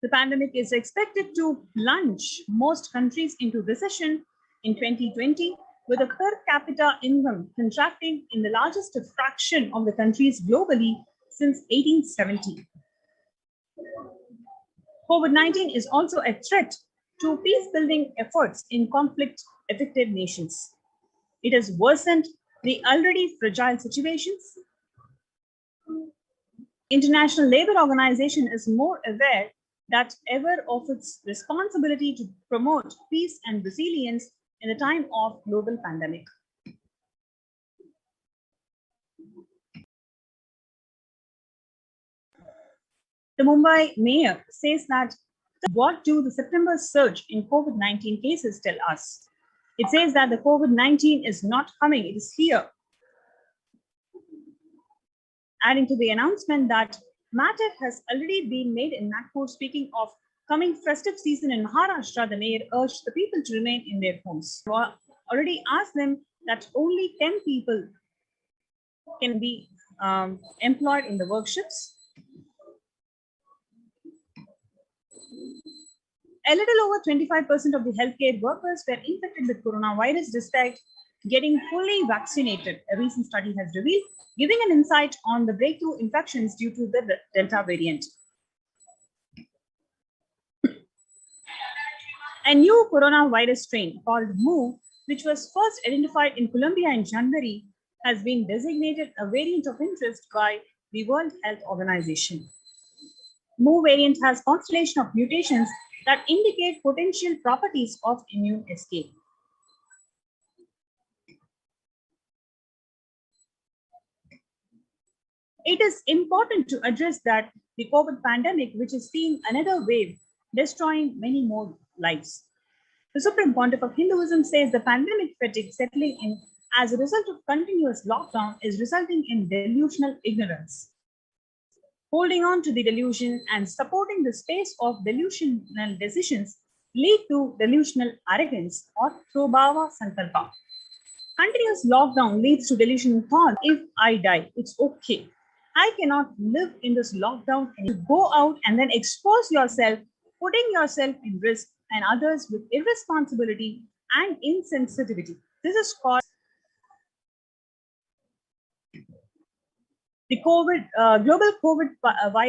The pandemic is expected to plunge most countries into recession in 2020, with a per capita income contracting in the largest fraction of the countries globally since 1870. COVID-19 is also a threat to peace-building efforts in conflict-affected nations. It has worsened the already fragile situations. International Labour Organization is more aware than ever of its responsibility to promote peace and resilience in the time of global pandemic. The Mumbai mayor says that what do the September surge in COVID-19 cases tell us? It says that the COVID-19 is not coming, it is here. Adding to the announcement that matter has already been made in Nagpur, speaking of coming festive season in Maharashtra, the mayor urged the people to remain in their homes. Already asked them that only 10 people can be employed in the workshops. A little over 25% of the healthcare workers were infected with coronavirus despite getting fully vaccinated, a recent study has revealed, giving an insight on the breakthrough infections due to the Delta variant. A new coronavirus strain called Mu, which was first identified in Colombia in January, has been designated a variant of interest by the World Health Organization. Mu variant has constellation of mutations that indicate potential properties of immune escape. It is important to address that the COVID pandemic, which has seen another wave destroying many more lives. The Supreme Pontiff of Hinduism says the pandemic fatigue settling in as a result of continuous lockdown is resulting in delusional ignorance. Holding on to the delusion and supporting the space of delusional decisions lead to delusional arrogance or Prabhava Sankalpa. Continuous lockdown leads to delusional thought. If I die, it's okay. I cannot live in this lockdown and you go out and then expose yourself, putting yourself in risk and others with irresponsibility and insensitivity. This is called the global COVID virus.